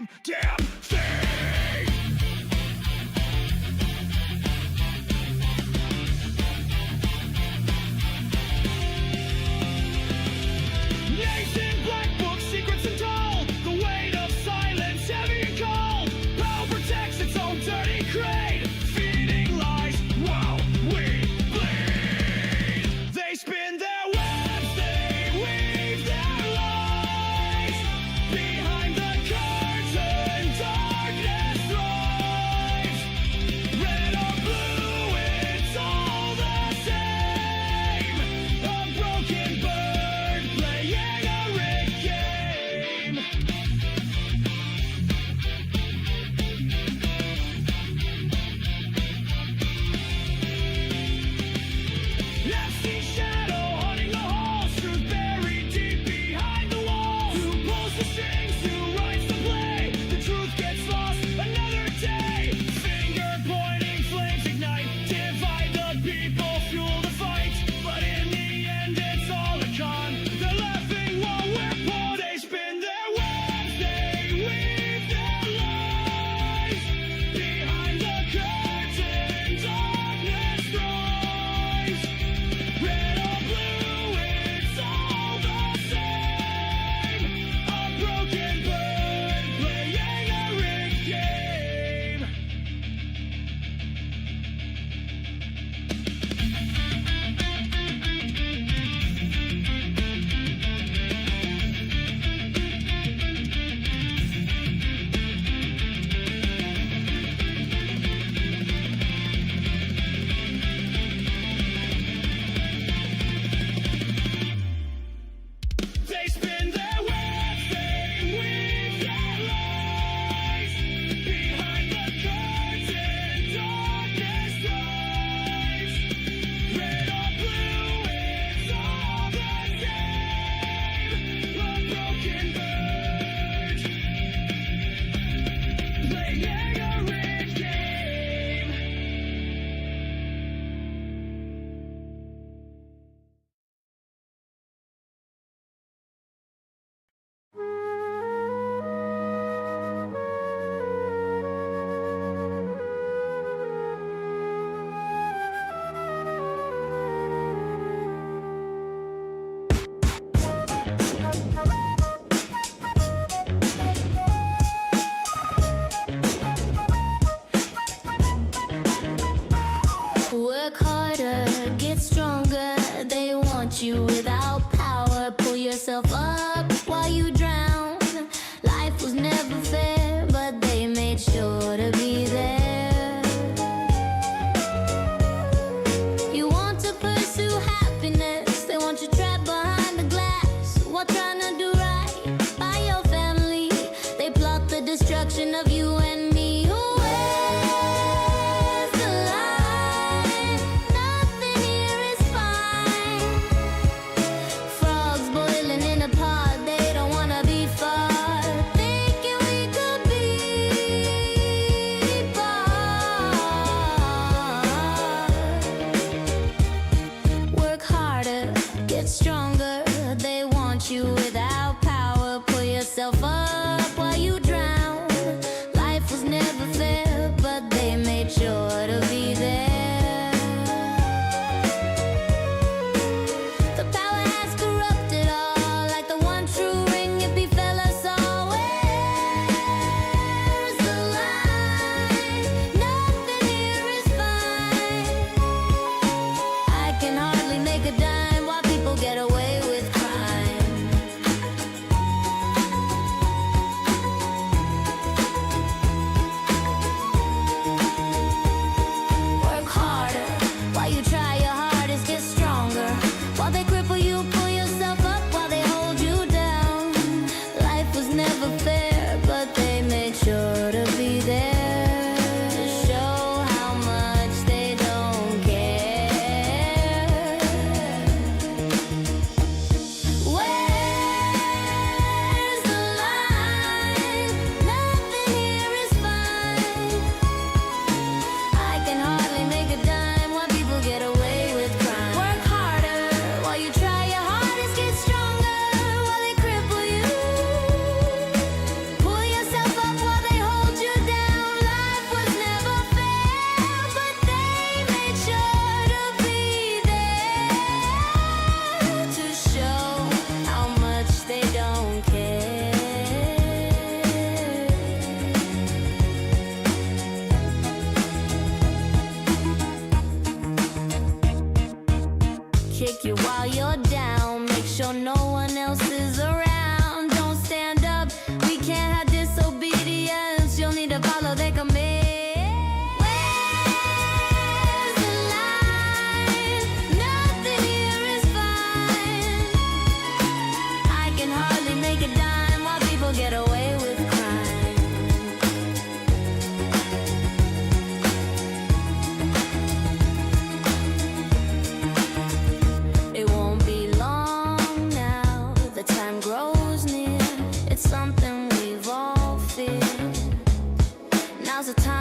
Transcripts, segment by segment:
same damn thing. Nation black book, secrets untold. The weight of silence, heavy and cold. Power protects its own dirty creed, feeding lies while we bleed. They spin their webs, they weave their lies behind the curtain.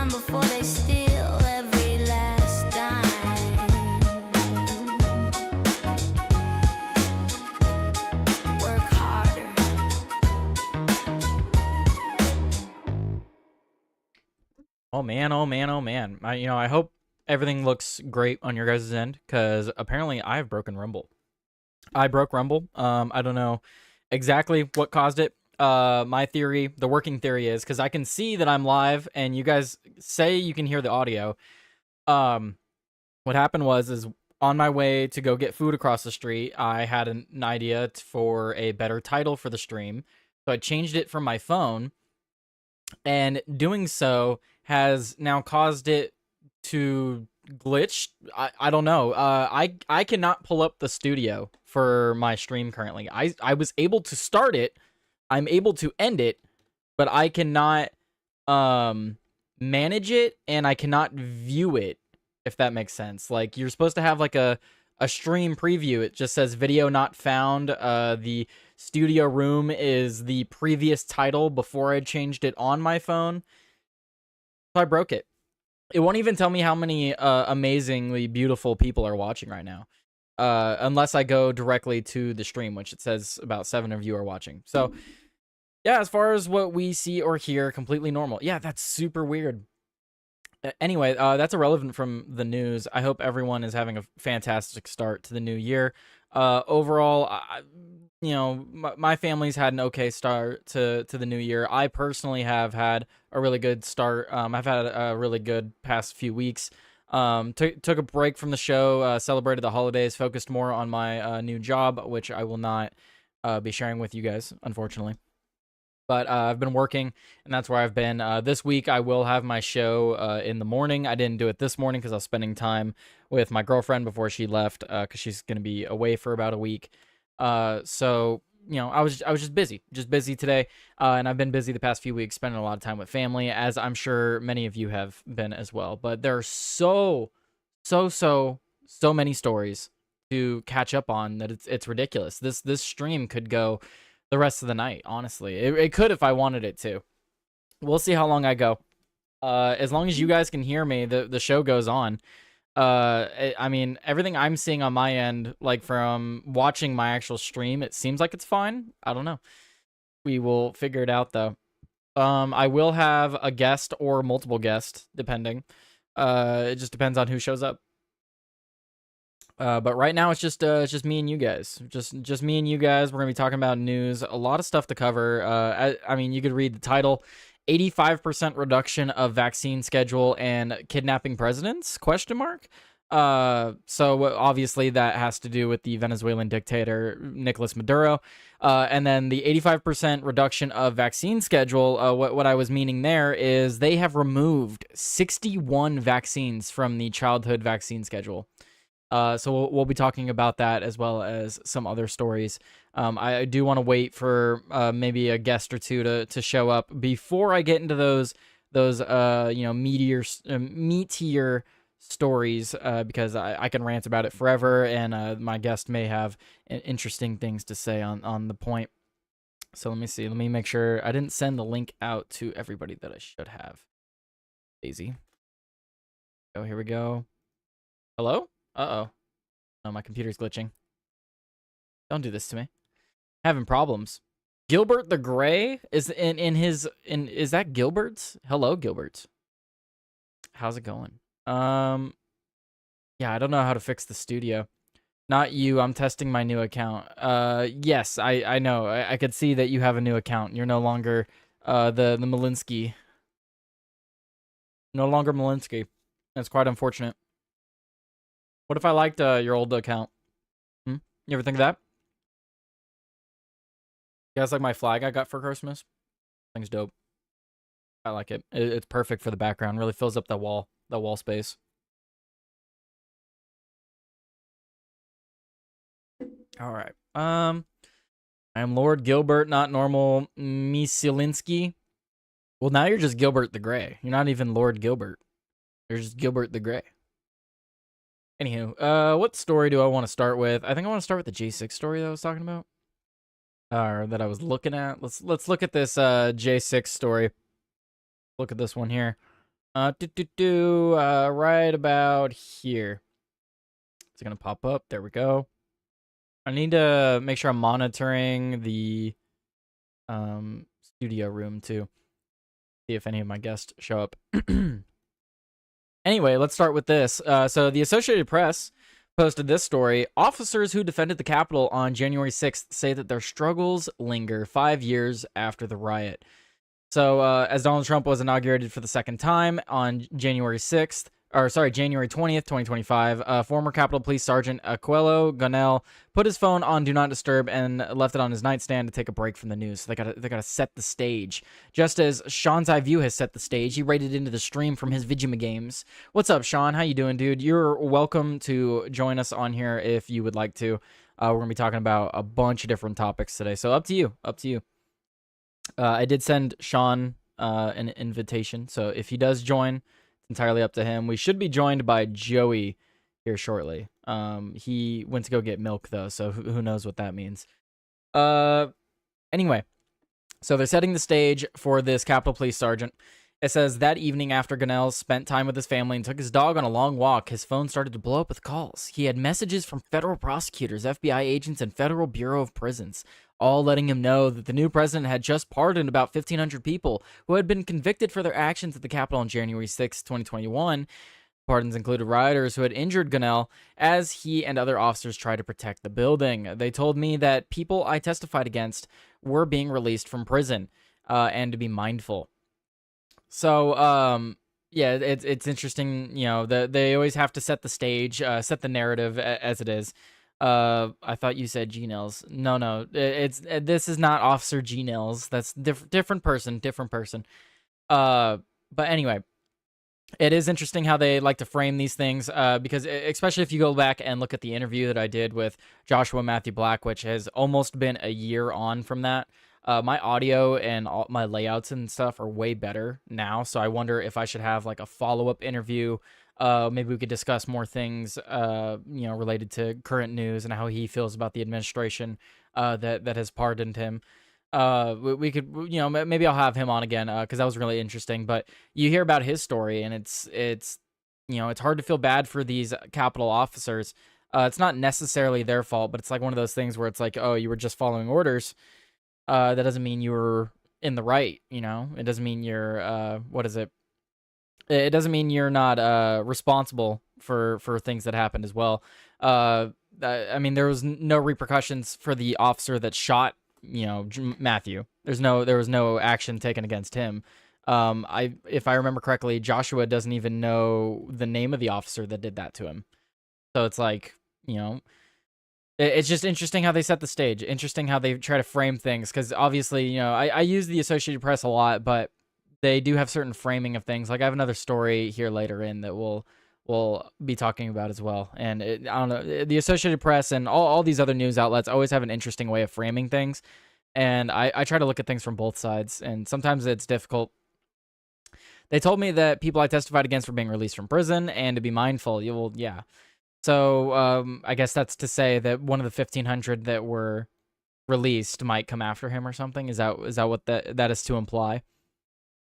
time before they steal every last dime. Work harder. Oh man, oh man, oh man. I hope everything looks great on your guys' end, because apparently I've broken Rumble. I broke Rumble. I don't know exactly what caused it. My theory, the working theory is, because I can see that I'm live and you guys say you can hear the audio. Um, what happened is on my way to go get food across the street, I had an idea for a better title for the stream. So I changed it from my phone, and doing so has now caused it to glitch. I don't know. I cannot pull up the studio for my stream currently. I was able to start it. I'm able to end it, but I cannot manage it, and I cannot view it, if that makes sense. Like, you're supposed to have like a stream preview. It just says video not found. The studio room is the previous title before I changed it on my phone. So I broke it. It won't even tell me how many amazingly beautiful people are watching right now. Unless I go directly to the stream, which it says about 7 of you are watching. So, yeah, as far as what we see or hear, completely normal. Yeah, that's super weird. Anyway, that's irrelevant from the news. I hope everyone is having a fantastic start to the new year. Overall, my family's had an okay start to the new year. I personally have had a really good start. I've had a really good past few weeks. Took a break from the show, celebrated the holidays, focused more on my new job, which I will not be sharing with you guys, unfortunately. But I've been working, and that's where I've been. This week, I will have my show in the morning. I didn't do it this morning because I was spending time with my girlfriend before she left, because she's going to be away for about a week. So, I was just busy today, and I've been busy the past few weeks, spending a lot of time with family, as I'm sure many of you have been as well. But there are so many stories to catch up on that it's ridiculous. This stream could go the rest of the night, honestly. It could if I wanted it to. We'll see how long I go. As long as you guys can hear me, the show goes on. I mean, everything I'm seeing on my end, like from watching my actual stream, it seems like it's fine. I don't know. We will figure it out, though. I will have a guest or multiple guests, depending. It just depends on who shows up. But right now it's just me and you guys. Just me and you guys. We're gonna be talking about news. A lot of stuff to cover. I mean, you could read the title: 85% reduction of vaccine schedule and kidnapping presidents? Question mark. So obviously that has to do with the Venezuelan dictator Nicolas Maduro. And then the 85% reduction of vaccine schedule. What I was meaning there is they have removed 61 vaccines from the childhood vaccine schedule. So we'll be talking about that as well as some other stories. I do want to wait for maybe a guest or two to show up before I get into those meteor stories, because I can rant about it forever, and my guest may have interesting things to say on the point. So let me see. Let me make sure I didn't send the link out to everybody that I should have. Daisy. Oh, here we go. Hello? Uh-oh. Oh, my computer's glitching. Don't do this to me. Having problems. Gilbert the Gray is is that Gilbert's? Hello, Gilbert. How's it going? Yeah, I don't know how to fix the studio. Not you, I'm testing my new account. Yes, I know. I could see that you have a new account. You're no longer the Malinsky. No longer Malinsky. That's quite unfortunate. What if I liked your old account? You ever think of that? You guys like my flag I got for Christmas? Thing's dope. I like it. It's perfect for the background. Really fills up the wall space. All right. I am Lord Gilbert, not normal Misilinsky. Well, now you're just Gilbert the Gray. You're not even Lord Gilbert. You're just Gilbert the Gray. Anywho, what story do I want to start with? I think I want to start with the J6 story that I was talking about. Or that I was looking at. Let's look at this J6 story. Look at this one here. Right about here. It's gonna pop up. There we go. I need to make sure I'm monitoring the studio room too. See if any of my guests show up. Anyway, let's start with this. So the Associated Press posted this story. Officers who defended the Capitol on January 6th say that their struggles linger 5 years after the riot. So, as Donald Trump was inaugurated for the second time on January 20th, 2025, former Capitol Police Sergeant Aquelo Gonell put his phone on Do Not Disturb and left it on his nightstand to take a break from the news. So they gotta set the stage. Just as Sean's Eye View has set the stage, he raided into the stream from his Vigima games. What's up, Sean? How you doing, dude? You're welcome to join us on here if you would like to. We're gonna be talking about a bunch of different topics today. So up to you. Up to you. I did send Sean an invitation, so if he does join, it's entirely up to him. We should be joined by Joey here shortly. He went to go get milk, though, so who knows what that means. Anyway, so they're setting the stage for this Capitol Police Sergeant. It says, that evening after Gonell spent time with his family and took his dog on a long walk, his phone started to blow up with calls. He had messages from federal prosecutors, FBI agents, and Federal Bureau of Prisons, all letting him know that the new president had just pardoned about 1,500 people who had been convicted for their actions at the Capitol on January 6, 2021. Pardons included rioters who had injured Gonell as he and other officers tried to protect the building. They told me that people I testified against were being released from prison and to be mindful. So, yeah, it's interesting, you know, they always have to set the stage, set the narrative as it is. I thought you said G-Nails. No, this is not Officer G-Nails. That's different person. But anyway, it is interesting how they like to frame these things, because especially if you go back and look at the interview that I did with Joshua Matthew Black, which has almost been a year on from that. My audio and all my layouts and stuff are way better now, so I wonder if I should have like a follow-up interview. Maybe we could discuss more things, related to current news and how he feels about the administration that has pardoned him. We could, maybe I'll have him on again because that was really interesting. But you hear about his story, and it's hard to feel bad for these Capitol officers. It's not necessarily their fault, but it's like one of those things where it's like, oh, you were just following orders. That doesn't mean you were in the right, It doesn't mean you're, what is it? It doesn't mean you're not responsible for things that happened as well. I mean, there was no repercussions for the officer that shot, Matthew. There was no action taken against him. If I remember correctly, Joshua doesn't even know the name of the officer that did that to him. So it's like, it's just interesting how they set the stage. Interesting how they try to frame things. Because obviously, I use the Associated Press a lot, but they do have certain framing of things. Like I have another story here later in that we'll be talking about as well. And I don't know, the Associated Press and all these other news outlets always have an interesting way of framing things. And I try to look at things from both sides. And sometimes it's difficult. They told me that people I testified against were being released from prison and to be mindful. Yeah. So I guess that's to say that one of the 1,500 that were released might come after him or something. Is that what that is to imply?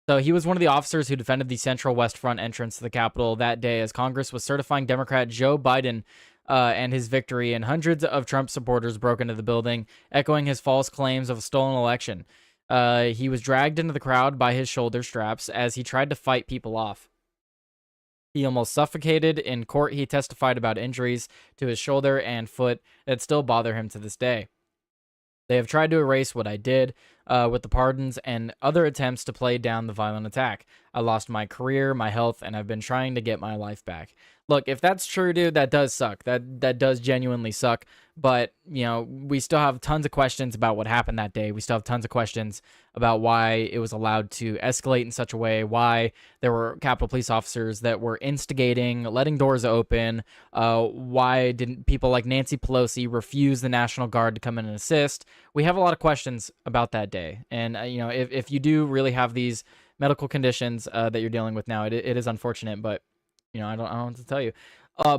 So he was one of the officers who defended the Central West Front entrance to the Capitol that day as Congress was certifying Democrat Joe Biden and his victory, and hundreds of Trump supporters broke into the building, echoing his false claims of a stolen election. He was dragged into the crowd by his shoulder straps as he tried to fight people off. He almost suffocated. In court, he testified about injuries to his shoulder and foot that still bother him to this day. They have tried to erase what I did with the pardons and other attempts to play down the violent attack. I lost my career, my health, and I've been trying to get my life back. Look, if that's true, dude, that does suck. That does genuinely suck. But, we still have tons of questions about what happened that day. We still have tons of questions about why it was allowed to escalate in such a way, why there were Capitol Police officers that were instigating, letting doors open, why didn't people like Nancy Pelosi refuse the National Guard to come in and assist. We have a lot of questions about that day. And, if you do really have these medical conditions that you're dealing with now, it is unfortunate, but, I don't know what to tell you.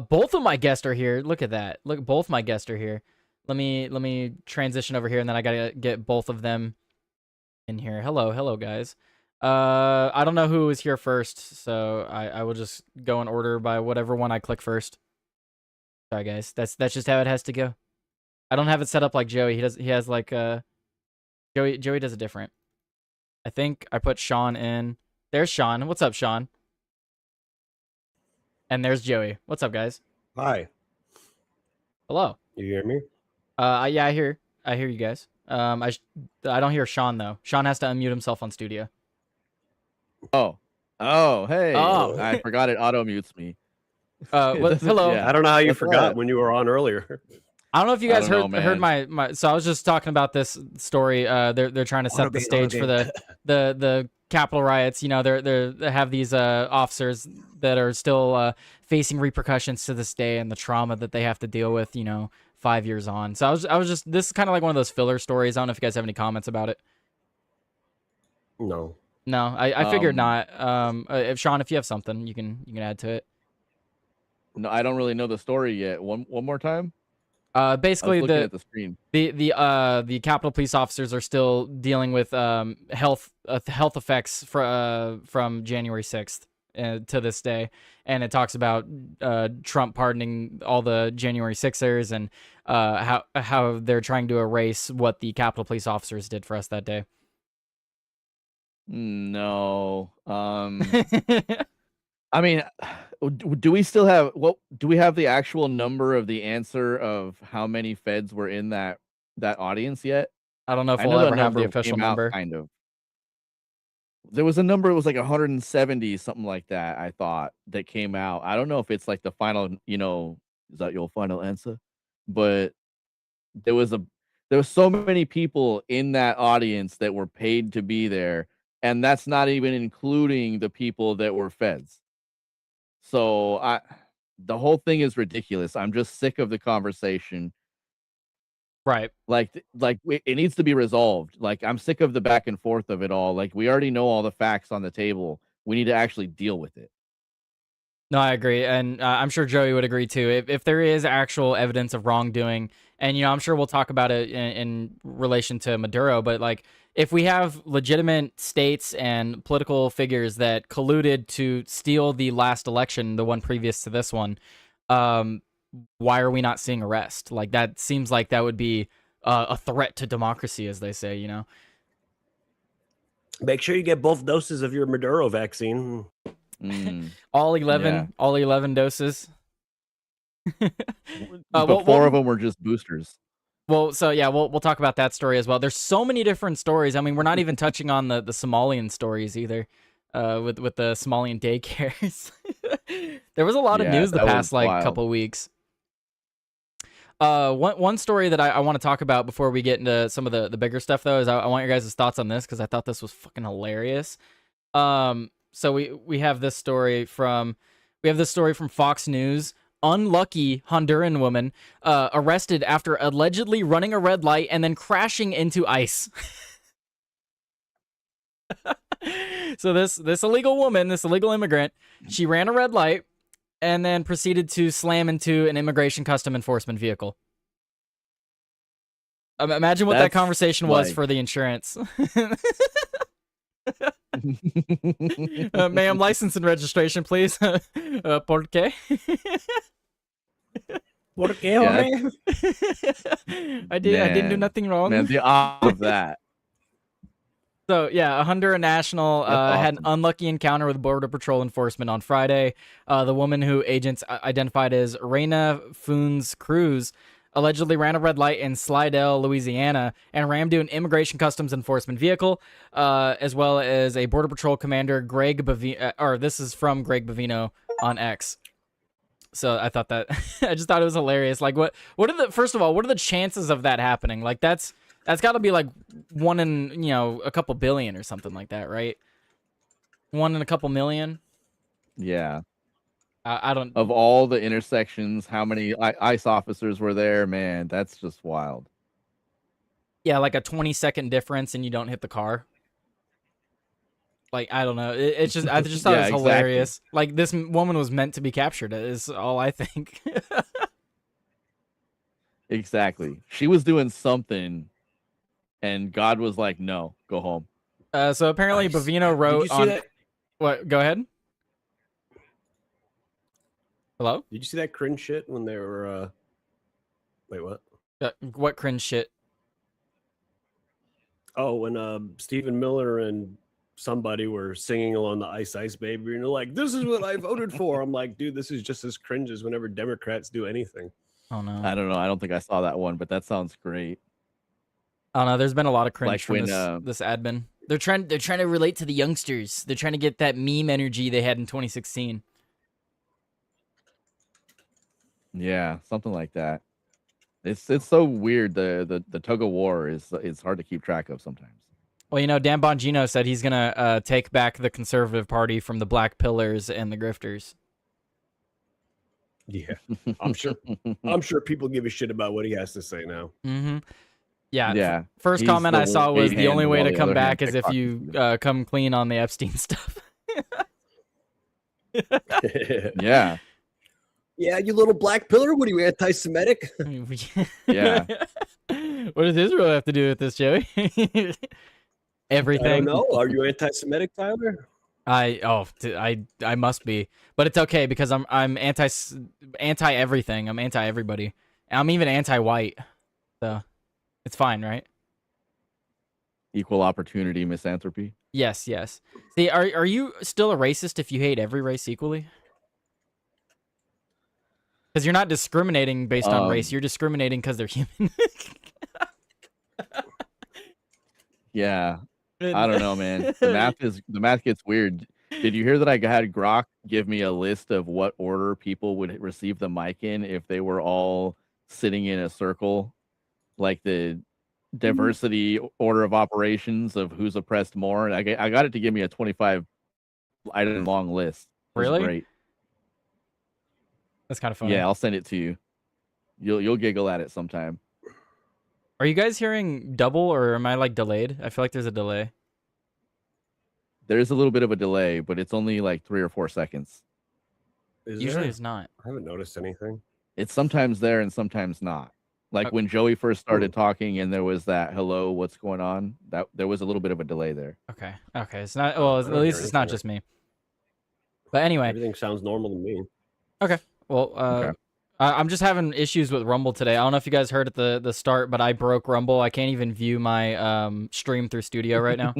Both of my guests are here. Look at that. Look, both my guests are here. Let me transition over here, and then I gotta get both of them in here. Hello, guys. I don't know who was here first, so I will just go in order by whatever one I click first. Sorry, guys. That's just how it has to go. I don't have it set up like Joey. He has like Joey does it different. I think I put Sean in. There's Sean. What's up, Sean? And there's Joey. What's up, guys? Hi. Hello. You hear me? Yeah, I hear you guys. I don't hear Sean though. Sean has to unmute himself on studio. Oh, hey! Oh. I forgot it auto mutes me. Hello. Yeah. I don't know how you What's forgot up? when you were on earlier. I don't know if you I guys don't know, heard man. my. So I was just talking about this story. They're trying to set the stage for the Capitol riots. You know, they have these officers that are still facing repercussions to this day and the trauma that they have to deal with. You know, 5 years on. So I was just this is kind of like one of those filler stories. I don't know if you guys have any comments about it. No. No, I figured not. If Sean, if you have something, you can add to it. No, I don't really know the story yet. One more time. I was Basically, looking at the screen. the Capitol police officers are still dealing with health effects from January 6th to this day, and it talks about Trump pardoning all the January 6ers and how they're trying to erase what the Capitol police officers did for us that day. No. I mean, do we still have do we have the actual number of the answer of how many feds were in that audience yet? I don't know if I we'll know ever have the number official came out, number. kind of. There was a number, it was like 170, something like that, I thought, that came out. I don't know if it's like the final, is that your final answer? But there was so many people in that audience that were paid to be there, and that's not even including the people that were feds. So the whole thing is ridiculous. I'm just sick of the conversation. Right. It needs to be resolved. Like, I'm sick of the back and forth of it all. Like, we already know all the facts on the table. We need to actually deal with it. No, I agree, and I'm sure Joey would agree too. If there is actual evidence of wrongdoing, and I'm sure we'll talk about it in relation to Maduro, but like if we have legitimate states and political figures that colluded to steal the last election, the one previous to this one, why are we not seeing arrest? Like that seems like that would be a threat to democracy, as they say. Make sure you get both doses of your Maduro vaccine. All 11, Yeah. all 11 doses. But four of them were just boosters. Well, so yeah, we'll talk about that story as well. There's so many different stories. I mean, we're not even touching on the Somalian stories either, with the Somalian daycares. There was a lot of news the that was past like wild. couple weeks. One story that I want to talk about before we get into some of the bigger stuff though is I want your guys' thoughts on this because I thought this was fucking hilarious. So we have this story from Fox News. Unlucky Honduran woman arrested after allegedly running a red light and then crashing into ice. So this illegal woman, this illegal immigrant, she ran a red light and then proceeded to slam into an immigration custom enforcement vehicle. Imagine what that conversation was for the insurance. Ma'am, license and registration, please. ¿Por qué? ¿Por qué, hombre? I didn't do nothing wrong. Man, the odds of that. So yeah, a Honduran national had an unlucky encounter with Border Patrol enforcement on Friday. The woman who agents identified as Reina Funes Cruz allegedly ran a red light in Slidell, Louisiana, and rammed into an immigration customs enforcement vehicle, as well as a Border Patrol commander, Greg Bavino. This is from Greg Bavino on X. So I thought that I just thought it was hilarious. Like, what are the chances of that happening? Like, that's got to be like 1 in a couple billion or something like that, right? 1 in a couple million. Yeah. I don't. Of all the intersections, how many ICE officers were there? Man, that's just wild. Yeah, like a 20-second difference and you don't hit the car. Like, I don't know. It's just I just thought it was hilarious. Exactly. Like, this woman was meant to be captured. Is all I think. Exactly. She was doing something, and God was like, "No, go home." So apparently Nice. Bovino Did wrote you see on that? what? Go ahead. Hello. Did you see that cringe shit when they were? Wait, what? What cringe shit? Oh, when Stephen Miller and somebody were singing along the Ice Ice Baby, and they're like, "This is what I voted for." I'm like, dude, this is just as cringe as whenever Democrats do anything. Oh no. I don't know. I don't think I saw that one, but that sounds great. I don't know. There's been a lot of cringe Like from when, this admin. They're trying to relate to the youngsters. They're trying to get that meme energy they had in 2016. Yeah, something like that. It's so weird. The tug of war is hard to keep track of sometimes. Well, you know, Dan Bongino said he's gonna take back the Conservative Party from the Black Pillars and the Grifters. Yeah, I'm sure. I'm sure people give a shit about what he has to say now. Mm-hmm. Yeah. Yeah. First He's comment the I saw was right the only hand way while to the come other hand back is if pickpockets you you. come clean on the Epstein stuff. Yeah. Yeah, you little black pillar. What are you, anti-Semitic? Yeah. What does Israel have to do with this, Joey? I Everything. don't know. Are you anti-Semitic, Tyler? I must be, but it's okay because I'm anti everything. I'm anti everybody. I'm even anti white, so it's fine, right? Equal opportunity misanthropy. Yes, yes. See, are you still a racist if you hate every race equally? Because you're not discriminating based on race. You're discriminating because they're human. Yeah. I don't know, man. The math gets weird. Did you hear that I had Grok give me a list of what order people would receive the mic in if they were all sitting in a circle, like the diversity order of operations of who's oppressed more? And I got it to give me a 25 item long list. It was Really? great. That's kind of funny. Yeah, I'll send it to you. You'll giggle at it sometime. Are you guys hearing double or am I like delayed? I feel like there's a delay. There is a little bit of a delay, but it's only like 3 or 4 seconds. Usually it's not. I haven't noticed anything. It's sometimes there and sometimes not. Like when Joey first started talking and there was that hello, what's going on? That there was a little bit of a delay there. Okay. Okay. It's not. Well, at least it's not just me. But anyway. Everything sounds normal to me. Okay. Well, Okay. I'm just having issues with Rumble today. I don't know if you guys heard at the start, but I broke Rumble. I can't even view my stream through Studio right now.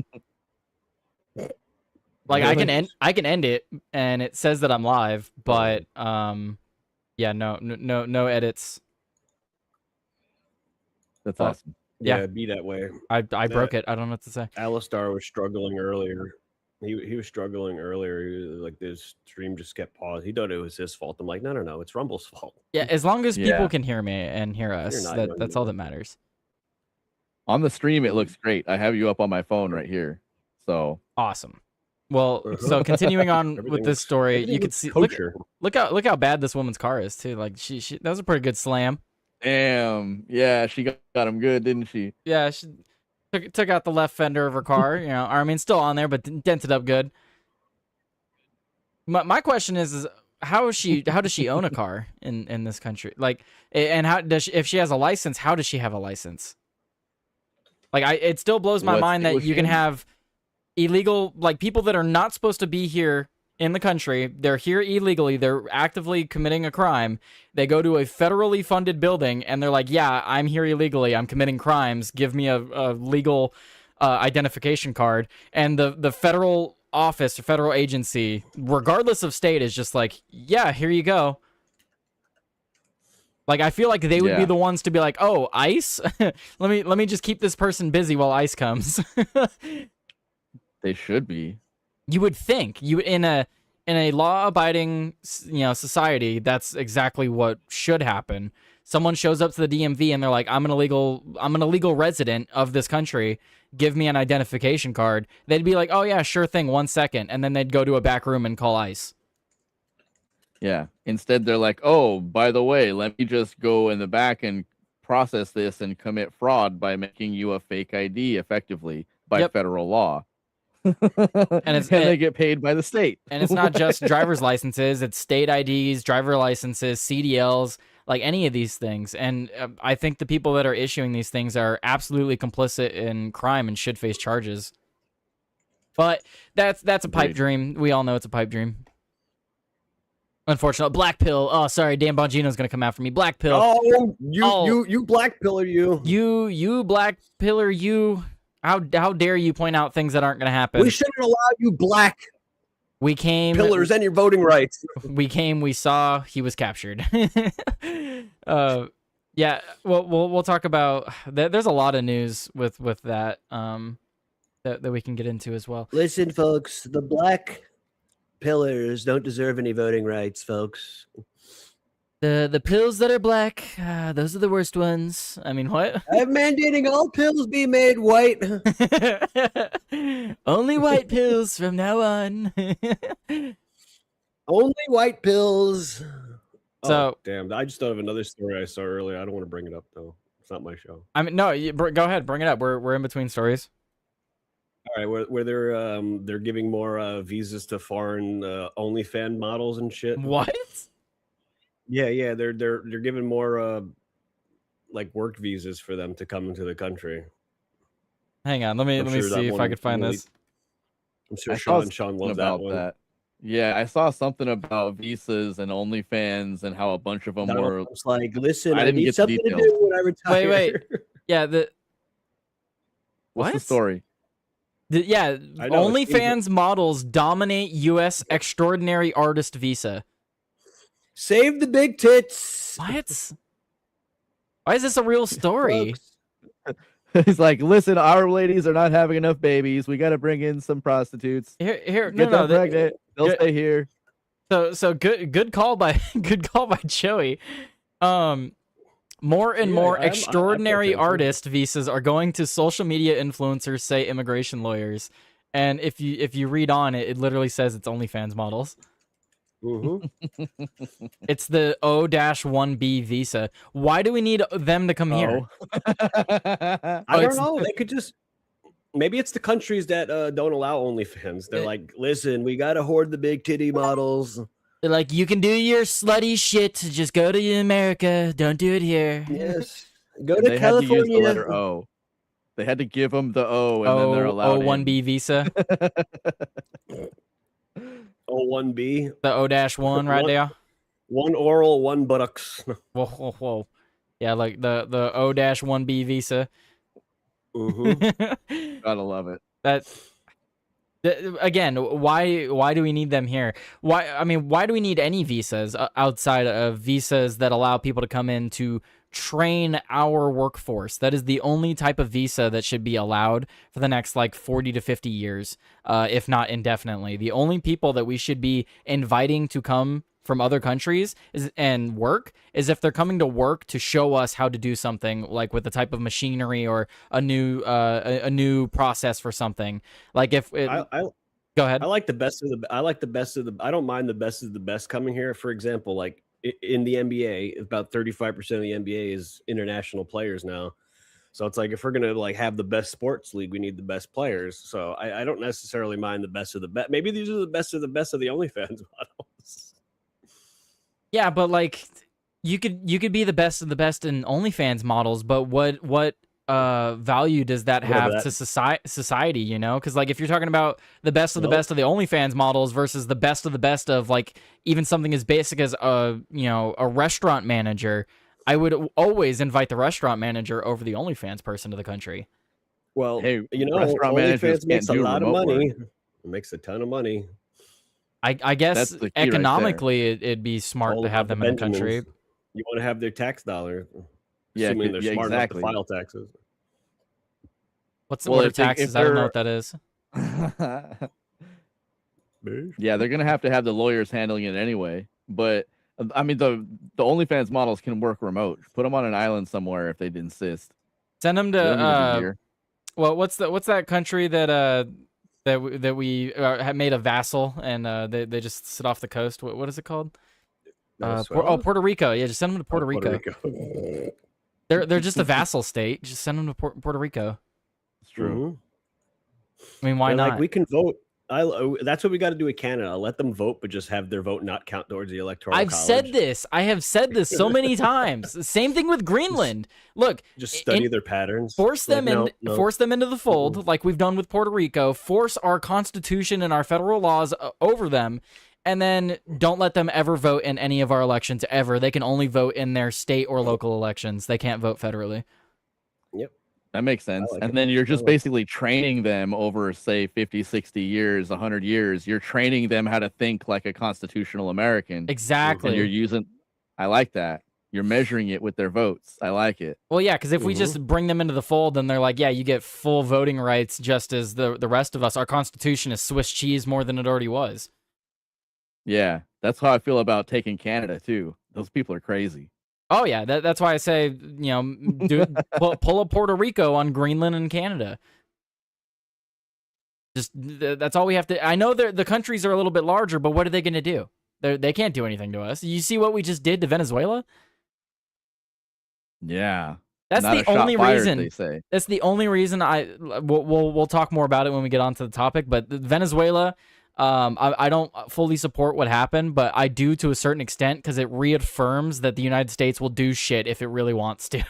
Like I can end it and it says that I'm live, but yeah, no edits. That's Well, awesome. Yeah. Yeah, be that way. I broke it. I don't know what to say. Alistar was struggling earlier. He was struggling earlier. He was like this stream just kept paused. He thought it was his fault. I'm like, no, it's Rumble's fault. Yeah, as long as people Yeah. can hear me and hear us, not that's young all that enough. matters. On the stream, it looks great. I have you up on my phone right here. So Awesome. Well, so continuing on with Everything this looks- story, everything you can looks see kosher. look how bad this woman's car is too. Like she that was a pretty good slam. damn, yeah, she got him good, didn't she? Yeah, she took out the left fender of her car. You know, I mean, still on there, but dented up good. My question is how does she own a car in this country? Like, and how does if she has a license? How does she have a license? Like, it still blows my What mind state that was you she can in? have illegal, like people that are not supposed to be here in the country. They're here illegally. They're actively committing a crime. They go to a federally funded building and they're like, yeah, I'm here illegally. I'm committing crimes. Give me a legal identification card. And the federal office or federal agency, regardless of state, is just like, yeah, here you go. Like, I feel like they would be Yeah. the ones to be like, oh, ICE? let me just keep this person busy while ICE comes. They should be. You would think you in a law-abiding society, that's exactly what should happen. Someone shows up to the DMV and they're like, I'm an illegal resident of this country. Give me an identification card. They'd be like, oh yeah, sure thing, 1 second, and then they'd go to a back room and call ICE. Yeah. Instead, they're like, oh, by the way, let me just go in the back and process this and commit fraud by making you a fake ID effectively by Yep. federal law. And they get paid by the state. And it's not just driver's licenses; it's state IDs, driver licenses, CDLs, like any of these things. And I think the people that are issuing these things are absolutely complicit in crime and should face charges. But that's a pipe Agreed. dream. We all know it's a pipe dream. Unfortunately, Black Pill. Oh, sorry, Dan Bongino's gonna come after me. Black Pill. Oh, Oh. you black pillar you. You Black Pillar. You. How dare you point out things that aren't gonna happen? We shouldn't allow you black We came. pillars and your voting rights. We came. We saw. He was captured. Yeah. Well, we'll talk about. There's a lot of news with that. That we can get into as well. Listen, folks, the black pillars don't deserve any voting rights, folks. The pills that are black, those are the worst ones. I mean, what? I'm mandating all pills be made white. Only white pills from now on. Only white pills. So- oh, damn. I just thought of another story I saw earlier. I don't want to bring it up, though. It's not my show. I mean, no. Go ahead, bring it up. We're in between stories. All right, where they're giving more visas to foreign OnlyFans models and shit. What? Yeah, they're giving more like work visas for them to come into the country. Hang on. Let me sure that see if I one could find really- this. I'm sure I saw Sean something loves that about one. that. Yeah, I saw something about visas and OnlyFans and how a bunch of them That were. was like, listen, I I didn't need get the something to details. do when I retire. Wait. Yeah. What's the What? story? Yeah. I know, it seems OnlyFans models dominate U.S. extraordinary artist visa. Save the big tits. What? Why is this a real story? Folks. He's like, listen, our ladies are not having enough babies. We got to bring in some prostitutes. Here, Get no. them pregnant. They'll good- stay here. So good call by Joey. More and Yeah, more I extraordinary pay attention. artist visas are going to social media influencers, say immigration lawyers. And if you read on it, it literally says it's OnlyFans models. Mhm. It's the O-1B visa. Why do we need them to come here? I Oh, don't it's- know. They could just maybe it's the countries that don't allow OnlyFans. They're It- like, listen, we gotta hoard the big titty models. They're like, you can do your slutty shit. Just go to America. Don't do it here. Yes, go And to they had to use the California. letter O. They had to give them the O, and then they're allowed O-1B visa. O1B, The O-1 right What? there. one oral, one buttocks. Whoa. Yeah, like the O-1B visa. Mhm. Gotta love it. Again, why do we need them here? Why do we need any visas outside of visas that allow people to come in to train our workforce? That is the only type of visa that should be allowed for the next like 40 to 50 years, if not indefinitely. The only people that we should be inviting to come from other countries and work is if they're coming to work to show us how to do something, like with the type of machinery or a new process for something. Like if it, I go ahead. I like the best of the. I like the best of the. I don't mind the best of the best coming here. For example, like in the NBA, about 35% of the NBA is international players now. So it's like if we're gonna like have the best sports league, we need the best players. So I don't necessarily mind the best of the best. Maybe these are the best of the OnlyFans models. Yeah, but like you could be the best of the best in OnlyFans models, but what value does that Whatever have that- to society, you know? Because like if you're talking about the best of the Nope. best of the OnlyFans models versus the best of like even something as basic as a restaurant manager, I would always invite the restaurant manager over the OnlyFans person to the country. Well, Hey, you know, restaurant managers OnlyFans makes a can't do lot of remote money. work. It makes a ton of money. I guess That's the key right there. economically it'd be smart All to have about them in the country. Benjamins. You want to have their tax dollar, Yeah, assuming they're yeah, smart exactly. enough to file taxes. What Well, are if they- if taxes? I don't know they're- what that is. Yeah, they're gonna have to have the lawyers handling it anyway. But I mean, the OnlyFans models can work remote. Put them on an island somewhere if they'd insist. Send them They don't need to be to here. well, what's that country that we have made a vassal and they just sit off the coast? What is it called? Venezuela? Puerto Rico. Yeah, just send them to Puerto Rico. Rico. They're just a vassal state. Just send them to Puerto Rico. It's true. Mhm. I mean, why They're not? Like we can vote. That's what we got to do with Canada. Let them vote, but just have their vote not count towards the electoral I've college. said this. I have said this so many times. Same thing with Greenland. Look, Just study their patterns. force them force them into the fold, like we've done with Puerto Rico. Force our constitution and our federal laws over them, and then don't let them ever vote in any of our elections ever. They can only vote in their state or local elections. They can't vote federally. Yep. That makes sense. like And it. then you're just I like it. basically training them over, say, 50, 60 years, 100 years. You're training them how to think like a constitutional American. Exactly. And you're using, I like that. You're measuring it with their votes. I like it. Well, yeah, because if we just bring them into the fold, then they're like, yeah, you get full voting rights just as the rest of us. Our constitution is Swiss cheese more than it already was. Yeah, that's how I feel about taking Canada, too. Those people are crazy. Oh, yeah, that's why I say, pull a Puerto Rico on Greenland and Canada. Just that's all we have to. I know the countries are a little bit larger, but what are they going to do? They can't do anything to us. You see what we just did to Venezuela? Yeah. That's Not the a shot only fired, reason. they say. That's the only reason we'll talk more about it when we get onto the topic. But Venezuela, I don't fully support what happened, but I do to a certain extent because it reaffirms that the United States will do shit if it really wants to.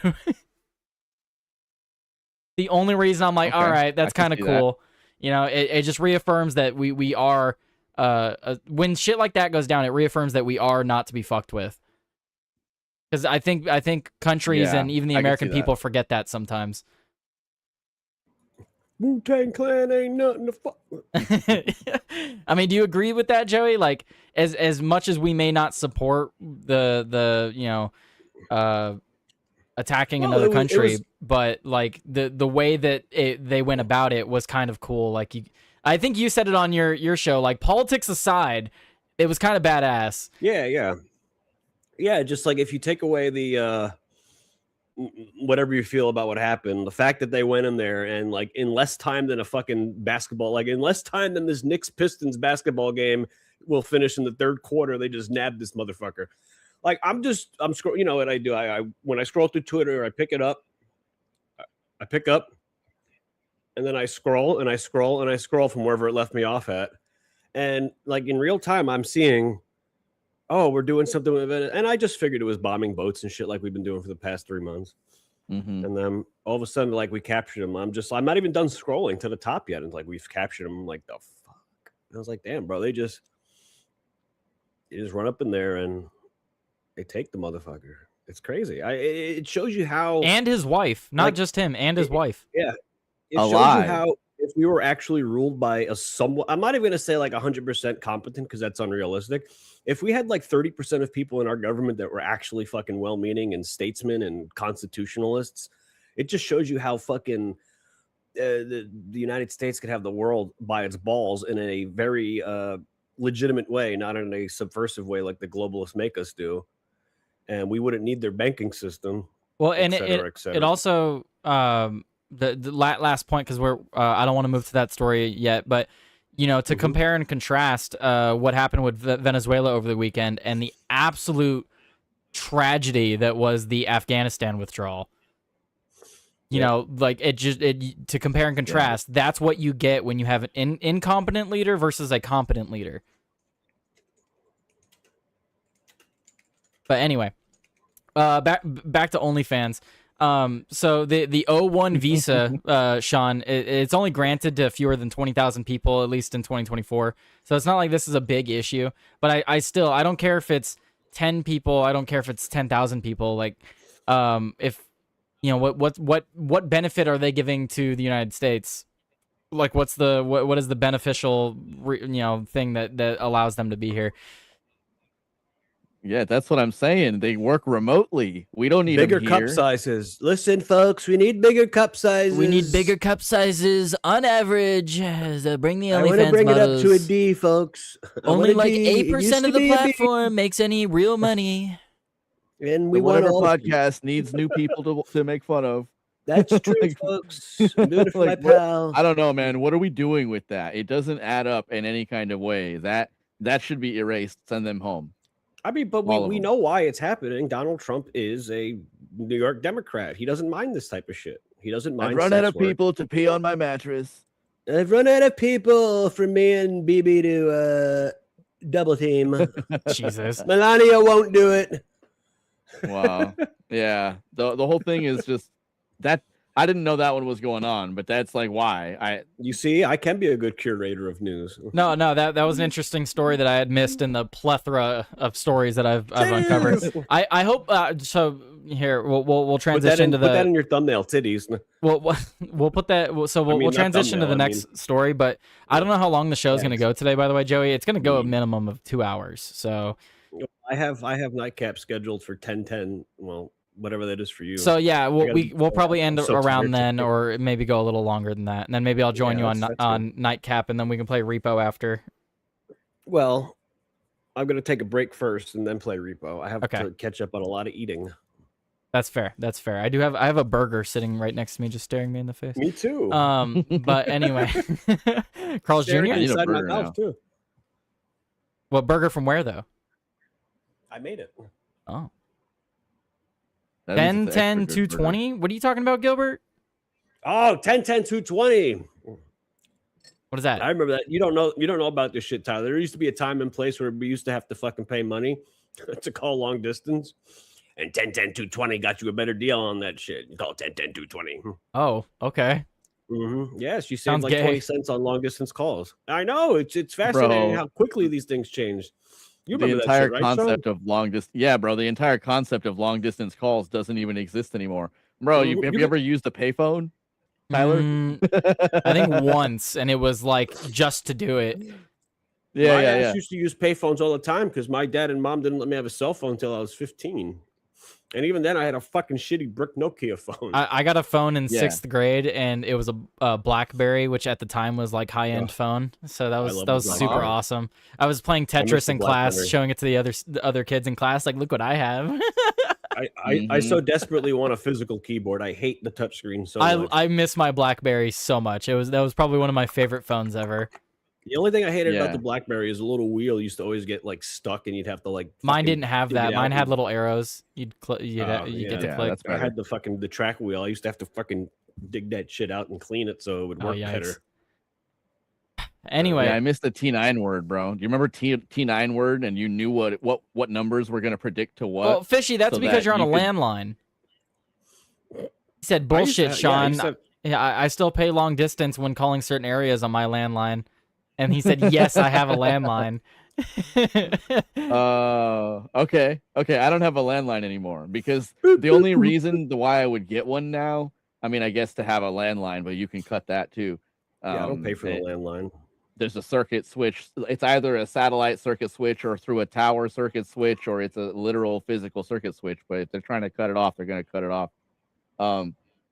The only reason I'm like, Okay, all right, that's I can kind of see that. cool. It just reaffirms that we are when shit like that goes down, it reaffirms that we are not to be fucked with. Because I think countries Yeah, and even the I can American see that. people forget that sometimes. Wu-Tang Clan ain't nothing to fuck with. I mean, do you agree with that, Joey? Like, as much as we may not support the attacking Well, another it was- country, but like the way that they went about it was kind of cool. Like, I think you said it on your show. Like, politics aside, it was kind of badass. Yeah. Just like if you take away the whatever you feel about what happened, the fact that they went in there and like in less time than a fucking basketball, like in less time than this Knicks Pistons basketball game will finish in the third quarter, they just nabbed this motherfucker. Like I'm scrolling. You know what I do? I when I scroll through Twitter, I pick it up, I pick up, and then I scroll and I scroll and I scroll from wherever it left me off at, and like in real time, I'm seeing, oh, we're doing something with it, and I just figured it was bombing boats and shit like we've been doing for the past 3 months. Mhm. And then all of a sudden, like we captured him. I'm not even done scrolling to the top yet. And like we've captured him. I'm like, the fuck. And I was like, damn, bro, they just run up in there and they take the motherfucker. It's crazy. It shows you how And his wife, not Like, just him, and his wife. it shows Alive. you how if we were actually ruled by a somewhat, I'm not even going to say like 100% competent because that's unrealistic. If we had like 30% of people in our government that were actually fucking well-meaning and statesmen and constitutionalists, it just shows you how fucking the United States could have the world by its balls in a very legitimate way, not in a subversive way like the globalists make us do. And we wouldn't need their banking system. Well, et and cetera, et it cetera. also the last point, because we're I don't want to move to that story yet, but to compare and contrast what happened with Venezuela over the weekend and the absolute tragedy that was the Afghanistan withdrawal. Like to compare and contrast, that's what you get when you have an incompetent leader versus a competent leader. But anyway, back to OnlyFans. So the O1 visa, Sean, it's only granted to fewer than 20,000 people, at least in 2024. So it's not like this is a big issue. But I don't care if it's 10 people. I don't care if it's 10,000 people. Like, if what benefit are they giving to the United States? Like, what is the beneficial thing that allows them to be here? Yeah, that's what I'm saying. They work remotely. We don't need Bigger them cup here. sizes. Listen, folks, we need bigger cup sizes. We need bigger cup sizes on average. Bring the I want to OnlyFans bring it up to a models. D, folks. I want Only a like D. It 8% used of to the be a B, platform makes any real money. and The we want whatever all. podcast needs new people to make fun of. That's true, Like- folks. I'm doing it for Like, my what- pal. I don't know, man. What are we doing with that? It doesn't add up in any kind of way. That should be erased. Send them home. I mean, but all of we them. know why it's happening. Donald Trump is a New York Democrat. He doesn't mind this type of shit. He doesn't mind. I've run out sex of work. people to pee on my mattress. I've run out of people for me and BB to double team. Jesus. Melania won't do it. Wow. Yeah. The whole thing is just that I didn't know that one was going on, but that's like why You see, I can be a good curator of news. No, that was an interesting story that I had missed in the plethora of stories that I've uncovered. I hope so. Here we'll transition put that in your thumbnail, titties. We'll put that. We'll transition to the next story. But I don't know how long the show's going to go today. By the way, Joey, it's going to go a minimum of 2 hours. So I have nightcap scheduled for 10:10. Well, whatever that is for you. So yeah, we'll probably end around then, or maybe go a little longer than that, and then maybe I'll join you on nightcap, and then we can play repo after. Well, I'm gonna take a break first and then play repo. I have to catch up on a lot of eating. That's fair. That's fair. I have a burger sitting right next to me, just staring me in the face. Me too. But anyway, Carl's Jr. inside my mouth too. What burger from where though? I made it. Oh. 10, 10, 220? What are you talking about, Gilbert? Oh, 10, 10, 220. What is that? I remember that. You don't know about this shit, Tyler. There used to be a time and place where we used to have to fucking pay money to call long distance. And 10, 10, 220 got you a better deal on that shit. You call 10, 10, 220. Oh, okay. Mm-hmm. Yes, you saved like 20 cents on long distance calls. I know. It's fascinating how quickly these things changed. You remember the entire that shit, right, concept of long distance. Yeah, bro. The entire concept of long distance calls doesn't even exist anymore, bro. Have you ever used a payphone, Tyler? I think once, and it was like just to do it. Yeah, my ass used to use payphones all the time because my dad and mom didn't let me have a cell phone until I was 15. And even then, I had a fucking shitty brick Nokia phone. I got a phone in 6th grade, and it was a BlackBerry, which at the time was like high-end phone. So that was super awesome. I was playing Tetris in class, showing it to the other kids in class, like, look what I have. I so desperately want a physical keyboard. I hate the touchscreen so much. I miss my BlackBerry so much. That was probably one of my favorite phones ever. The only thing I hated about the BlackBerry is the little wheel used to always get like stuck, and you'd have to like. Mine didn't have that. Mine had little arrows. You'd get to click. I had the track wheel. I used to have to fucking dig that shit out and clean it so it would work better. Anyway, I missed the T9 word, bro. Do you remember T9 word? And you knew what numbers were gonna predict to what? Well, Fishy, that's because you're on a landline. He said bullshit, Sean. I still pay long distance when calling certain areas on my landline. And he said, yes, I have a landline. Okay. I don't have a landline anymore because the only reason why I would get one now, I mean, I guess to have a landline, but you can cut that too. I don't pay for the landline. There's a circuit switch. It's either a satellite circuit switch or through a tower circuit switch, or it's a literal physical circuit switch. But if they're trying to cut it off, they're going to cut it off.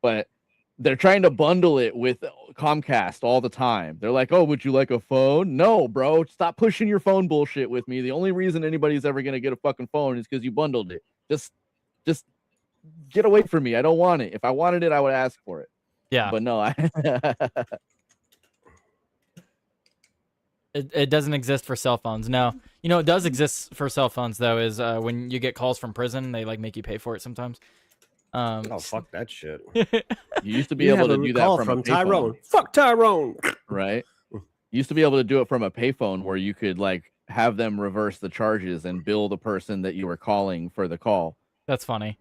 But they're trying to bundle it with Comcast all the time. They're like, oh, would you like a phone? No, bro. Stop pushing your phone bullshit with me. The only reason anybody's ever going to get a fucking phone is because you bundled it. Just get away from me. I don't want it. If I wanted it, I would ask for it. Yeah. But no, It doesn't exist for cell phones. No. You know, it does exist for cell phones, though, is when you get calls from prison, they like make you pay for it sometimes. Fuck that shit. You used to be able to do that from Tyrone. Fuck Tyrone. Right? You used to be able to do it from a payphone where you could like have them reverse the charges and bill the person that you were calling for the call. That's funny.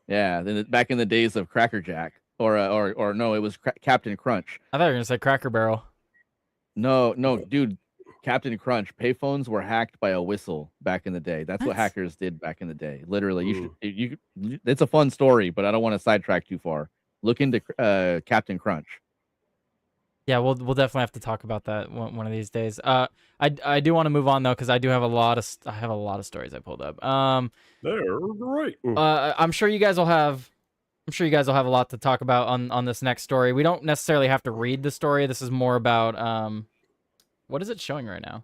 Yeah, then back in the days of Cracker Jack, or no, it was Captain Crunch. I thought you were gonna say Cracker Barrel. No, dude. Captain Crunch payphones were hacked by a whistle back in the day. That's what hackers did back in the day. Literally, it's a fun story, but I don't want to sidetrack too far. Look into Captain Crunch. Yeah, we'll definitely have to talk about that one of these days. I do want to move on though, because I do have a lot of stories I pulled up. They're great. I'm sure you guys will have a lot to talk about on this next story. We don't necessarily have to read the story. This is more about what is it showing right now?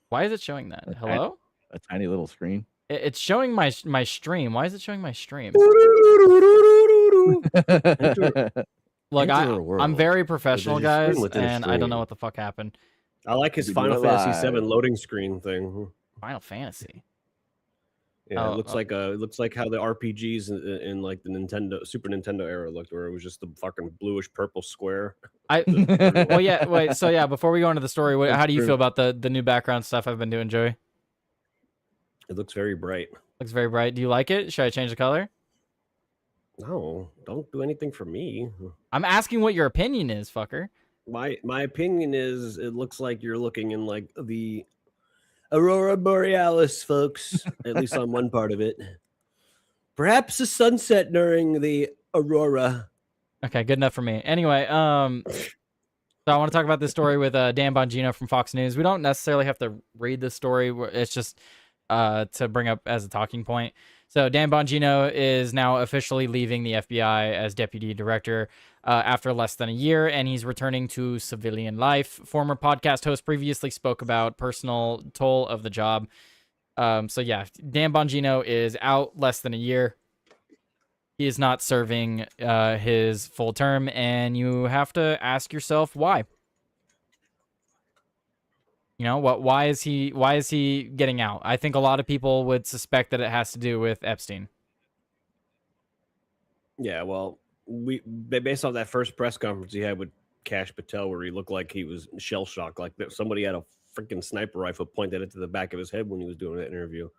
Why is it showing that? Hello? A tiny little screen. It's showing my stream. Why is it showing my stream? Look, I'm very professional, guys, and I don't know what the fuck happened. I like his Final Fantasy VII loading screen thing. Final Fantasy. Yeah, Oh, it looks like how the RPGs in like the Nintendo Super Nintendo era looked, where it was just the fucking bluish purple square. I Brutal. well, yeah. Wait, so yeah. Before we go into the story, That's how do you true. feel about the new background stuff I've been doing, Joey? It looks very bright. Looks very bright. Do you like it? Should I change the color? No, don't do anything for me. I'm asking what your opinion is, fucker. My opinion is it looks like you're looking in like the Aurora Borealis, folks. At least on one part of it. Perhaps a sunset during the aurora. Okay, good enough for me. Anyway, so I want to talk about this story with Dan Bongino from Fox News. We don't necessarily have to read the story. It's just to bring up as a talking point. So Dan Bongino is now officially leaving the FBI as deputy director after less than a year, and he's returning to civilian life. Former podcast host previously spoke about personal toll of the job. So yeah, Dan Bongino is out less than a year. He is not serving his full term, and you have to ask yourself why. You know what? Why is he getting out? I think a lot of people would suspect that it has to do with Epstein. Yeah, well, based off that first press conference he had with Kash Patel, where he looked like he was shell shocked, like that somebody had a freaking sniper rifle pointed it to the back of his head when he was doing that interview.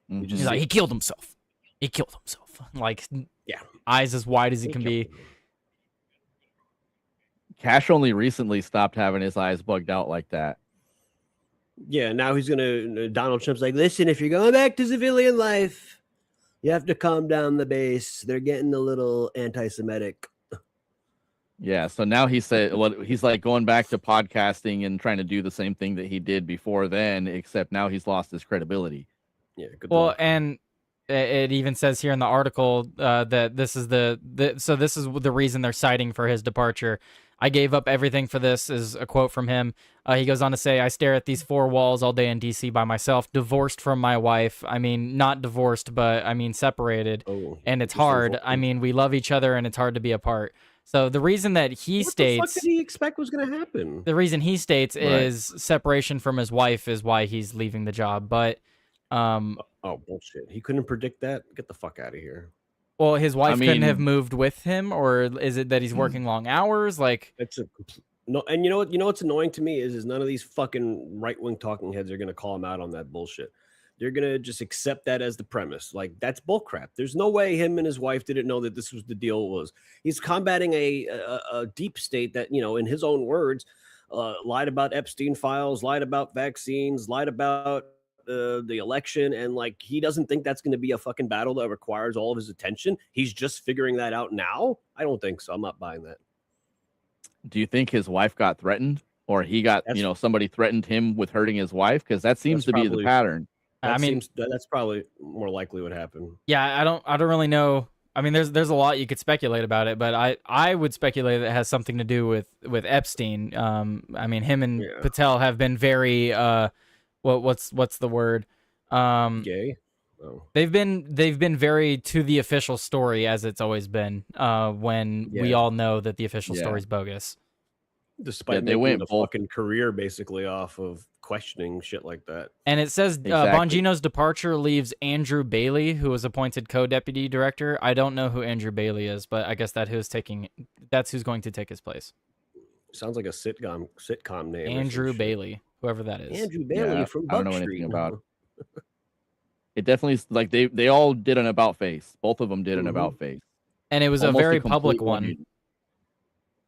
You Mhm. just He's like, see- he killed himself. He killed himself. Like, Yeah. eyes as wide as he He can killed be. him. Cash only recently stopped having his eyes bugged out like that. Yeah, now he's gonna. Donald Trump's like, listen, if you're going back to civilian life, you have to calm down the base. They're getting a little anti-Semitic. Yeah, so now he said, well, he's like going back to podcasting and trying to do the same thing that he did before then, except now he's lost his credibility. Yeah, good Well, luck. and it even says here in the article that this is so this is the reason they're citing for his departure. I gave up everything for this is a quote from him. He goes on to say, I stare at these four walls all day in DC by myself, divorced from my wife. I mean, not divorced, but I mean separated. Oh, And it's just hard. revolt. I mean, we love each other and it's hard to be apart. So the reason that he What the fuck states did he expect was gonna happen? the reason he states Right. is separation from his wife is why he's leaving the job. But Oh, bullshit! He couldn't predict that. Get the fuck out of here. well, his wife couldn't have mean- moved with him, or is it that he's working long hours? Like, It's a no. And you know what? You know what's annoying to me is none of these fucking right wing talking heads are gonna call him out on that bullshit. They're gonna just accept that as the premise. Like that's bullcrap. There's no way him and his wife didn't know that this was the deal was. He's combating a deep state that, you know, in his own words, lied about Epstein files, lied about vaccines, lied about the election, and like he doesn't think that's going to be a fucking battle that requires all of his attention. He's just figuring that out now. I don't think so. I'm not buying that. Do you think his wife got threatened, or he got, That's- somebody threatened him with hurting his wife? Because that seems to That's be the probably- pattern. I mean, That's probably more likely what happened. yeah, I don't really know. I mean, there's a lot you could speculate about it, but I would speculate that it has something to do with Epstein. I mean, him and Yeah. Patel have been very what's the word? Gay. Oh. They've been very to the official story as it's always been. When we Yeah. all know that the official Yeah. story's bogus. Despite they making went a both- fucking career basically off of questioning shit like that. And it says Exactly. Bongino's departure leaves Andrew Bailey, who was appointed co-deputy director. I don't know who Andrew Bailey is, but I guess that's who's going to take his place. Sounds like a sitcom name. or some Andrew shit. Bailey, whoever that is. Andrew Bailey Yeah, from I don't know Buck anything Street. about It definitely, like, they all did an about face. Both of them did an Mhm. about face. And it was a Almost very complete public one. 180.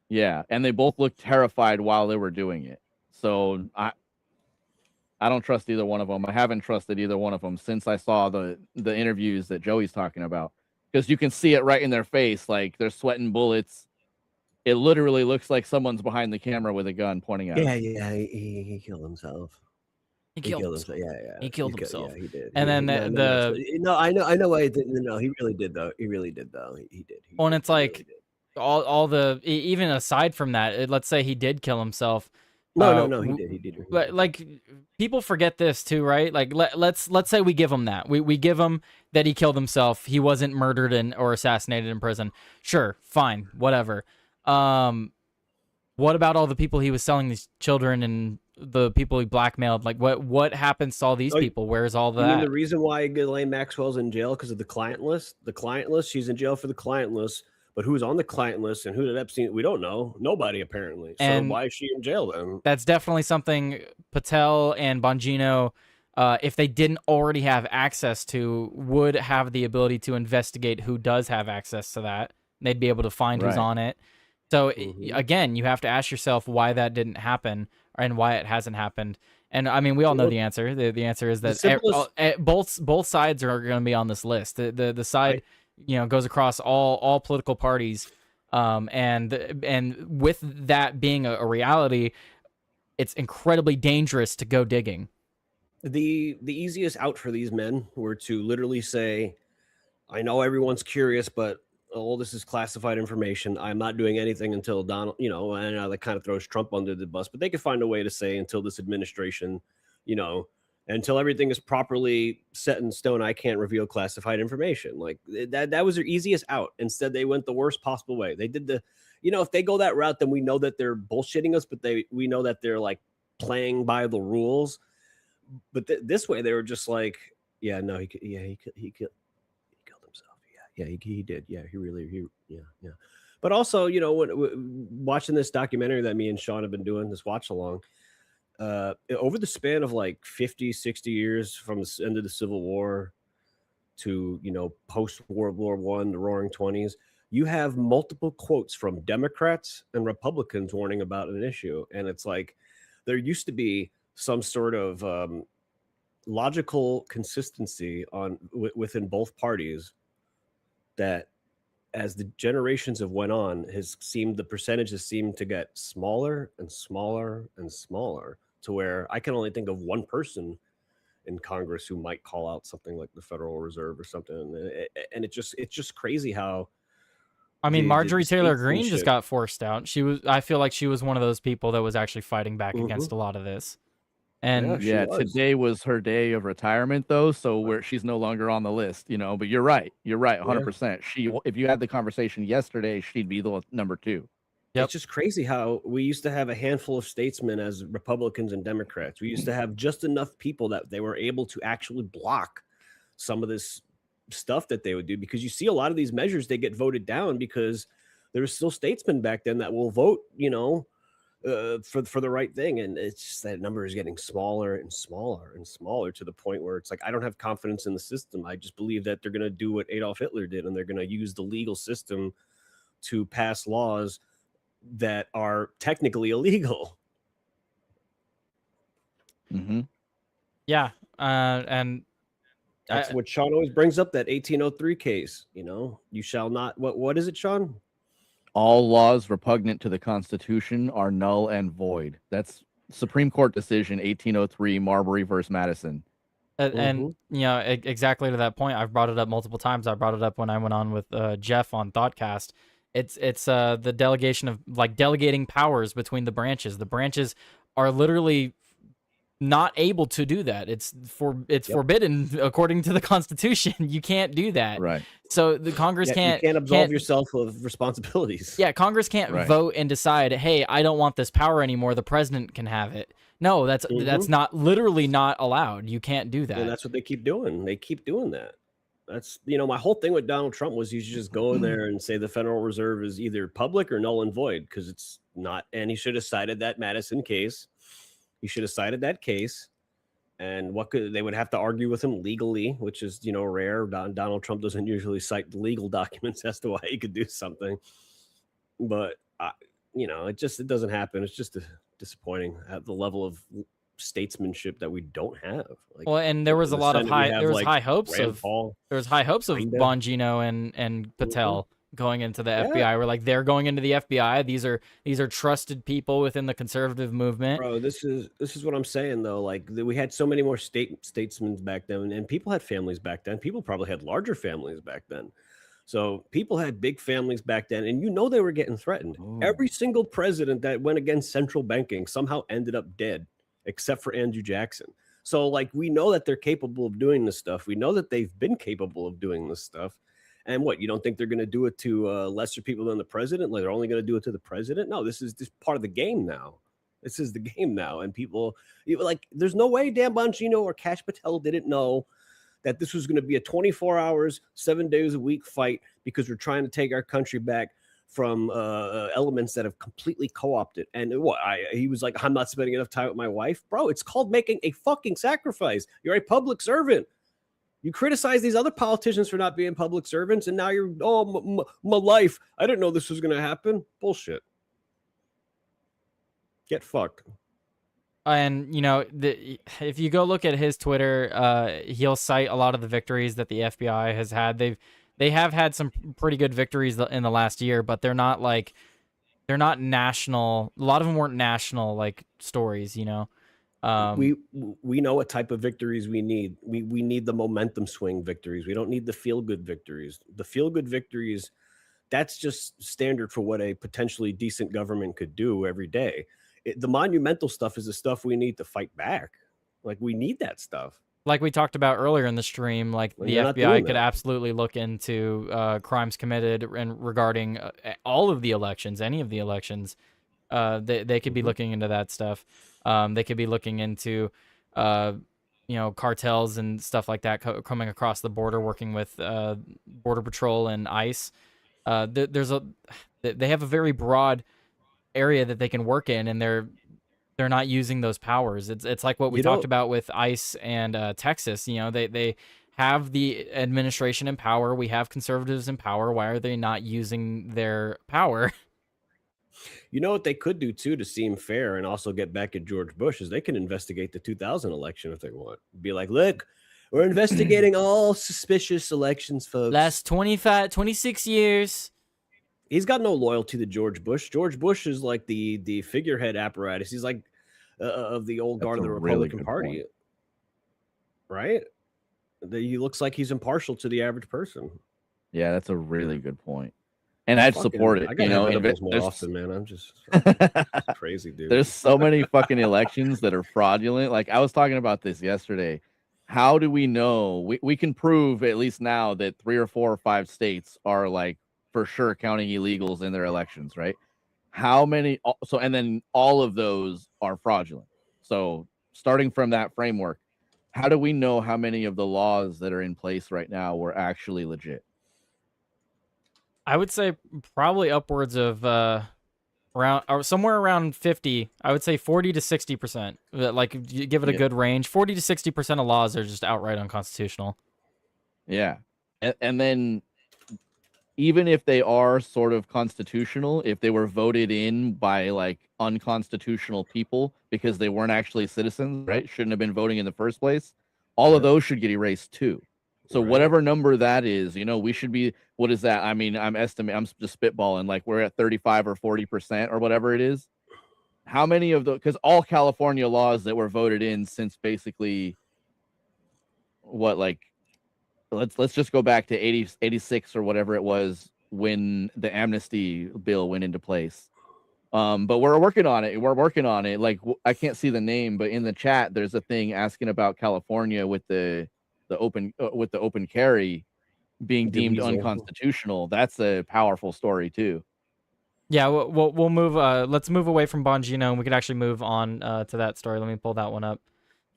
Yeah, and they both looked terrified while they were doing it. So I don't trust either one of them. I haven't trusted either one of them since I saw the interviews that Joey's talking about, because you can see it right in their face, like they're sweating bullets. It literally looks like someone's behind the camera with a gun pointing at Yeah, them. yeah, he killed himself. He killed himself. Yeah. He killed himself. Yeah, he did. And then I know why he didn't. No, he really did though. He really did though. He did. He Well, and really- it's he like- really did. all the even aside from that, let's say he did kill himself. No, he did. He did. But like people forget this too, right? Like let's say we give him that. We give him that he killed himself. He wasn't murdered or assassinated in prison. Sure, fine, whatever. What about all the people he was selling these children and the people he blackmailed? Like what happens to all these Oh, people? Where's all you mean the that? reason why Ghislaine Maxwell's in jail because of the client list? The client list, she's in jail for the client list. But who's on the client list and who did Epstein? We don't know. Nobody apparently. So And why is she in jail then? that's definitely something Patel and Bongino, if they didn't already have access to, would have the ability to investigate who does have access to that. They'd be able to find who's Right. on it. So Mhm. again, you have to ask yourself why that didn't happen and why it hasn't happened. And I mean, we all know Well, the answer. The answer is the that simplest both sides are going to be on this list. The side, goes across all political parties. And with that being a reality, it's incredibly dangerous to go digging. the easiest out for these men were to literally say, I know everyone's curious, but all this is classified information. I'm not doing anything until Donald, and that kind of throws Trump under the bus, but they could find a way to say until this administration, you know, until everything is properly set in stone, I can't reveal classified information. Like that was their easiest out. Instead, they went the worst possible way. They did if they go that route, then we know that they're bullshitting us, but we know that they're like playing by the rules. But this way, they were just like, yeah, no, he killed himself. Yeah, he did. Yeah, yeah. But also, watching this documentary that me and Sean have been doing, this watch along, over the span of like 50, 60 years from the end of the Civil War to, post World War One, the Roaring '20s, you have multiple quotes from Democrats and Republicans warning about an issue. And it's like there used to be some sort of logical consistency within both parties that as the generations have went on the percentages seem to get smaller and smaller and smaller to where I can only think of one person in Congress who might call out something like the Federal Reserve or something. And it's just crazy how I mean, the Marjorie Taylor Greene just statesmanship. got forced out. I feel like she was one of those people that was actually fighting back Mhm. against a lot of this. Yeah, And she Yeah, was. today was her day of retirement though, so she's no longer on the list, but you're right. You're right, Yeah. 100%. If you had the conversation yesterday, she'd be the number 2. Yep. It's just crazy how we used to have a handful of statesmen as Republicans and Democrats. We used to have just enough people that they were able to actually block some of this stuff that they would do, because you see a lot of these measures, they get voted down because there were still statesmen back then that will vote, for the right thing. And it's just that number is getting smaller and smaller and smaller to the point where it's like, I don't have confidence in the system. I just believe that they're going to do what Adolf Hitler did, and they're going to use the legal system to pass laws that are technically illegal. Mm-hmm. yeah, and That's what Sean always brings up, that 1803 case. You shall not. What is it, Sean? All laws repugnant to the Constitution are null and void. That's Supreme Court decision 1803, Marbury versus Madison. and exactly to that point, I've brought it up multiple times. I brought it up when I went on with Jeff on Thoughtcast. It's the delegation of delegating powers between the branches. The branches are literally not able to do that. It's forbidden according to the Constitution. You can't do that. Right. So the Congress You can't absolve yourself of responsibilities. Yeah, Congress can't Right. vote and decide, hey, I don't want this power anymore. The president can have it. No, that's not literally not allowed. You can't do that. And that's what they keep doing. They keep doing that. That's my whole thing with Donald Trump was you should just go in there and say the Federal Reserve is either public or null and void, because it's not. And he should have cited that Madison case. He should have cited that case. And they would have to argue with him legally, which is rare. Donald Trump doesn't usually cite legal documents as to why he could do something. But it doesn't happen. It's just disappointing at the level of statesmanship that we don't have. Well, and there was a lot of high hopes of Kinda. Bongino and Patel going into the FBI. We're like, they're going into the FBI. These are trusted people within the conservative movement. Bro, this is what I'm saying though. Like we had so many more statesmen back then, and people had families back then. People probably had larger families back then. So people had big families back then, and they were getting threatened. Ooh. Every single president that went against central banking somehow ended up dead, except for Andrew Jackson. So we know that they're capable of doing this stuff. We know that they've been capable of doing this stuff. And you don't think they're going to do it to lesser people than the president? Like they're only going to do it to the president? No, this is just part of the game now. This is the game now, and people like. There's no way Dan Bongino or Cash Patel didn't know that this was going to be a 24 hours, 7 days a week fight because we're trying to take our country back from elements that have completely co-opted. And he was like, I'm not spending enough time with my wife. Bro, it's called making a fucking sacrifice. You're a public servant. You criticize these other politicians for not being public servants, and now you're, my life. I didn't know this was going to happen. Bullshit. Get fucked. And if you go look at his Twitter, he'll cite a lot of the victories that the FBI has had. They have had some pretty good victories in the last year, but they're not national. A lot of them weren't national like stories, We know what type of victories we need. We need the momentum swing victories. We don't need the feel good victories. The feel good victories, that's just standard for what a potentially decent government could do every day. The monumental stuff is the stuff we need to fight back. Like, we need that stuff. Like we talked about earlier in the stream, like the FBI could absolutely look into crimes committed and regarding all of the elections, any of the elections. They could be looking into that stuff. They could be looking into, cartels and stuff like that coming across the border, working with Border Patrol and ICE. They have a very broad area that they can work in, and they're not using those powers. It's like what we talked about with ICE and Texas. They have the administration in power. We have conservatives in power. Why are they not using their power? You know what they could do too to seem fair and also get back at George Bush is they can investigate the 2000 election if they want. Be like, look, we're investigating all suspicious elections, folks. Last 26 years. He's got no loyalty to George Bush. George Bush is like the figurehead apparatus. He's like of the old guard of the Republican Party, right? He looks like he's impartial to the average person. Yeah, that's a really good point. And I'd support it. I got more often, man. I'm just crazy, dude. There's so many fucking elections that are fraudulent. Like, I was talking about this yesterday. How do we know? We can prove at least now that 3 or 4 or 5 states are like for sure counting illegals in their elections, right? How many? So, and then all of those are fraudulent. So, starting from that framework, how do we know how many of the laws that are in place right now were actually legit? I would say probably upwards of around or somewhere around 50. I would say 40 to 60%. Like, you give it a good range. 40 to 60% of laws are just outright unconstitutional. Yeah, and then even if they are sort of constitutional, if they were voted in by like unconstitutional people because they weren't actually citizens, right? Shouldn't have been voting in the first place. All of those should get erased too. So whatever number that is, we should be, what is that? I mean, I'm just spitballing, like we're at 35 or 40% or whatever it is. How many of those, because all California laws that were voted in since basically let's just go back to 86 or whatever it was when the amnesty bill went into place. But we're working on it. Like, I can't see the name, but in the chat, there's a thing asking about California with the open carry being deemed unconstitutional. That's a powerful story too. Yeah, we'll move. Let's move away from Bongino, and we could actually move on to that story. Let me pull that one up.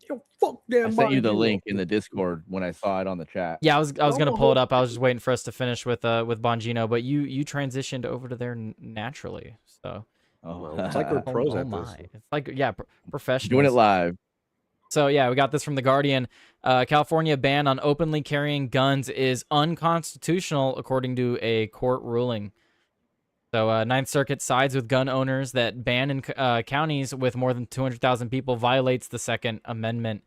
Yo, fuck damn I sent you the link in the Discord when I saw it on the chat. Yeah, I was gonna pull it up. I was just waiting for us to finish with Bongino, but you transitioned over to there naturally. So it's like we're pros at this. It's like professionals doing it live. So yeah, we got this from The Guardian. California ban on openly carrying guns is unconstitutional according to a court ruling. So Ninth Circuit sides with gun owners that ban in counties with more than 200,000 people violates the Second Amendment.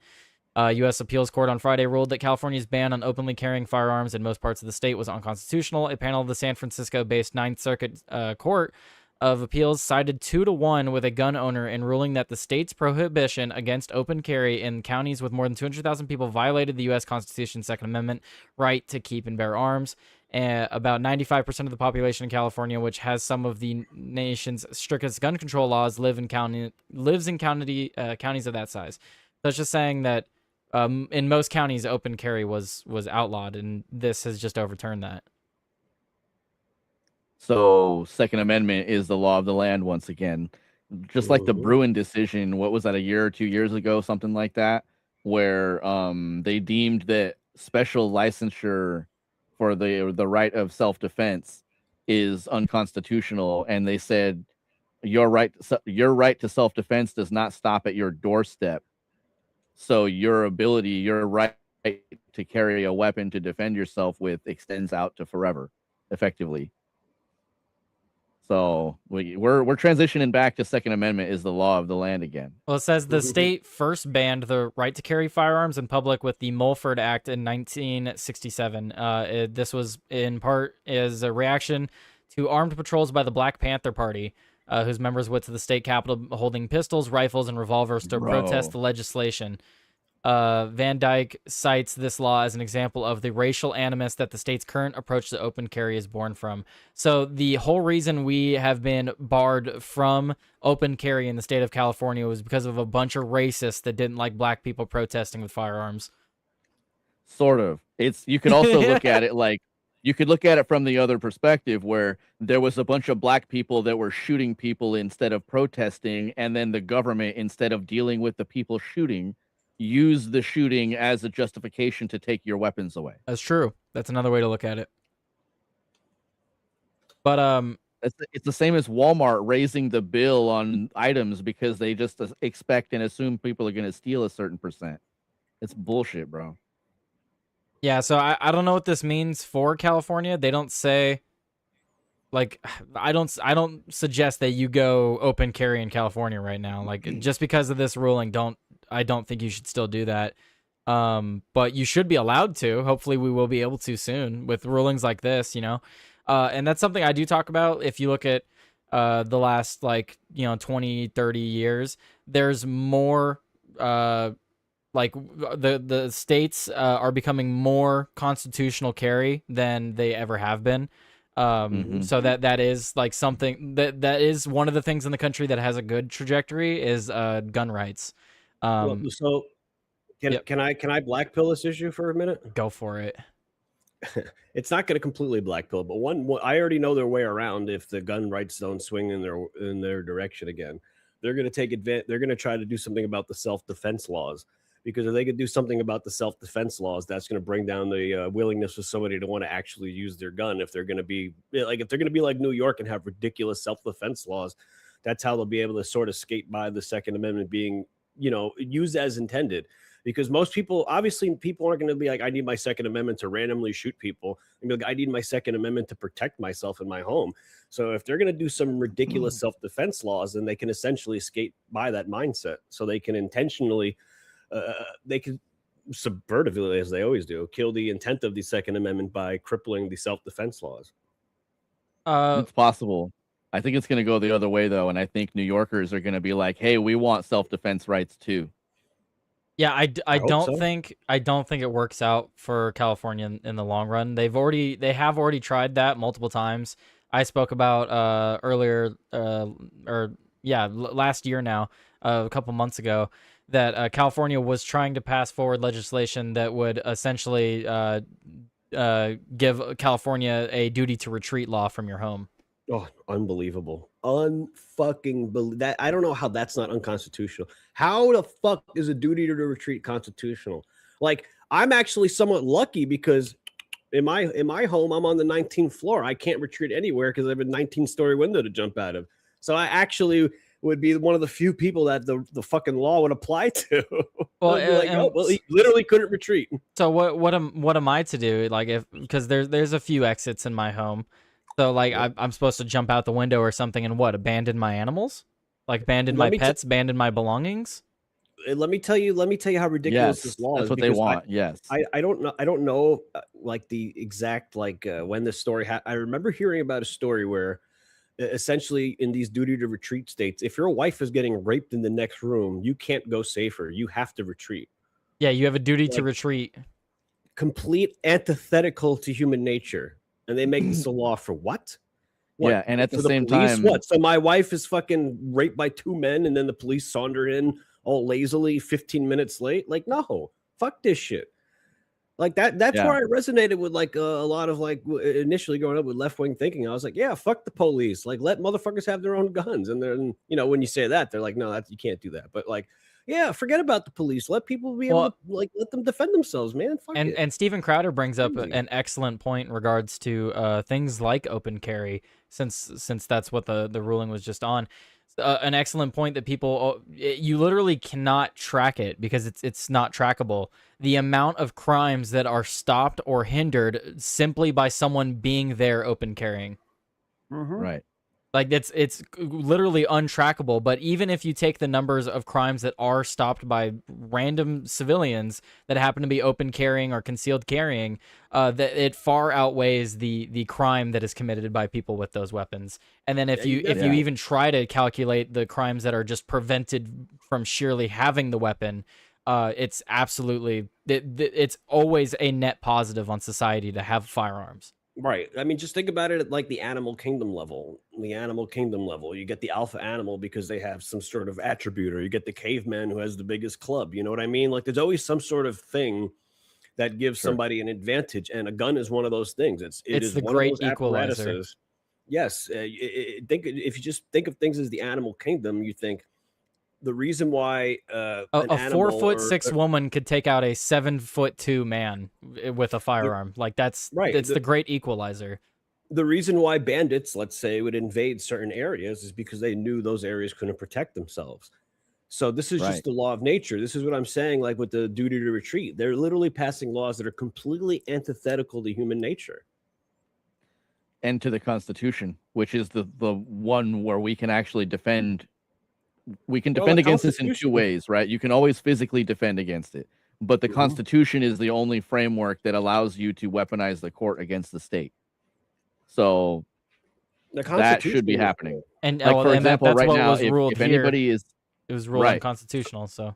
U.S. Appeals Court on Friday ruled that California's ban on openly carrying firearms in most parts of the state was unconstitutional. A panel of the San Francisco-based Ninth Circuit Court of Appeals sided 2-1 with a gun owner in ruling that the state's prohibition against open carry in counties with more than 200,000 people violated the U.S. Constitution's Second Amendment right to keep and bear arms. About 95% of the population in California, which has some of the nation's strictest gun control laws, lives in counties of that size. So it's just saying that in most counties, open carry was outlawed, and this has just overturned that. So Second Amendment is the law of the land once again. just like the Bruin decision. What was that, a year or 2 years ago, something like that, where they deemed that special licensure for the right of self defense is unconstitutional, and they said your right to self defense does not stop at your doorstep. So your right to carry a weapon to defend yourself with extends out to forever, effectively. So we're transitioning back to Second Amendment is the law of the land again. Well, it says the state first banned the right to carry firearms in public with the Mulford Act in 1967. This was in part as a reaction to armed patrols by the Black Panther Party, whose members went to the state capitol holding pistols, rifles, and revolvers to protest the legislation. Van Dyke cites this law as an example of the racial animus that the state's current approach to open carry is born from. So the whole reason we have been barred from open carry in the state of California was because of a bunch of racists that didn't like black people protesting with firearms. Sort of. You could also look at it like, you could look at it from the other perspective where there was a bunch of black people that were shooting people instead of protesting, and then the government, instead of dealing with the people shooting, use the shooting as a justification to take your weapons away. That's true. That's another way to look at it. But it's the same as Walmart raising the bill on items because they just expect and assume people are going to steal a certain percent. It's bullshit, bro. Yeah, so I don't know what this means for California. They don't say, like, I don't suggest that you go open carry in California right now. Like, just because of this ruling, I don't think you should still do that. But you should be allowed to. Hopefully we will be able to soon with rulings like this, and that's something I do talk about. If you look at the last 20, 30 years, there's more the states are becoming more constitutional carry than they ever have been. So that is like something that is one of the things in the country that has a good trajectory is gun rights. So can I black pill this issue for a minute? Go for it. It's not going to completely black pill, but one I already know their way around. If the gun rights don't swing in their direction again, they're going to take advantage. They're going to try to do something about the self-defense laws, because if they could do something about the self-defense laws, that's going to bring down the willingness of somebody to want to actually use their gun. If they're going to be like New York and have ridiculous self-defense laws, that's how they'll be able to sort of skate by the Second Amendment being used as intended. Because most people, obviously, people aren't going to be like, I need my Second Amendment to randomly shoot people. And be like, I need my Second Amendment to protect myself in my home. So if they're going to do some ridiculous self-defense laws, then they can essentially skate by that mindset. So they can intentionally, they can subvertively, as they always do, kill the intent of the Second Amendment by crippling the self-defense laws. It's possible. I think it's going to go the other way, though. And I think New Yorkers are going to be like, hey, we want self-defense rights, too. Yeah, I don't think it works out for California in the long run. They have already tried that multiple times. I spoke about earlier last year now, a couple months ago, that California was trying to pass forward legislation that would essentially give California a duty to retreat law from your home. Oh, unbelievable. That. I don't know how that's not unconstitutional. How the fuck is a duty to retreat constitutional? Like, I'm actually somewhat lucky because in my home, I'm on the 19th floor. I can't retreat anywhere because I have a 19-story window to jump out of. So I actually would be one of the few people that the fucking law would apply to. Well, he literally couldn't retreat. So what am I to do? Like, because there's a few exits in my home. So, like, I'm supposed to jump out the window or something and abandon my animals? Like, abandon my pets, abandon my belongings? Let me tell you how ridiculous this law is. That's what they want, yes. I don't know, like, the exact, when this story happened. I remember hearing about a story where, essentially, in these duty to retreat states, if your wife is getting raped in the next room, you can't go save her. You have to retreat. Yeah, you have a duty to retreat. Complete antithetical to human nature. And they make this a law for what? Yeah, and at the same time, what? So my wife is fucking raped by two men, and then the police saunter in all lazily 15 minutes late? Like, no, fuck this shit. Like that's Yeah. where I resonated with like a lot of like initially growing up with left wing thinking. I was like, yeah, fuck the police. Like let motherfuckers have their own guns. And then when you say that, they're like, no, you can't do that. But like, yeah, forget about the police. Let people be able Well, to like let them defend themselves, man. Fuck it. and Stephen Crowder brings up Crazy. an excellent point in regards to things like open carry, since that's what the ruling was just on. An excellent point that you literally cannot track it because it's not trackable. The amount of crimes that are stopped or hindered simply by someone being there open carrying. Right. Like it's literally untrackable. But even if you take the numbers of crimes that are stopped by random civilians that happen to be open carrying or concealed carrying, that it far outweighs the crime that is committed by people with those weapons. And then if Yeah, you even try to calculate the crimes that are just prevented from sheerly having the weapon, it's absolutely it's always a net positive on society to have firearms. Right. I mean, just think about it at like the animal kingdom level. The animal kingdom level, you get the alpha animal because they have some sort of attribute, or you get the caveman who has the biggest club. You know what I mean? Like there's always some sort of thing that gives Sure. somebody an advantage, and a gun is one of those things. It It's is the one of great those equalizer. apparatuses. Yes. Think if you just think of things as the animal kingdom, you think the reason why an A animal 4'6" woman could take out a 7'2" man with a firearm. Like that's right. the great equalizer. The reason why bandits, let's say, would invade certain areas is because they knew those areas couldn't protect themselves. So this is Right. just the law of nature. This is what I'm saying, like with the duty to retreat. They're literally passing laws that are completely antithetical to human nature. And to the Constitution, which is the one where we can actually defend. We can Well, defend the against this in two Constitution, ways, right? You can always physically defend against it, but the Mhm. Constitution is the only framework that allows you to weaponize the court against the state. So the that should be Constitution, happening. And Like, for example, that's right what now, was ruled if here. anybody is It was ruled right, unconstitutional. so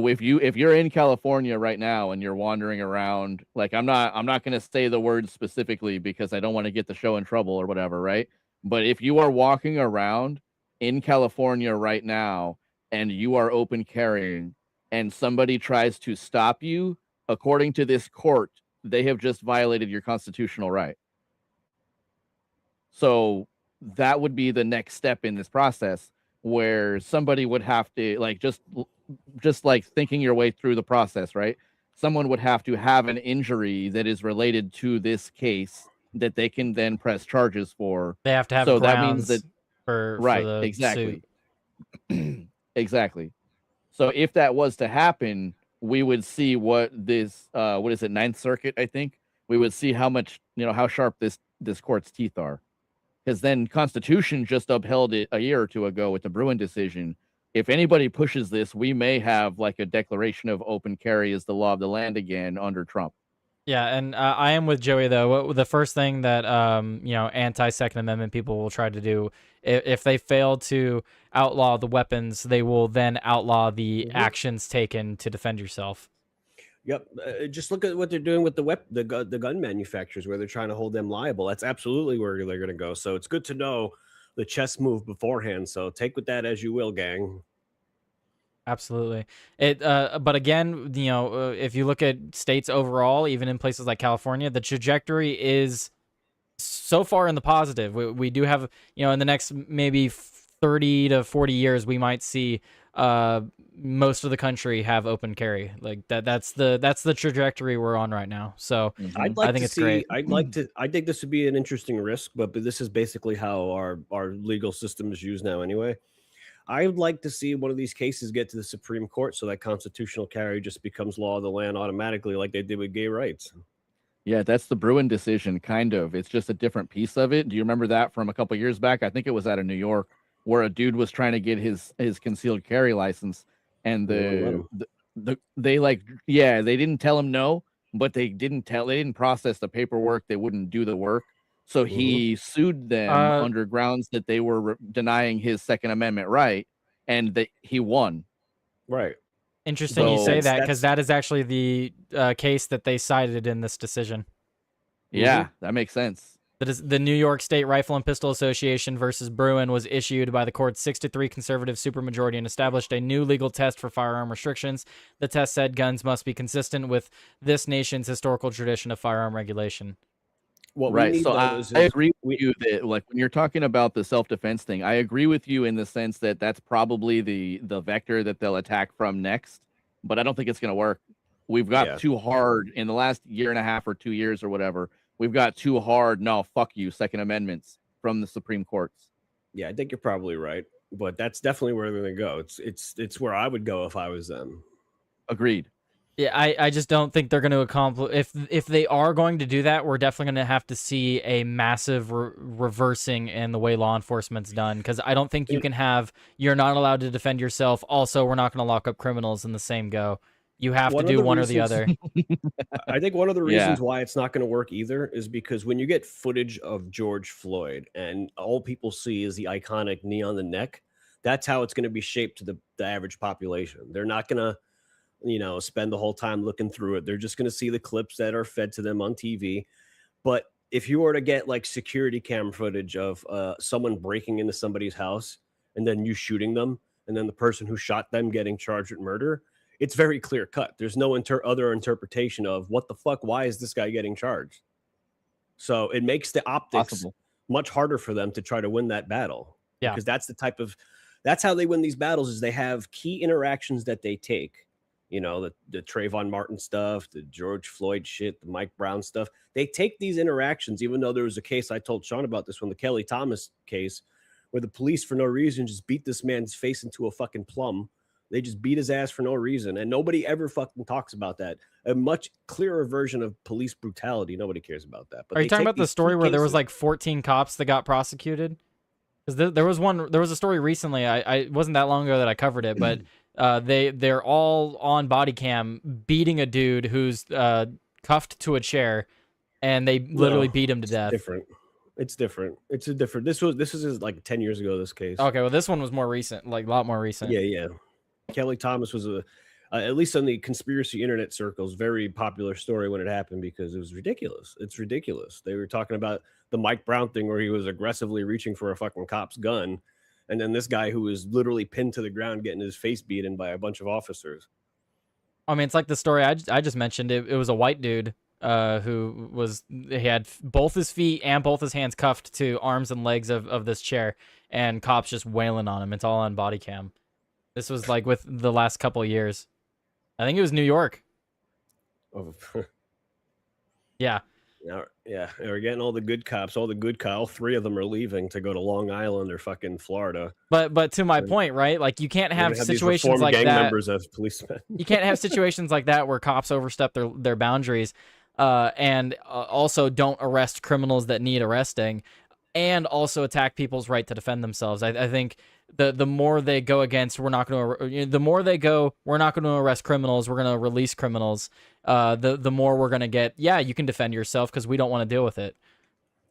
if you're in California right now and you're wandering around, like I'm not going to say the word specifically because I don't want to get the show in trouble or whatever, right? But if you are walking around in California right now and you are open carrying and somebody tries to stop you, according to this court, they have just violated your constitutional right. So that would be the next step in this process where somebody would have to like just like thinking your way through the process, right? Someone would have to have an injury that is related to this case that they can then press charges for. They have to have So that means that grounds for right, the suit. exactly. Exactly. So if that was to happen, we would see what this what is it, Ninth Circuit, I think. We would see how much, how sharp this court's teeth are. Because then Constitution just upheld it a year or two ago with the Bruin decision. If anybody pushes this, we may have like a declaration of open carry as the law of the land again under Trump. Yeah, and I am with Joey though. The first thing that anti-Second Amendment people will try to do, if they fail to outlaw the weapons, they will then outlaw the actions taken to defend yourself. Yep. Just look at what they're doing with the gun manufacturers, where they're trying to hold them liable. That's absolutely where they're going to go. So it's good to know the chess move beforehand. So take with that as you will, gang. Absolutely. But again, if you look at states overall, even in places like California, the trajectory is so far in the positive. We do have, in the next maybe 30 to 40 years, we might see most of the country have open carry. Like that's the trajectory we're on right now. So I'd like I think to it's see. great. I think this would be an interesting risk, but this is basically how our legal system is used now, anyway. I would like to see one of these cases get to the Supreme Court so that constitutional carry just becomes law of the land automatically, like they did with gay rights. Yeah, that's the Bruin decision, kind of. It's just a different piece of it. Do you remember that from a couple years back? I think it was out of New York, where a dude was trying to get his concealed carry license, and they didn't tell him no, but they didn't process the paperwork. They wouldn't do the work, so he sued them under grounds that they were denying his Second Amendment right, and that he won. Right. Interesting you So say that, because that is actually the case that they cited in this decision. Yeah, that makes sense. The New York State Rifle and Pistol Association versus Bruin was issued by the court's 6-3 conservative supermajority and established a new legal test for firearm restrictions. The test said guns must be consistent with this nation's historical tradition of firearm regulation. What we Right. need So though I agree with you that like when you're talking about the self-defense thing, I agree with you in the sense that that's probably the vector that they'll attack from next, but I don't think it's going to work. We've got Yeah. too hard in the last year and a half or 2 years or whatever. We've got too hard. No, fuck you. Second Amendments from the Supreme Courts. Yeah, I think you're probably right, but that's definitely where they're going to go. It's where I would go if I was them. Agreed. Yeah, I just don't think they're going to accomplish. If they are going to do that, we're definitely going to have to see a massive reversing in the way law enforcement's done. Because I don't think you can have you're not allowed to defend yourself. Also, we're not going to lock up criminals in the same go. You have to do one or the other. I think one of the reasons why it's not going to work either is because when you get footage of George Floyd and all people see is the iconic knee on the neck, that's how it's going to be shaped to the average population. They're not going to, spend the whole time looking through it. They're just going to see the clips that are fed to them on TV. But if you were to get like security cam footage of someone breaking into somebody's house and then you shooting them and then the person who shot them getting charged with murder, it's very clear cut. There's no other interpretation of what the fuck, why is this guy getting charged? So it makes the optics much harder for them to try to win that battle. Yeah. Because that's how they win these battles is they have key interactions that they take. The Trayvon Martin stuff, the George Floyd shit, the Mike Brown stuff. They take these interactions, even though there was a case, I told Sean about this one, the Kelly Thomas case, where the police for no reason just beat this man's face into a fucking plum. They just beat his ass for no reason. And nobody ever fucking talks about that. A much clearer version of police brutality. Nobody cares about that. But are you talking about the story where there was like 14 cops that got prosecuted? Because there was a story recently. I wasn't that long ago that I covered it, but they're all on body cam beating a dude who's cuffed to a chair, and they literally beat him to death. It's different. It's a different. This was like 10 years ago. This case. Okay, well this one was more recent, like a lot more recent. Yeah. Kelly Thomas was at least on the conspiracy internet circles, very popular story when it happened because it was ridiculous. It's ridiculous. They were talking about the Mike Brown thing where he was aggressively reaching for a fucking cop's gun. And then this guy who was literally pinned to the ground getting his face beaten by a bunch of officers. I mean, it's like the story I just mentioned. It was a white dude he had both his feet and both his hands cuffed to arms and legs of this chair, and cops just wailing on him. It's all on body cam. This was like with the last couple of years. I think it was New York. Oh. Yeah. Yeah. We're getting all the good cops. All 3 of them are leaving to go to Long Island or fucking Florida. But to my point, right? Like you can't have situations like gang that. Members of policemen. You can't have situations like that where cops overstep their boundaries, and also don't arrest criminals that need arresting, and also attack people's right to defend themselves. I think the more they go against, we're not going to arrest criminals, we're going to release criminals. The more we're going to get, you can defend yourself because we don't want to deal with it.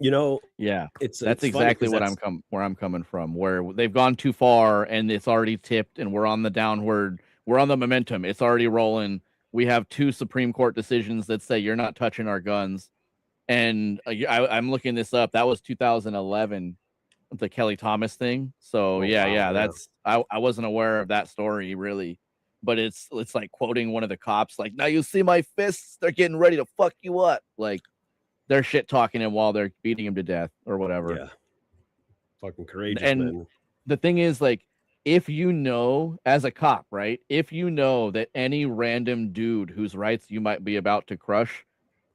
That's exactly where I'm coming from, where they've gone too far and it's already tipped and we're on the momentum. It's already rolling. We have 2 Supreme Court decisions that say you're not touching our guns. And I'm looking this up. That was 2011, the Kelly Thomas thing. So that's I wasn't aware of that story really, but it's like quoting one of the cops, like, now you see my fists, they're getting ready to fuck you up. Like they're shit talking him while they're beating him to death or whatever. Yeah, fucking courageous. And man. The thing is, like, if you know as a cop, right, if you know that any random dude whose rights you might be about to crush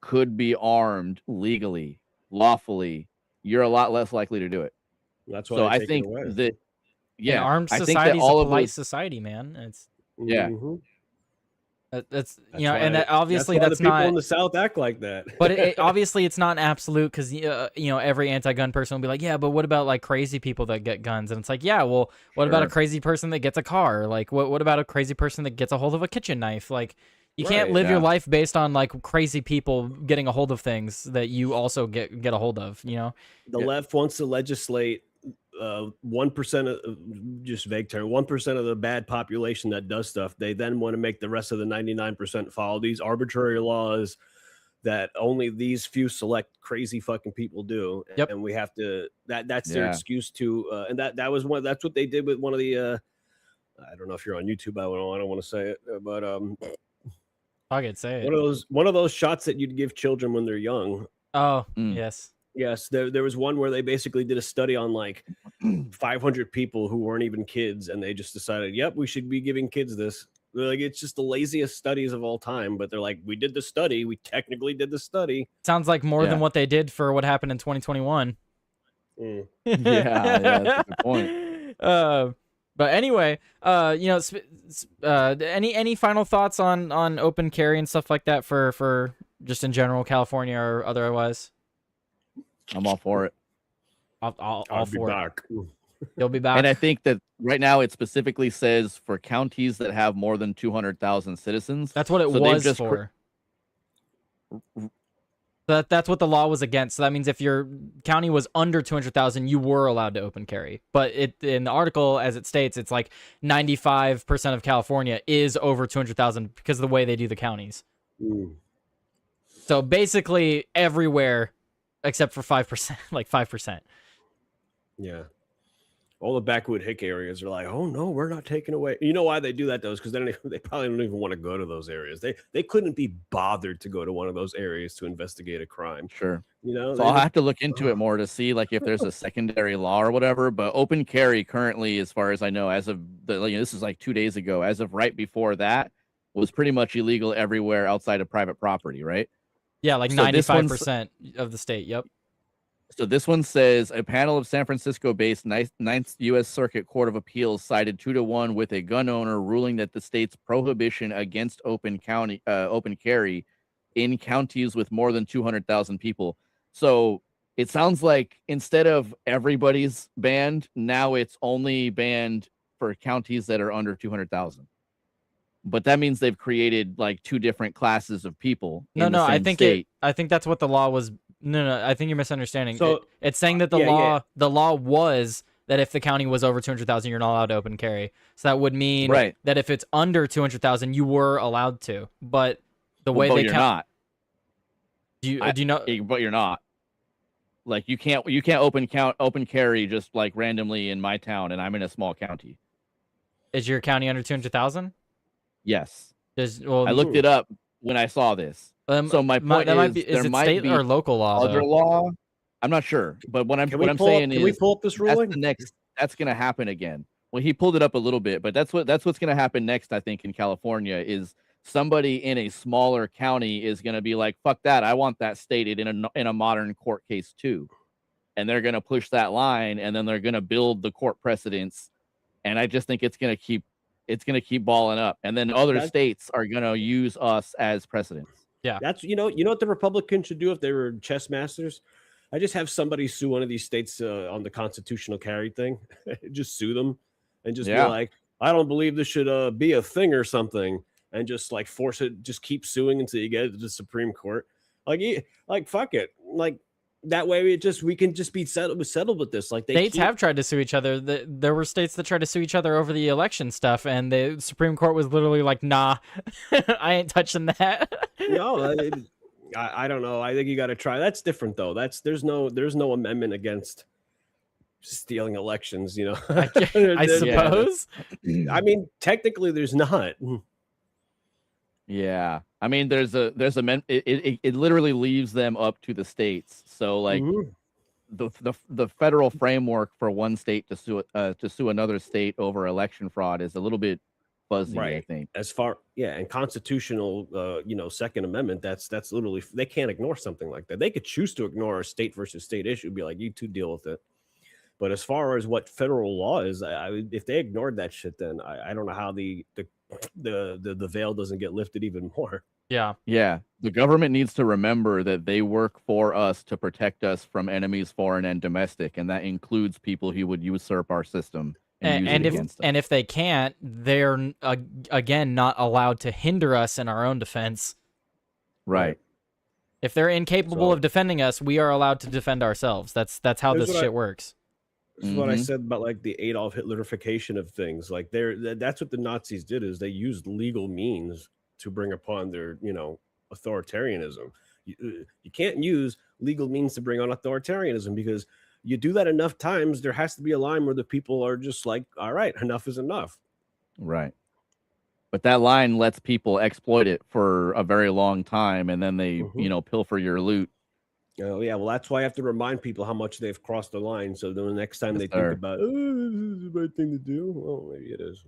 could be armed legally, lawfully, you're a lot less likely to do it. That's why So I I think that an armed society is a polite society, man. It's that's and that obviously that's not people in the South act like that. But obviously it's not absolute because every anti-gun person will be like, yeah, but what about like crazy people that get guns? And it's like, yeah, well, what about a crazy person that gets a car? Like, what about a crazy person that gets a hold of a kitchen knife? Like, you can't live your life based on like crazy people getting a hold of things that you also get a hold of. The left wants to legislate 1% of, just vague term, 1% of the bad population that does stuff. They then want to make the rest of the 99% follow these arbitrary laws that only these few select crazy fucking people do, Yep. and we have to that's their Yeah. excuse to and that was one that's what they did with one of the I don't know if you're on YouTube. I don't want to say it, but I could say one it. of those shots that you'd give children when they're young. Oh, Mm. yes. Yes, there was one where they basically did a study on like 500 people who weren't even kids, and they just decided, yep, we should be giving kids this. They're like, it's just the laziest studies of all time, but they're like, we did the study, we technically did the study. Sounds like more than Yeah. what they did for what happened in 2021. Mm. Yeah, that's a good point. But anyway, any final thoughts on open carry and stuff like that for just in general, California or otherwise? I'm all for it. All I'll be for it. back. You'll be back. And I think that right now it specifically says for counties that have more than 200,000 citizens. That's what it So they've was just for. That's what the law was against. So that means if your county was under 200,000, you were allowed to open carry. But in the article, as it states, it's like 95% of California is over 200,000 because of the way they do the counties. Mm. So basically everywhere except for 5%, like 5%. Yeah. All the backwood hick areas are like, oh no, we're not taking away. You know why they do that though? Is because they probably don't even want to go to those areas. They couldn't be bothered to go to one of those areas to investigate a crime. Sure. You know, So I'll have to look into it more to see like if there's a secondary law or whatever. But open carry currently, as far as I know, as of this is like 2 days ago, as of right before that, was pretty much illegal everywhere outside of private property, right? Yeah, like So this one's- 95% of the state. Yep. So this one says a panel of San Francisco-based Ninth U.S. Circuit Court of Appeals sided 2-1 with a gun owner, ruling that the state's prohibition against open carry in counties with more than 200,000 people. So it sounds like instead of everybody's banned, now it's only banned for counties that are under 200,000. But that means they've created like two different classes of people. No, in the I same think state. I think that's what the law was. No, I think you're misunderstanding. So, It's saying that the law was that if the county was over 200,000, you're not allowed to open carry. So that would mean Right. that if it's under 200,000, you were allowed to. But the way But they you're count, not. do you know? But you're not. Like you can't open carry just like randomly in my town, and I'm in a small county. Is your county under 200,000? Yes, Well, I looked it up when I saw this. So my point that is, might be, is there it might state be or local law? other Though? law. I'm not sure, but what I'm saying can we is pull up this ruling? that's going to happen again. Well, he pulled it up a little bit, but that's what's going to happen next. I think in California is somebody in a smaller county is going to be like, "Fuck that! I want that stated in a modern court case too," and they're going to push that line, and then they're going to build the court precedents. And I just think it's going to keep balling up, and then other states are going to use us as precedents. Yeah, That's you know what the Republicans should do if they were chess masters. I just have somebody sue one of these states on the constitutional carry thing. Just sue them and just be like, I don't believe this should be a thing or something, and just like force it. Just keep suing until you get it to the Supreme Court. Like fuck it. Like that way we can just be settled with this. Like states have tried to sue each other. There were states that tried to sue each other over the election stuff, and the Supreme Court was literally like, "Nah, I ain't touching that." No, I don't know. I think you got to try. That's different though. There's no amendment against stealing elections. You know, I suppose. I mean, technically, there's not. Yeah, I mean, it literally leaves them up to the states. So like the federal framework for one state to sue another state over election fraud is a little bit fuzzy, right. I think. As far and constitutional Second Amendment, that's literally, they can't ignore something like that. They could choose to ignore a state versus state issue, be like, you two deal with it. But as far as what federal law is, if they ignored that shit, then I don't know how the veil doesn't get lifted even more. Yeah. The government needs to remember that they work for us to protect us from enemies, foreign and domestic, and that includes people who would usurp our system and use it against us. And if they can't, they're again not allowed to hinder us in our own defense. Right. If they're incapable of defending us, we are allowed to defend ourselves. That's how this shit works. This is what I said about like the Adolf Hitlerification of things. Like that's what the Nazis did, is they used legal means to bring upon their, authoritarianism. You can't use legal means to bring on authoritarianism, because you do that enough times, there has to be a line where the people are just like, all right, enough is enough. Right. But that line lets people exploit it for a very long time, and then they, pilfer your loot. Oh yeah, well that's why I have to remind people how much they've crossed the line. So then the next time they think sir. about, oh, this is the right thing to do. Well, maybe it is.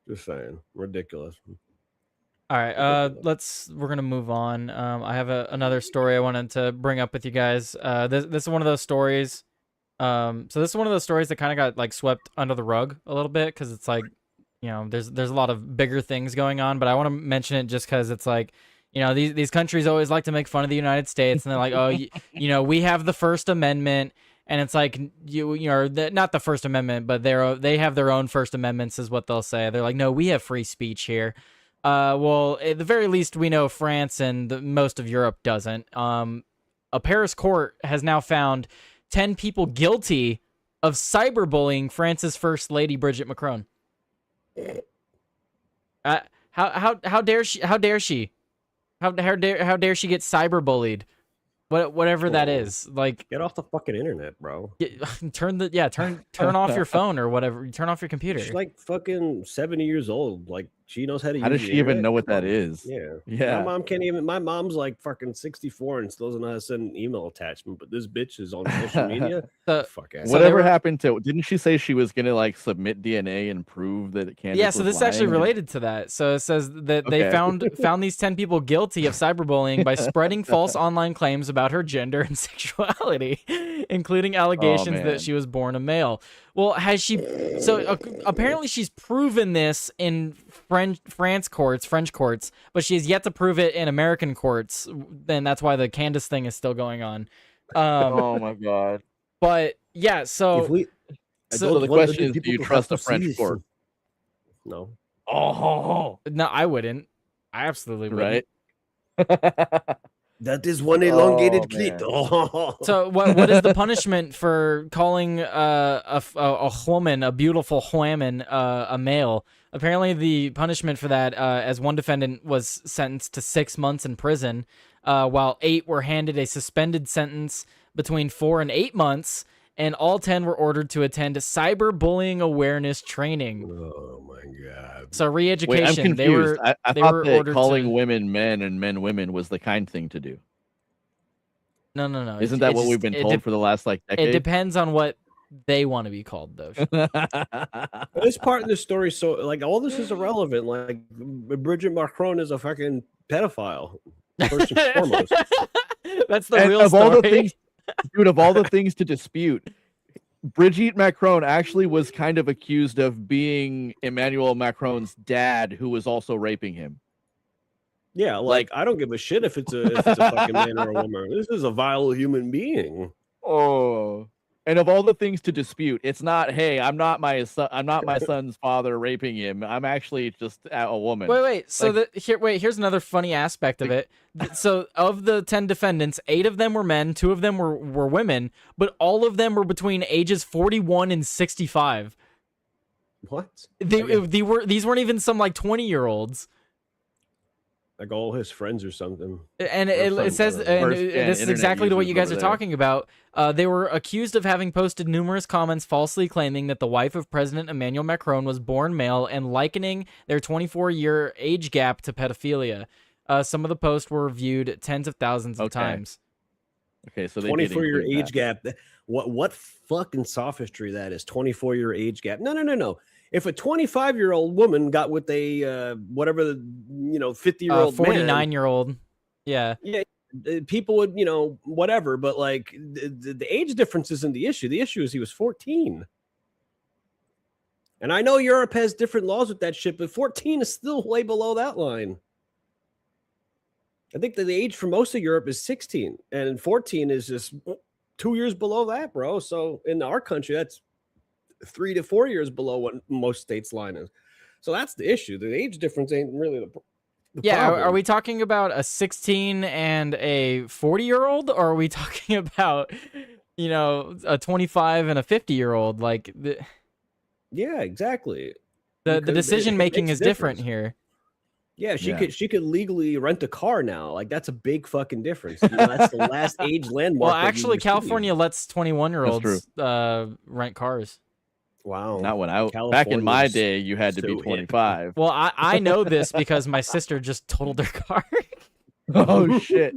Just saying, ridiculous. All right, we're gonna move on. I have another story I wanted to bring up with you guys. This is one of those stories. So this is one of those stories that kind of got like swept under the rug a little bit, because it's like, there's a lot of bigger things going on, but I want to mention it just because it's like, these countries always like to make fun of the United States, and they're like, oh, we have the First Amendment, and it's like not the First Amendment, but they have their own First Amendments, is what they'll say. They're like, no, we have free speech here. Well, at the very least, we know France and most of Europe doesn't. A Paris court has now found 10 people guilty of cyberbullying France's First Lady Brigitte Macron. How dare she? How dare she? How dare she get cyberbullied? Whatever that is, like, get off the fucking internet, bro. Turn off your phone or whatever. Turn off your computer. She's like fucking 70 years old. Like, she knows how to use How does she even know what that is? Yeah. My mom can't even. My mom's like fucking 64 and still doesn't know how to send an email attachment. But this bitch is on social media. Fuck ass. Whatever happened to? Didn't she say she was gonna like submit DNA and prove that Candace? Yeah. So was this is actually lying? related to that. So it says that they found these 10 people guilty of cyberbullying by spreading false online claims about her gender and sexuality, including allegations that she was born a male. Well, has she? So apparently she's proven this in French courts, but she has yet to prove it in American courts. Then that's why the Candace thing is still going on. Oh my god! But yeah, so the question is, do you trust a French court? No. Oh no, I wouldn't. I absolutely wouldn't. Right. That is one elongated clit. Oh. So what is the punishment for calling a woman, a beautiful woman, a male? Apparently the punishment for that, as one defendant was sentenced to 6 months in prison, while 8 were handed a suspended sentence between 4 and 8 months, and all 10 were ordered to attend cyberbullying awareness training. Oh my god! So re-education. Wait, I'm confused. They were I thought that calling women men and men women was the kind thing to do. No. Isn't that what we've been told for the last like decade? It depends on what they want to be called, though. This part of the story, so like all this is irrelevant. Like Brigitte Macron is a fucking pedophile. First and foremost. That's the real story. All the things, dude, of all the things to dispute, Brigitte Macron actually was kind of accused of being Emmanuel Macron's dad, who was also raping him. Yeah, like I don't give a shit if it's a fucking man or a woman. This is a vile human being. Oh. And of all the things to dispute, it's not, hey, I'm not my son's father raping him. I'm actually just a woman. Wait. So here's another funny aspect of it. So of the 10 defendants, 8 of them were men, 2 of them were women, but all of them were between ages 41 and 65. What? These weren't even some like 20-year-olds. Like all his friends or something. And it says, and this is exactly what you guys are talking about. They were accused of having posted numerous comments falsely claiming that the wife of President Emmanuel Macron was born male and likening their 24-year age gap to pedophilia. Some of the posts were viewed tens of thousands of times. Okay, so 24-year age gap. What fucking sophistry that is? 24-year age gap. No. If a 25-year-old woman got with a whatever the 50-year-old 49-year-old, yeah, people would whatever, but like the age difference isn't the issue. The issue is he was 14, and I know Europe has different laws with that shit, but 14 is still way below that line. I think that the age for most of Europe is 16, and 14 is just 2 years below that, bro. So in our country, that's 3 to 4 years below what most states' line is. So that's the issue. The age difference ain't really the problem. Are we talking about a 16 and a 40-year-old, or are we talking about a 25 and a 50-year-old? Yeah, exactly. The decision making is different here. Yeah, she Yeah. could legally rent a car now. Like that's a big fucking difference. That's the last age landmark. Well, that actually, we've received. California lets 21-year-olds true. rent cars. Wow. Not when back in California my is day, you had to be so hip. 25. Well, I know this because my sister just totaled her car. Oh shit.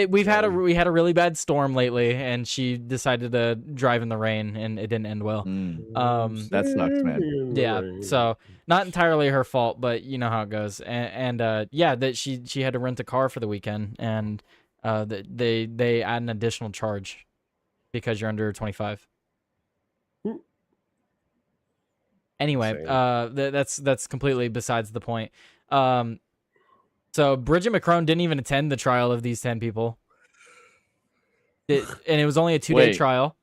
We had a really bad storm lately, and she decided to drive in the rain, and it didn't end well. That sucks, man. Yeah, so not entirely her fault, but you know how it goes. And yeah, that she had to rent a car for the weekend, and they add an additional charge because you're under 25. Anyway, that's completely besides the point. So Bridget McCrone didn't even attend the trial of these 10 people. And it was only a 2-day Wait. trial.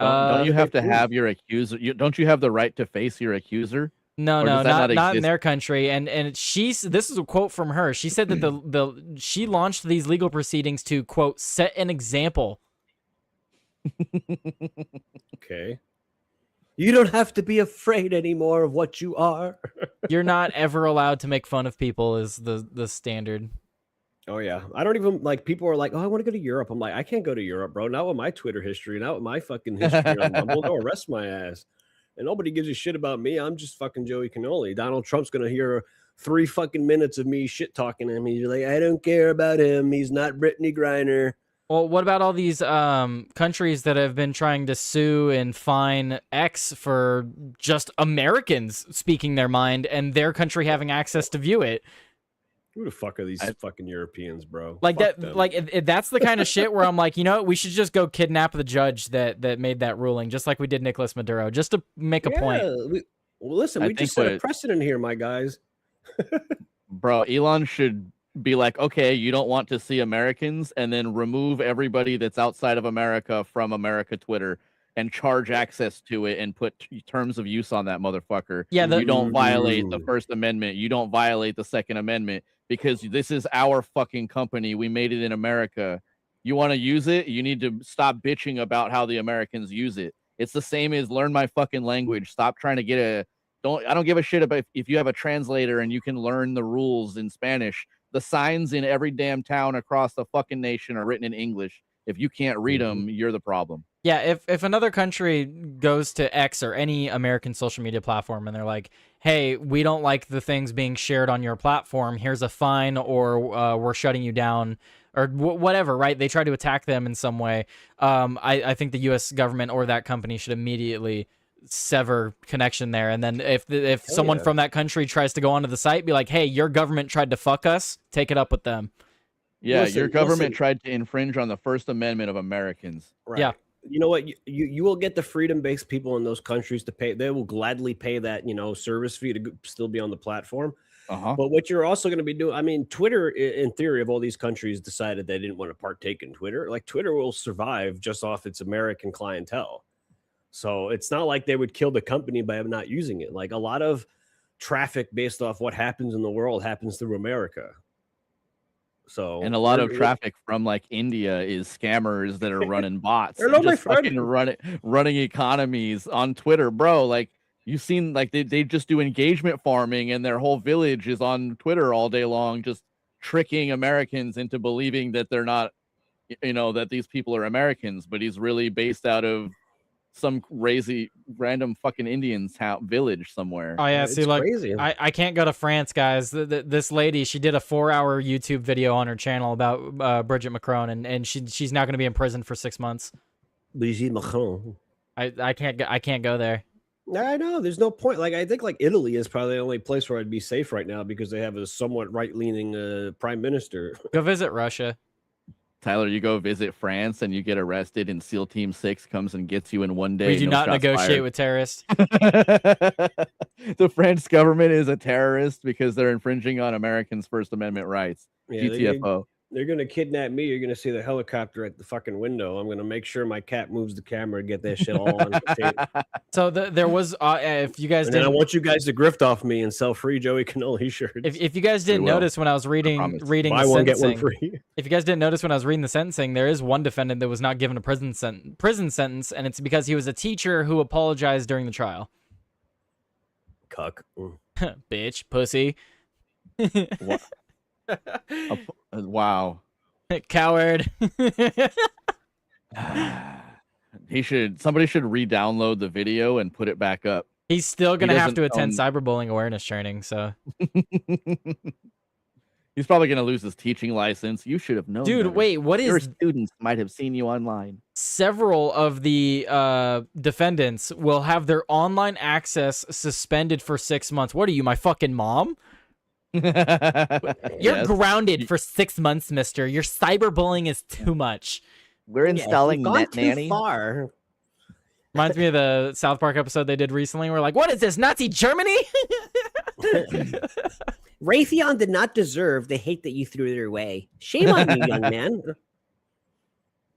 Don't you have to have your accuser? Don't you have the right to face your accuser? No, Or no, does that not in exist? their country. And this is a quote from her. She said that she launched these legal proceedings to, quote, set an example. Okay. You don't have to be afraid anymore of what you are. You're not ever allowed to make fun of people is the standard. Oh yeah, I don't even like. People are like, "Oh, I want to go to Europe." I'm like, I can't go to Europe, bro. Not with my Twitter history, not with my fucking history on Rumble. They'll arrest my ass, and nobody gives a shit about me. I'm just fucking Joey Cannoli. Donald Trump's gonna hear 3 fucking minutes of me shit talking him. He's like, I don't care about him. He's not Brittany Griner. Well, what about all these countries that have been trying to sue and fine X for just Americans speaking their mind and their country having access to view it? Who the fuck are these fucking Europeans, bro? Like Fuck that, them. like that's the kind of shit where I'm like, you know what, we should just go kidnap the judge that made that ruling, just like we did Nicolas Maduro, just to make a point. Well, listen, I we just think set a precedent here, my guys. Bro, Elon should be like, okay, you don't want to see Americans, and then remove everybody that's outside of America from America Twitter and charge access to it and put terms of use on that motherfucker. Yeah, You don't violate the First Amendment. You don't violate the Second Amendment because this is our fucking company. We made it in America. You want to use it? You need to stop bitching about how the Americans use it. It's the same as learn my fucking language. Stop trying to get I don't give a shit about if you have a translator and you can learn the rules in Spanish. The signs in every damn town across the fucking nation are written in English. If you can't read them, you're the problem. Yeah, if another country goes to X or any American social media platform and they're like, hey, we don't like the things being shared on your platform, here's a fine, or we're shutting you down, or whatever, right? They try to attack them in some way. I think the U.S. government or that company should immediately sever connection there. And then if someone from that country tries to go onto the site, be like, hey, your government tried to fuck us, take it up with them. Yeah, your government tried to infringe on the First Amendment of Americans. Right. Yeah. You know what? You will get the freedom-based people in those countries to pay. They will gladly pay that, service fee to still be on the platform. But what you're also going to be doing, I mean, Twitter, in theory, of all these countries decided they didn't want to partake in Twitter. Like, Twitter will survive just off its American clientele. So it's not like they would kill the company by not using it. Like, a lot of traffic based off what happens in the world happens through America. So, and a lot of traffic from like India is scammers that are running bots, Hello, and my just fucking running economies on Twitter, bro. Like, you've seen, like, they just do engagement farming, and their whole village is on Twitter all day long, just tricking Americans into believing that they're not, that these people are Americans, but he's really based out of some crazy random fucking Indian village somewhere. Oh yeah, It's see, like, crazy. I can't go to France, guys. This lady, she did a 4-hour YouTube video on her channel about Bridget McCrone, and she's now going to be in prison for 6 months. Brigitte Macron. I can't go there. I know there's no point. Like, I think like Italy is probably the only place where I'd be safe right now because they have a somewhat right-leaning prime minister. Go visit Russia. Tyler, you go visit France and you get arrested, and SEAL Team 6 comes and gets you in one day. We do not shots negotiate fired. with terrorists. The French government is a terrorist because they're infringing on Americans' First Amendment rights. Yeah, GTFO. They're going to kidnap me. You're going to see the helicopter at the fucking window. I'm going to make sure my cat moves the camera and get that shit all on tape. So there was, if you guys And then I didn't, want you guys to grift off me and sell free Joey Cannoli shirts. if you guys didn't will. notice when I was reading Buy the one, get sentencing, one free. if you guys didn't notice when I was reading the sentencing, there is one defendant that was not given a prison sentence, and it's because he was a teacher who apologized during the trial. Cuck. Bitch, pussy. What? Wow. Coward. Somebody should re-download the video and put it back up. He's still He gonna have doesn't to attend own- cyberbullying awareness training, so He's probably gonna lose his teaching license. You should have known. dude, better. wait, what Your is students might have seen you online. several of the defendants will have their online access suspended for 6 months. What are you, my fucking mom? You're Yes. grounded for 6 months, mister. Your cyberbullying is too much. We're installing You've gone Net too Nanny. far. Reminds me of the South Park episode they did recently. We're like, what is this, Nazi Germany? Raytheon did not deserve the hate that you threw their way. Shame on you, young man.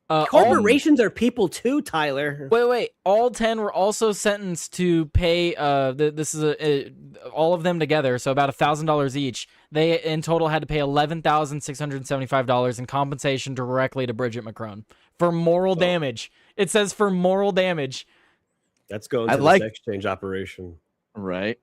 Corporations are people too, Tyler. Wait. All 10 were also sentenced to pay. This is all of them together, so about $1,000 each. They in total had to pay $11,675 in compensation directly to Bridget McCrone for moral damage. It says for moral damage. That's going I to like- this exchange operation. Right.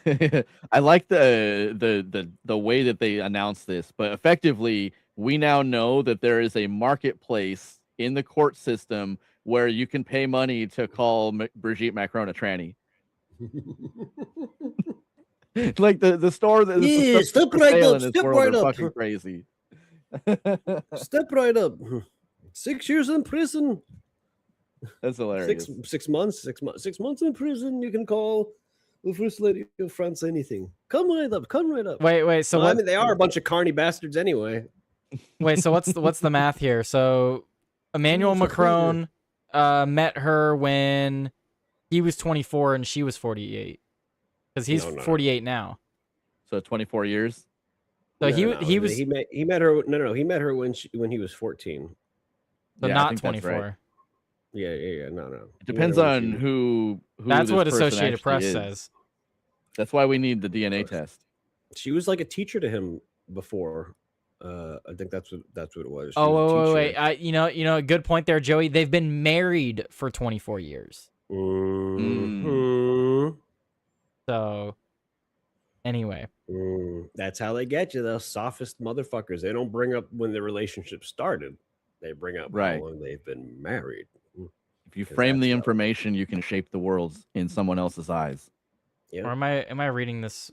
I like the way that they announced this, but effectively we now know that there is a marketplace in the court system where you can pay money to call Brigitte Macron a tranny. Like the store that Yeah, the stuff step for right sale up, in this step world right are up. fucking crazy. Step right up. 6 years in prison. That's hilarious. 6 months. 6 months in prison. You can call the first lady of France anything. Come right up. Come right up. Wait. So Well, I what? mean, they are a bunch of carny bastards anyway. Wait. So what's the math here? So Emmanuel It's a Macron met her when he was 24 and she was 48, because he's No. 48 now. So 24 years. So No, he was he met her. No, he met her when he was 14. so Yeah, I not think that's 24. right. Yeah. No. It depends on who That's this what person Associated actually Press is. says. That's why we need the DNA test. She was like a teacher to him before. I think that's what it was. She Oh, was a wait. teacher. You know, good point there, Joey. They've been married for 24 years. Mhm. So, anyway, That's how they get you, those softest motherfuckers. They don't bring up when the relationship started. They bring up Right. how long they've been married. If you 'Cause frame the that's how- information, you can shape the world in someone else's eyes. Yeah. or am I reading this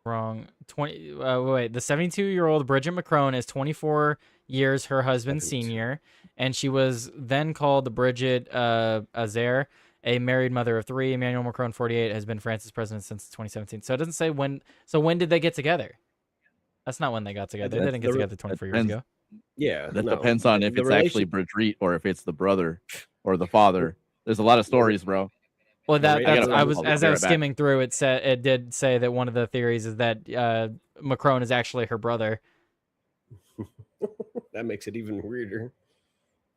wrong? Wait, the 72-year-old Bridget Macron is 24 years her husband's senior, and she was then called Bridget Azer, a married mother of 3. Emmanuel Macron, 48, has been France's president since 2017. So it doesn't say when. So when did they get together? That's not when they got together. They That's didn't get the- together 24 years depends. ago. Yeah. That no. depends on if The it's actually relation- Brigitte or if it's the brother or the father. There's a lot of stories, bro. Well, I gotta that's follow- as I'll I be was right back. skimming through it, it did say that one of the theories is that Macron is actually her brother. That makes it even weirder.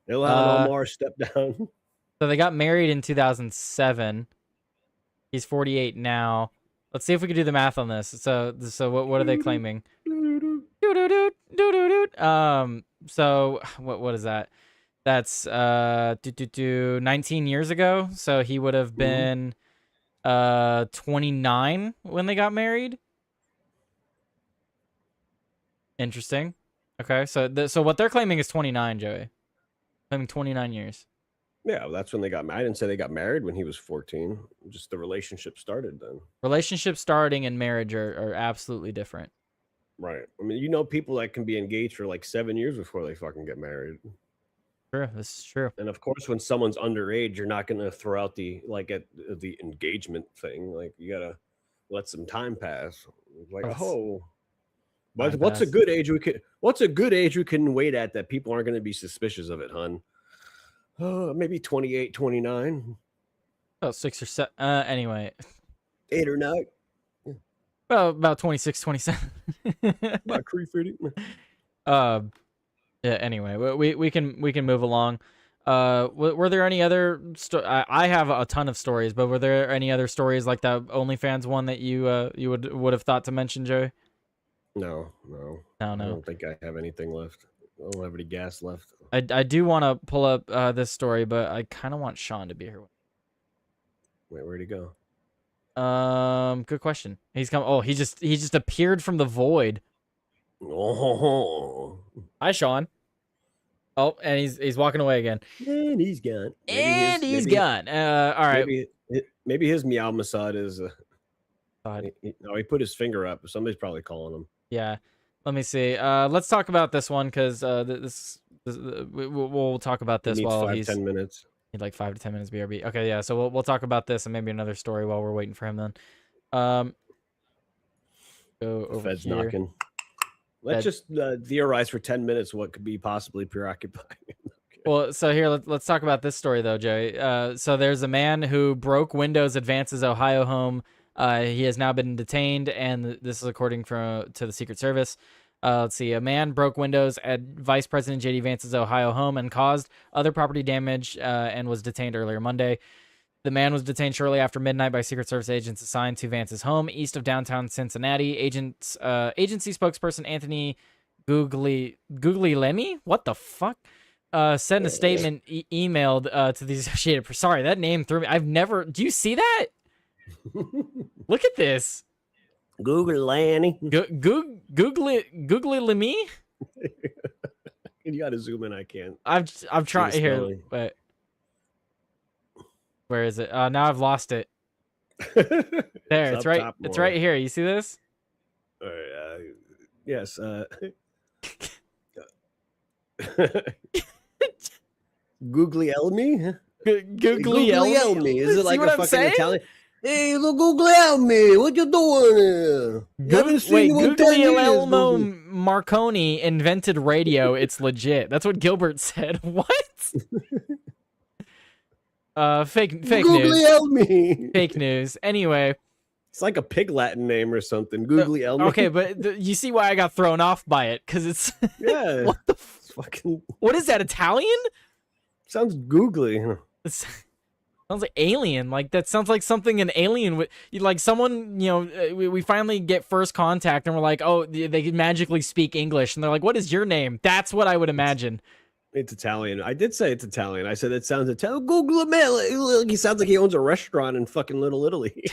Ilhan Omar stepped down. So they got married in 2007. He's 48 now. Let's see if we can do the math on this. So what are they claiming? So what is that? That's 19 years ago. So he would have been 29 when they got married. Interesting. Okay, so what they're claiming is 29, Joey. Claiming 29 years. Yeah, that's when they got married. I didn't say they got married when he was 14. Just the relationship started then. Relationship starting and marriage are absolutely different. Right. I mean, you know people that can be engaged for like 7 years before they fucking get married. True, this is true. And of course, when someone's underage, you're not going to throw out the the engagement thing. Like you gotta let some time pass. Like Let's- but time what's a pass. good age we can? What's a good age we can wait at that people aren't going to be suspicious of it, hun? Maybe 28, 29, Oh, 6 or 7. Anyway, 8 or 9. well, about 26, 27. About creepy. Yeah. Anyway, we can move along. Were there any other? I have a ton of stories, but were there any other stories like that OnlyFans one that you would have thought to mention, Joey? No. I No. don't think I have anything left. I don't have any gas left. I do want to pull up this story, but I kind of want Sean to be here. Wait, where'd he go? Good question. He's come. Oh, he just appeared from the void. Oh, Hi, Sean. Oh, and he's walking away again. and he's gone. And he's gone. All right. Maybe his meow Masad is. God. He put his finger up. Somebody's probably calling him. Yeah. Let me see. Let's talk about this one because we'll talk about this He needs while 5-10 minutes. need like 5 to 10 minutes. BRB. Okay, yeah. So we'll talk about this and maybe another story while we're waiting for him. Then, go The over Fed's here. knocking. Let's just theorize for 10 minutes what could be possibly preoccupying. Well, so here let's talk about this story though, Joey. So there's a man who broke windows at Vance's Ohio home. He has now been detained, and this is according to the Secret Service. Let's see. A man broke windows at Vice President J.D. Vance's Ohio home and caused other property damage and was detained earlier Monday. The man was detained shortly after midnight by Secret Service agents assigned to Vance's home east of downtown Cincinnati. Agency spokesperson Anthony Guglielmi, what the fuck, sent a statement emailed to the Associated Press. Sorry, that name threw me. Do you see that? Look at this. Google Lanny. Guglielmi? You gotta zoom in. I can't. I'm trying here, spelling. but where is it? Now I've lost it. There, it's right. It's right here. You see this? Yes. Guglielmi? Guglielmi. Is it like what a I'm fucking saying? Italian? Hey, look, Guglielmi, what you doing? Guglielmo Marconi invented radio. It's legit. That's what Gilbert said. What? Fake news. Guglielmi. Fake news. Anyway. It's like a pig Latin name or something. Guglielmi. Okay, but you see why I got thrown off by it? Because it's Yeah. What the fucking what is that? Italian? sounds googly. Sounds like alien. Like that sounds like something an alien would like. Someone, we finally get first contact and we're like, oh, they can magically speak English, and they're like, what is your name? That's what I would imagine. It's Italian. I did say it's Italian. I said it sounds Italian. Guglielmi. He sounds like he owns a restaurant in fucking Little Italy.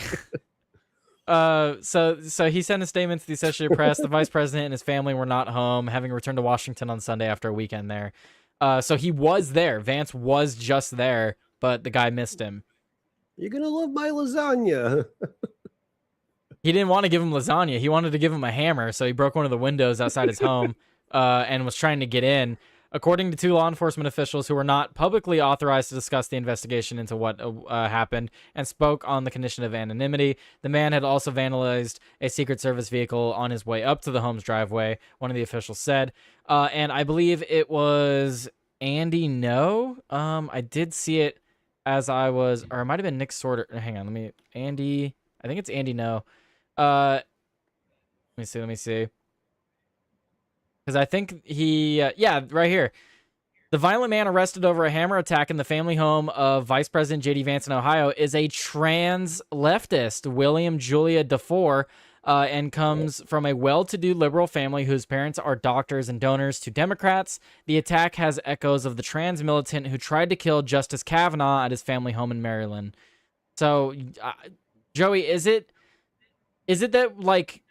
So he sent a statement to the Associated Press. The vice president and his family were not home, having returned to Washington on Sunday after a weekend there. So he was there. Vance was just there, but the guy missed him. You're gonna love my lasagna. He didn't want to give him lasagna. He wanted to give him a hammer, so he broke one of the windows outside his home and was trying to get in. According to 2 law enforcement officials who were not publicly authorized to discuss the investigation into what happened and spoke on the condition of anonymity, the man had also vandalized a Secret Service vehicle on his way up to the home's driveway, one of the officials said. And I believe it was Andy No. I did see it as I was, or it might have been Nick Sorter. Hang on, Andy, I think it's Andy No. Let me see. Because I think he, right here. The violent man arrested over a hammer attack in the family home of Vice President J.D. Vance in Ohio is a trans leftist, William Julia DeFore, and comes from a well-to-do liberal family whose parents are doctors and donors to Democrats. The attack has echoes of the trans militant who tried to kill Justice Kavanaugh at his family home in Maryland. So, Joey, is it that, like,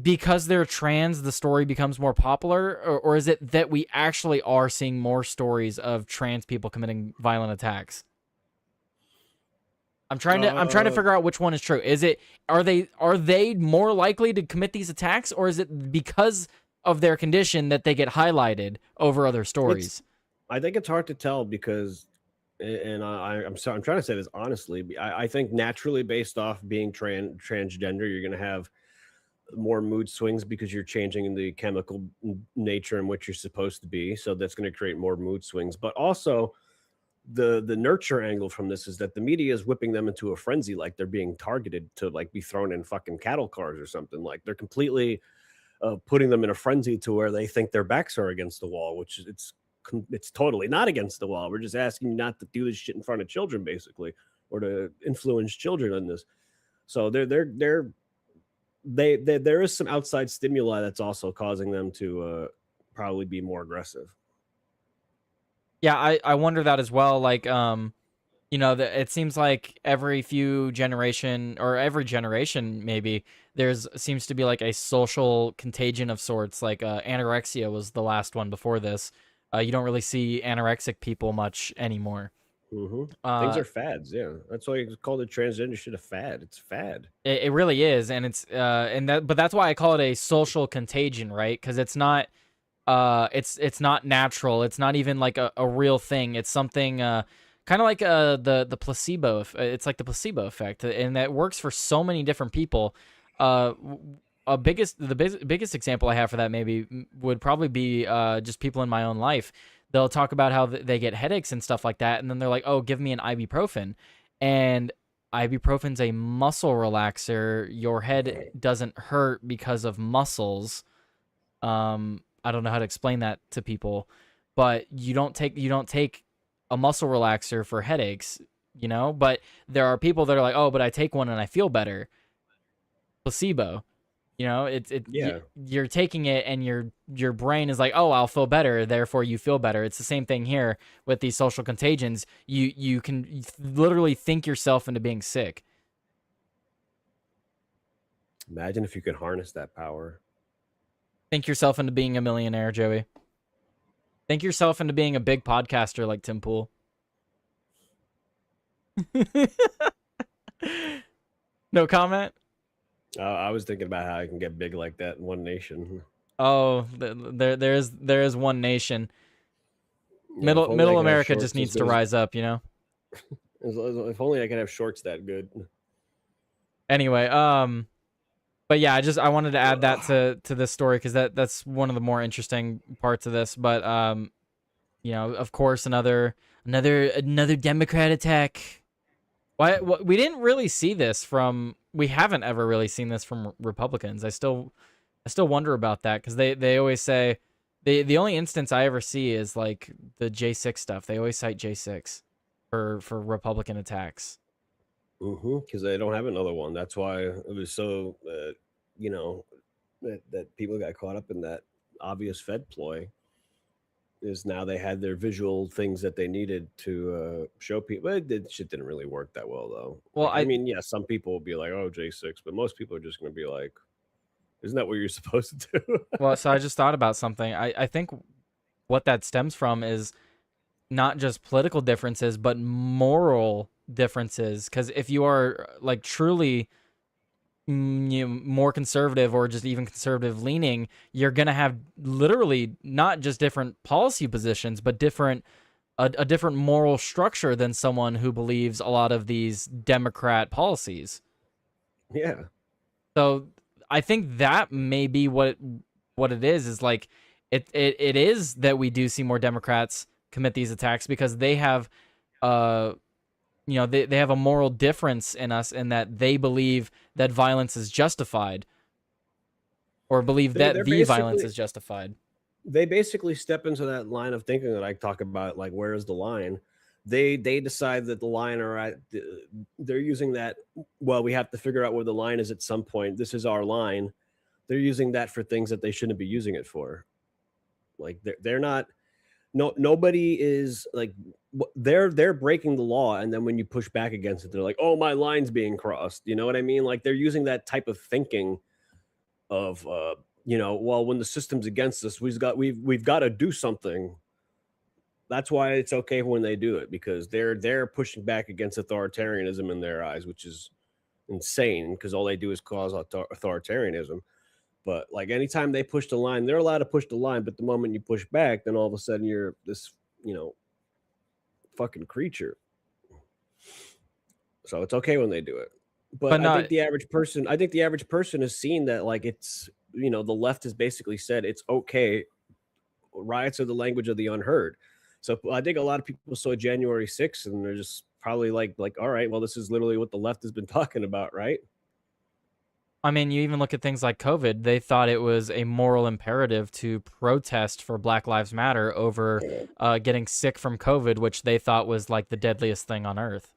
because they're trans, the story becomes more popular, or is it that we actually are seeing more stories of trans people committing violent attacks? I'm trying to figure out which one is true. Are they more likely to commit these attacks, or is it because of their condition that they get highlighted over other stories? I think it's hard to tell because, and I'm sorry, I'm trying to say this honestly. I think naturally, based off being transgender, you're going to have more mood swings because you're changing the chemical nature in which you're supposed to be. So that's going to create more mood swings. But also the nurture angle from this is that the media is whipping them into a frenzy, like they're being targeted to like be thrown in fucking cattle cars or something. Like they're completely putting them in a frenzy to where they think their backs are against the wall, which it's totally not against the wall. We're just asking you not to do this shit in front of children, basically, or to influence children on this. So there is some outside stimuli that's also causing them to probably be more aggressive. Yeah, I wonder that as well. Like, You know, it seems like every few generation or every generation maybe there's seems to be like a social contagion of sorts. Like anorexia was the last one before this. You don't really see anorexic people much anymore. Things Uh, are fads. Yeah, that's why it's called the transgender shit a fad. It's fad. it really is, and it's and that but that's why I call it a social contagion, right? Because it's not natural. It's not even like a real thing. It's something kind of like the placebo. It's like the placebo effect, and that works for so many different people. Biggest example I have for that maybe would probably be just people in my own life. They'll talk about how they get headaches and stuff like that, and then they're like, "Oh, give me an ibuprofen," and ibuprofen's a muscle relaxer. Your head doesn't hurt because of muscles. I don't know how to explain that to people, but you don't take a muscle relaxer for headaches, you know? But there are people that are like, "Oh, but I take one and I feel better." Placebo. You know, Yeah, you're taking it and your brain is like, "Oh, I'll feel better, therefore you feel better." It's the same thing here with these social contagions. You can literally think yourself into being sick. imagine if you could harness that power. Think yourself into being a millionaire, Joey. Think yourself into being a big podcaster like Tim Pool. No comment. I was thinking about how I can get big like that in one nation. Oh, there is one nation. Yeah, if only I Middle could have America just shorts as needs good to as. rise up, you know. If only I could have shorts that good. Anyway, but yeah, I wanted to add that to this story because that's one of the more interesting parts of this. But you know, of course, another Democrat attack. Why we didn't really see this from we haven't ever really seen this from Republicans. I still wonder about that because they always say the only instance I ever see is like the J6 stuff. They always cite J6 for Republican attacks. Because they don't have another one. That's why it was so, you know, that people got caught up in that obvious Fed ploy. Is now they had their visual things that they needed to show people. Shit didn't really work that well though. Well, Like, I I mean, yeah, some people will be like, "Oh, J6," but most people are just going to be like, "Isn't that what you're supposed to do?" well, so I just thought about something. I think what that stems from is not just political differences, but moral differences. Because if you are like truly more conservative or just even conservative leaning, you're gonna have literally not just different policy positions, but a different moral structure than someone who believes a lot of these Democrat policies. Yeah, So I think that may be what it is like it is that we do see more Democrats commit these attacks because they have uh you know they have a moral difference in us in that they believe that violence is justified or believe they that they're the violence basically is justified. they basically step into that line of thinking that I talk about. Like, where is the line? They decide that the line are at. They're using that. Well, we have to figure out where the line is at some point. This is our line. They're using that for things that they shouldn't be using it for. Like they're not. No, nobody is like they're breaking the law, and then when you push back against it, they're like, "Oh, my line's being crossed." You know what I mean? Like they're using that type of thinking of well, when the system's against us, we've got to do something. That's why it's okay when they do it, because they're pushing back against authoritarianism in their eyes, which is insane because all they do is cause authoritarianism. But like anytime they push the line, they're allowed to push the line, but the moment you push back, then all of a sudden you're this, fucking creature. So it's okay when they do it. But But no, I think the average person has seen that, like, it's, the left has basically said it's okay. Riots are the language of the unheard. So I think a lot of people saw January 6th and they're just probably like, all right, well, this is literally what the left has been talking about, right? I mean, you even look at things like COVID. They thought it was a moral imperative to protest for Black Lives Matter over getting sick from COVID, which they thought was like the deadliest thing on earth.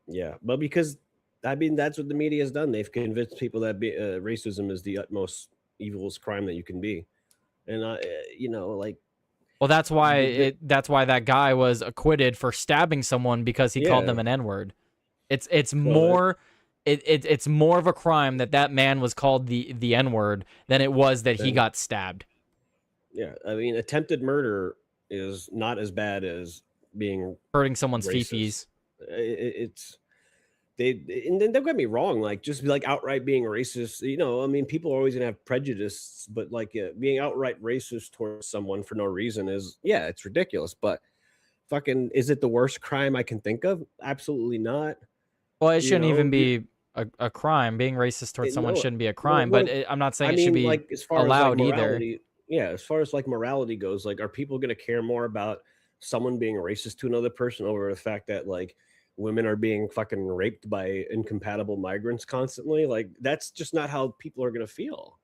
Yeah, but because I mean that's what the media has done. They've convinced people that racism is the utmost evilest crime that you can be, and like Well, that's why The- that's why that guy was acquitted for stabbing someone because he called yeah. them an N-word. It's So that, more it's more of a crime that that man was called the N-word than it was that he then, got stabbed. yeah, I mean, attempted murder is not as bad as being Hurting someone's racist. fifis. It's they, and then don't get me wrong, like just like outright being racist. I mean, people are always gonna have prejudice, but like being outright racist towards someone for no reason is, yeah, it's ridiculous. But fucking, is it the worst crime I can think of? Absolutely not. Well, it You shouldn't know, even be a crime. Being racist towards someone no, shouldn't be a crime, but I'm not saying I it should mean, be like as far as like allowed either. morality, yeah, as far as like morality goes, like, are people going to care more about someone being racist to another person over the fact that like women are being fucking raped by incompatible migrants constantly? Like, that's just not how people are going to feel.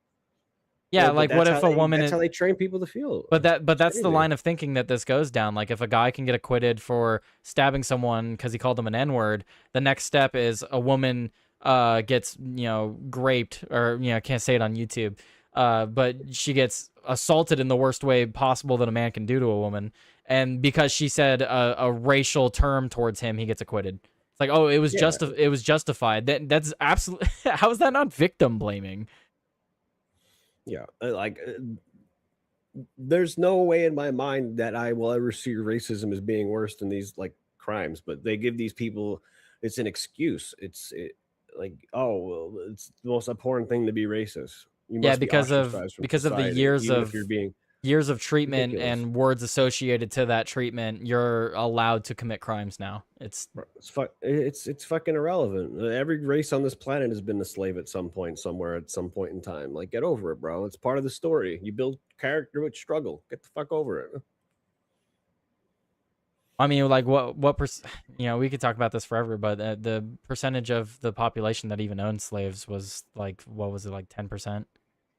Yeah, But like what if a woman that's how they train people to feel. but It's that's the crazy. line of thinking that this goes down. Like if a guy can get acquitted for stabbing someone because he called them an N-word, the next step is a woman gets, raped, or can't say it on YouTube. But she gets assaulted in the worst way possible that a man can do to a woman. And because she said a racial term towards him, he gets acquitted. It's like, oh, Yeah, it was justified. That's absolutely how is that not victim blaming? yeah. There's no way in my mind that I will ever see racism as being worse than these like crimes, but they give these people, it's an excuse. Like, oh well, it's the most abhorrent thing to be racist. You Yeah, must be ostracized from because of the society, even if you're being years of treatment ridiculous. and words associated to that treatment, you're allowed to commit crimes now. It's fucking irrelevant. Every race on this planet has been a slave at some point, somewhere, at some point in time. Like, get over it, bro. It's part of the story. You build character with struggle. Get the fuck over it. I mean, like we could talk about this forever, but the percentage of the population that even owned slaves was like, what was it, like 10%,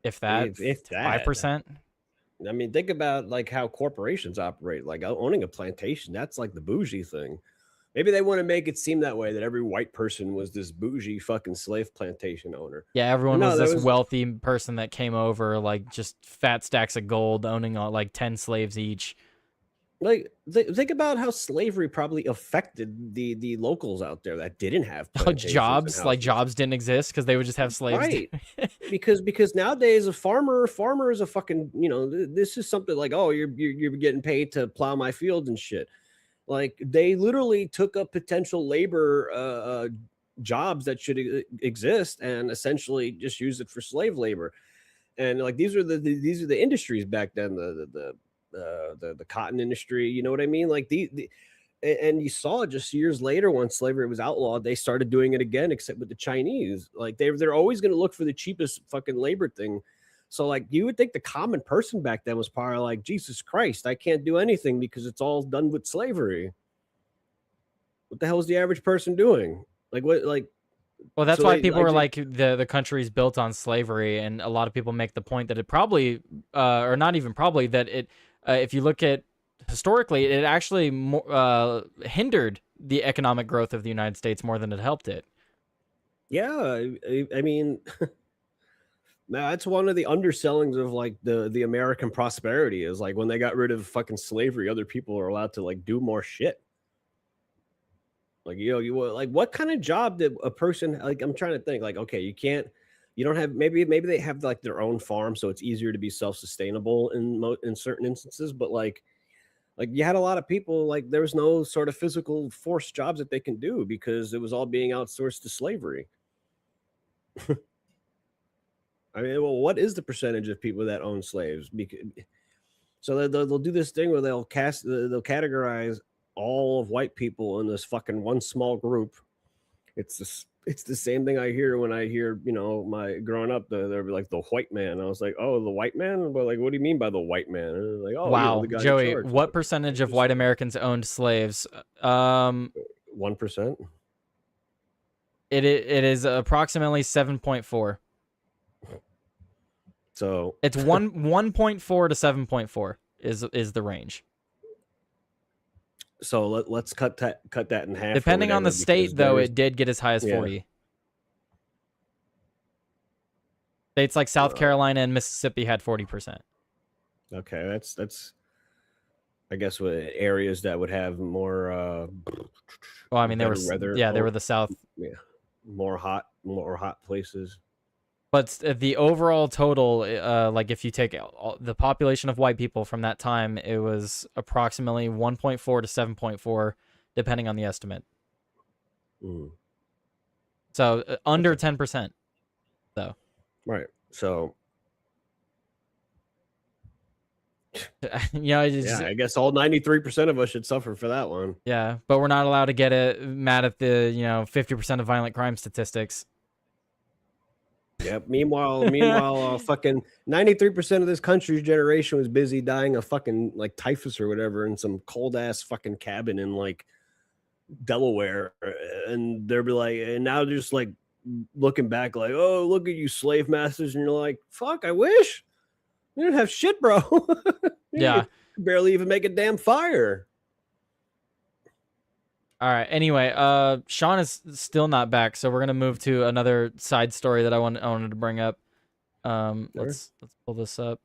if that, If that. 5%? I mean, think about like how corporations operate. Like owning a plantation, that's like the bougie thing. Maybe they want to make it seem that way, that every white person was this bougie fucking slave plantation owner. Yeah, But everyone no, was there this was wealthy person that came over, like just fat stacks of gold, owning like 10 slaves each. like think about how slavery probably affected the locals out there that didn't have Oh, plantations and jobs, like houses. jobs didn't exist because they would just have slaves. Right. Because nowadays a farmer is a fucking, this is something like, oh, you're getting paid to plow my fields and shit. Like, they literally took up potential labor jobs that should exist and essentially just use it for slave labor. And like, these are the industries back then, the cotton industry, you know what I mean? Like, and you saw just years later, when slavery was outlawed, they started doing it again, except with the Chinese. Like, they're always going to look for the cheapest fucking labor thing. So like, you would think the common person back then was probably like, Jesus Christ, I can't do anything because it's all done with slavery. What the hell is the average person doing? Like, what, like, Well, that's so why they people like are like the country's built on slavery, and a lot of people make the point that it probably, or not even probably, that it, if you look at historically, it actually hindered the economic growth of the United States more than it helped it. yeah, I mean, that's one of the undersellings of like the American prosperity is like, when they got rid of fucking slavery, other people are allowed to like do more shit. Like, like, what kind of job did a person, like, I'm trying to think, like, okay, you don't have, maybe they have like their own farm, so it's easier to be self-sustainable in certain instances, but like you had a lot of people, like, there was no sort of physical force jobs that they can do because it was all being outsourced to slavery. I mean, well, what is the percentage of people that own slaves? Because so they'll do this thing where they'll categorize all of white people in this fucking one small group. It's the same thing I hear when I hear, my growing up, they're like the white man. I was like, oh, the white man? But like, what do you mean by the white man? And like, oh, the Wow, guy in Joey, charge. what percentage of white Americans owned slaves? 1%. It is approximately 7.4. So It's 1.4 to 7.4 is the range. so let's cut that in half. Depending on the because state, though, it did get as high as Yeah. 40. States like South Carolina and Mississippi had 40%. Okay, that's I guess with areas that would have more Well, I mean, they were better weather. they were the South, Yeah, more hot places. but the overall total, like if you take the population of white people from that time, it was approximately 1.4 to 7.4, depending on the estimate. Mm. So under 10%, though. Right. So Yeah, I guess all 93% of us should suffer for that one. yeah, but we're not allowed to get mad at the 50% of violent crime statistics. Yep. Meanwhile, fucking 93% of this country's generation was busy dying of fucking like typhus or whatever in some cold ass fucking cabin in like Delaware, and they'll be like, and now they're just like looking back, like, oh, look at you slave masters, and you're like, fuck, I wish you didn't have shit, bro. Yeah. You could barely even make a damn fire. All right. Anyway, Sean is still not back, so we're gonna move to another side story that I wanted to bring up. Let's pull this up.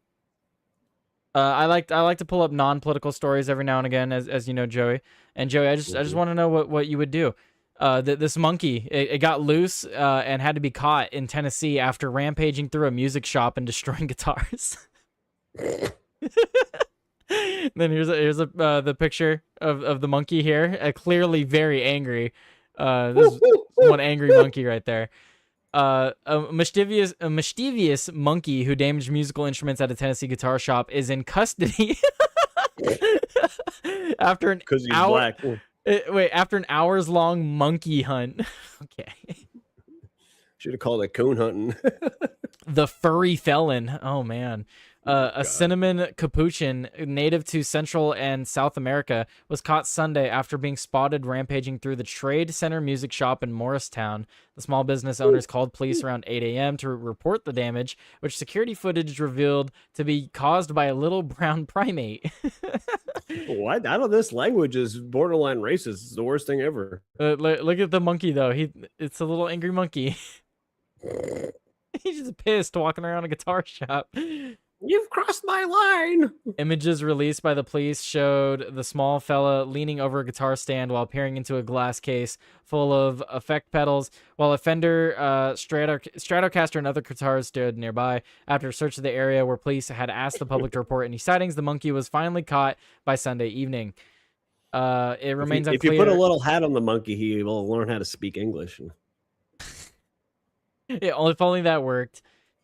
I like to pull up non-political stories every now and again, as you know, Joey. And Joey, I just want to know what you would do. This monkey, it got loose and had to be caught in Tennessee after rampaging through a music shop and destroying guitars. Then here's the picture of the monkey here, clearly very angry. This is one angry monkey right there. A mischievous monkey who damaged musical instruments at a Tennessee guitar shop is in custody after an Because he's hour. black. After an hours-long monkey hunt. Okay. Should have called it coon hunting. The furry felon. Oh man. A cinnamon capuchin native to Central and South America was caught Sunday after being spotted rampaging through the Trade Center music shop in Morristown. The small business owners called police around 8 a.m. to report the damage, which security footage revealed to be caused by a little brown primate. What? I don't know. This language is borderline racist. It's the worst thing ever. Look at the monkey though. It's a little angry monkey. He's just pissed walking around a guitar shop. You've crossed my line. Images released by the police showed the small fella leaning over a guitar stand while peering into a glass case full of effect pedals, while a Fender Stratocaster and other guitars stood nearby. After a search of the area where police had asked the public to report any sightings, the monkey was finally caught by Sunday evening. It remains unclear. If you put a little hat on the monkey, he will learn how to speak English. Yeah, if only that worked.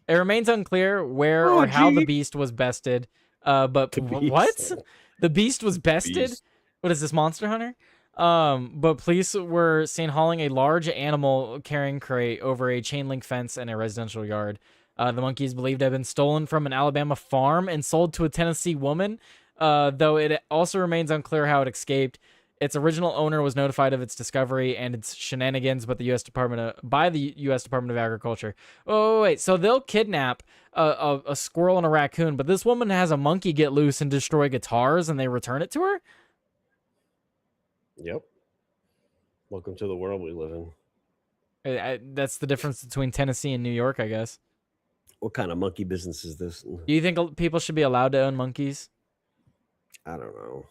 It remains unclear where or how the beast was bested. But what? The beast was bested? Beast. What is this, Monster Hunter? But police were seen hauling a large animal carrying crate over a chain link fence in a residential yard. The monkey is believed to have been stolen from an Alabama farm and sold to a Tennessee woman, though it also remains unclear how it escaped. Its original owner was notified of its discovery and its shenanigans by the U.S. Department of Agriculture. Oh, wait. So they'll kidnap a squirrel and a raccoon, but this woman has a monkey get loose and destroy guitars, and they return it to her? Yep. Welcome to the world we live in. That's the difference between Tennessee and New York, I guess. What kind of monkey business is this? Do you think people should be allowed to own monkeys? I don't know.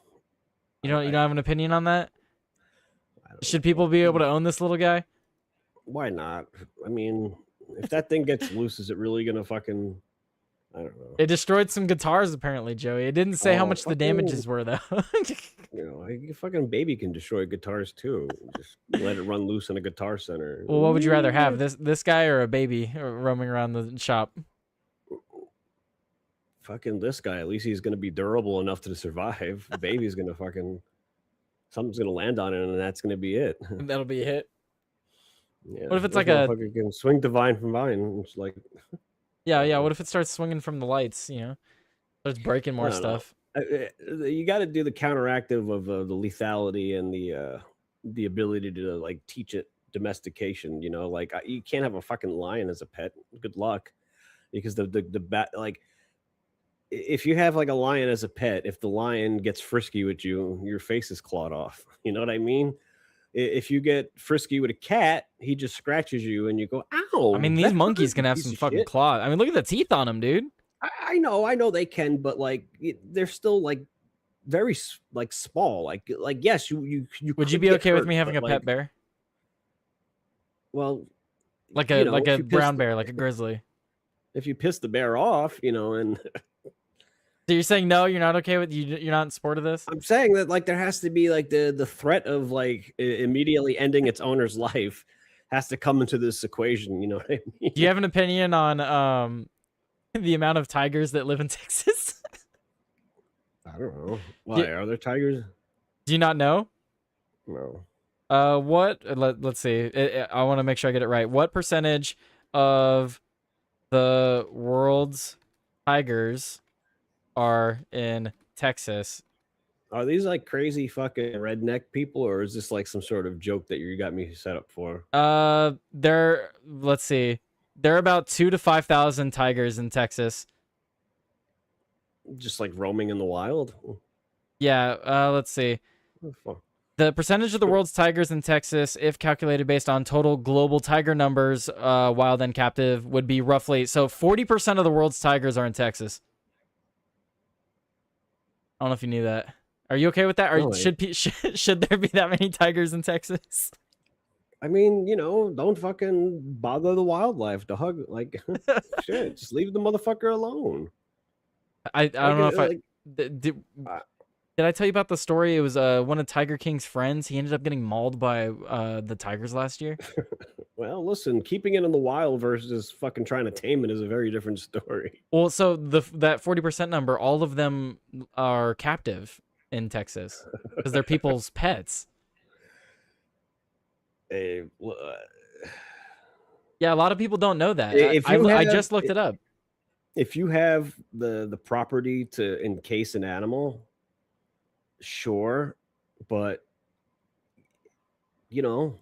You don't have an opinion on that? Should people be able to own this little guy? Why not? I mean, if that thing gets loose, is it really gonna fucking? I don't know. It destroyed some guitars, apparently, Joey. It didn't say how much the damages were, though. A fucking baby can destroy guitars too. Just let it run loose in a guitar center. Well, what would you rather have, this guy or a baby roaming around the shop? Fucking this guy. At least he's gonna be durable enough to survive. The baby's gonna something's gonna land on it, and that's gonna be it. That'll be a hit. Yeah. What if it's This like a motherfucker can swing to vine from vine? It's like, yeah? What if it starts swinging from the lights? Starts breaking more I don't know. stuff. You got to do the counteractive of the lethality and the ability to like teach it domestication. Like you can't have a fucking lion as a pet. Good luck, because the bat, like if you have like a lion as a pet, if the lion gets frisky with you, your face is clawed off. You know what I mean? If you get frisky with a cat, he just scratches you and you go, ow. I mean, these monkeys can have some fucking claws. I mean, look at the teeth on them, dude. I know they can, but like they're still like very like small. Like yes, you Would you could be get okay with hurt, me having but a pet bear? well, Like you a know, like if a you piss brown bear, like a grizzly. if you piss the bear off, you know, and So you're saying no, you're not okay with you're not in support of this? I'm saying that like there has to be like the threat of like immediately ending its owner's life has to come into this equation. You know what I mean? Do you have an opinion on the amount of tigers that live in Texas? I don't know. do, Why are there tigers? do you not know? No. Let's see. I want to make sure I get it right. What percentage of the world's tigers are in Texas? Are these like crazy fucking redneck people, or is this like some sort of joke that you got me set up for? Let's see. There are about 2 to 5,000 tigers in Texas. Just like roaming in the wild? Yeah, let's see. What the fuck? The percentage of the world's tigers in Texas, if calculated based on total global tiger numbers, wild and captive, would be roughly 40% of the world's tigers are in Texas. I don't know if you knew that. Are you okay with that? Or No, should there be that many tigers in Texas? I mean, you know, don't fucking bother the wildlife to hug. Like, shit, just leave the motherfucker alone. I don't know if I Like, did. uh, Did I tell you about the story? It was one of Tiger King's friends. He ended up getting mauled by the tigers last year. well, listen, keeping it in the wild versus fucking trying to tame it is a very different story. Well, so that 40% number, all of them are captive in Texas because they're people's pets. Well, Yeah, a lot of people don't know that. if I, you I have just looked it up. if you have the property to encase an animal, sure, but you know,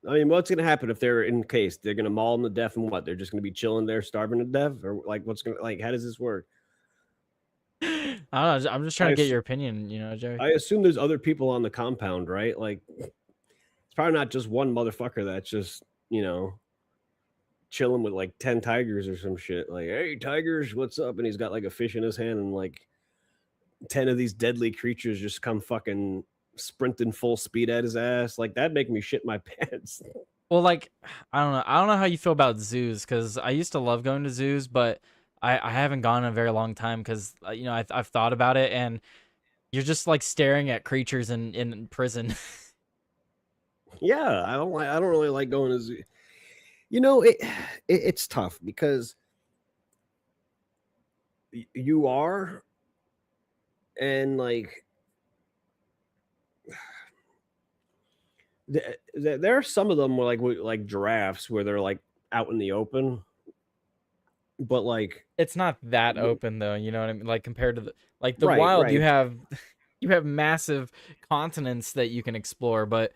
I mean, what's gonna happen if they're encased? They're gonna maul them to death, and what? They're just gonna be chilling there, starving to death, or like, what's gonna like? How does this work? I don't know. I'm just trying I to get ass- your opinion, Joey. I assume there's other people on the compound, right? Like, it's probably not just one motherfucker that's just chilling with like 10 tigers or some shit. Like, hey, tigers, what's up? And he's got like a fish in his hand, and like 10 of these deadly creatures just come fucking sprinting full speed at his ass. Like, that'd make me shit my pants. Well, like, I don't know. I don't know how you feel about zoos because I used to love going to zoos, but I haven't gone in a very long time because, I've thought about it and you're just like staring at creatures in prison. Yeah, I don't really like going to zoo. You know, it's tough because you are, and like there are some of them where like giraffes where they're like out in the open, but like It's not that open though, you know what I mean? Like compared to the right, wild, you right. have you have massive continents that you can explore, but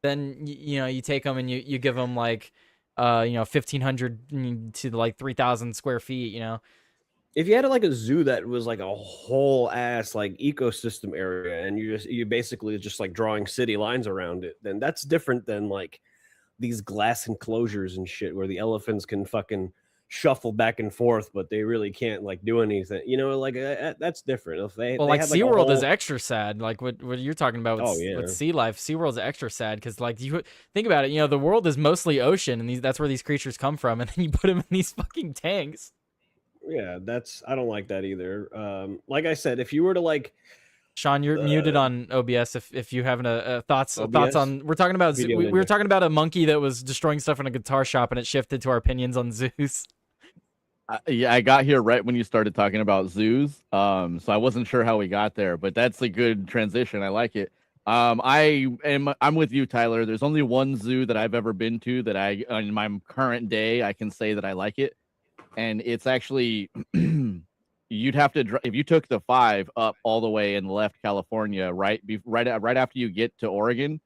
then you take them and you give them like 1,500 to like 3,000 square feet, If you had like a zoo that was like a whole ass like ecosystem area, and you basically just like drawing city lines around it, then that's different than like these glass enclosures and shit where the elephants can fucking shuffle back and forth, but they really can't like do anything. You know, like that's different. If they Well, they like had like a SeaWorld is whole extra sad. Like what you're talking about oh with yeah, sea life, SeaWorld's extra sad because like you think about it, the world is mostly ocean and that's where these creatures come from, and then you put them in these fucking tanks. yeah, that's I don't like that either. Like I said, if you were to like Sean, you're muted on OBS if you have a thoughts OBS on. We're talking about Video we were Ninja. talking about a monkey that was destroying stuff in a guitar shop, and it shifted to our opinions on zoos. Yeah, I got here right when you started talking about zoos. So I wasn't sure how we got there, but that's a good transition. I like it. I'm with you, Tyler. There's only one zoo that I've ever been to that in my current day, I can say that I like it. And it's actually you'd have to if you took the 5 up all the way and left California, right after you get to Oregon,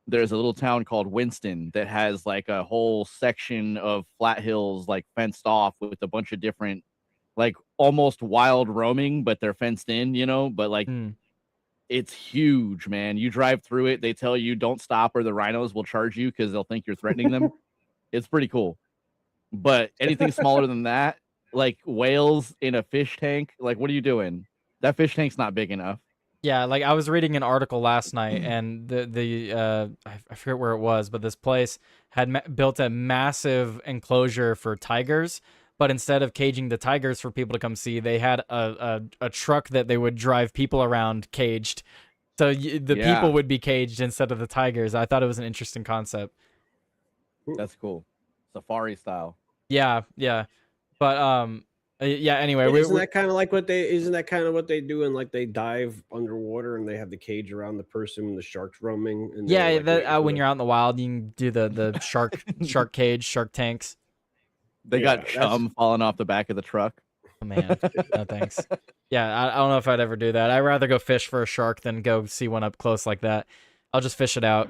there's a little town called Winston that has like a whole section of flat hills like fenced off with a bunch of different like almost wild roaming, but they're fenced in, but like it's huge, man. You drive through it, they tell you don't stop or the rhinos will charge you because they'll think you're threatening them. It's pretty cool. But anything smaller than that, like whales in a fish tank, like what are you doing? That fish tank's not big enough. Yeah, like I was reading an article last night, and I forget where it was, but this place had built a massive enclosure for tigers, but instead of caging the tigers for people to come see, they had a truck that they would drive people around caged, so the people Yeah, would be caged instead of the tigers. I thought it was an interesting concept. that's cool. Safari style. Yeah, yeah, but yeah. Anyway, Yeah, isn't that kind of like what they? Isn't that kind of what they do? And like they dive underwater and they have the cage around the person when the shark's roaming, and they're yeah, like waiting for when the. you're out in the wild, you can do the shark cage, shark tanks. They got Yeah, that's chum falling off the back of the truck. Oh man, no thanks. Yeah, I don't know if I'd ever do that. I'd rather go fish for a shark than go see one up close like that. I'll just fish it out.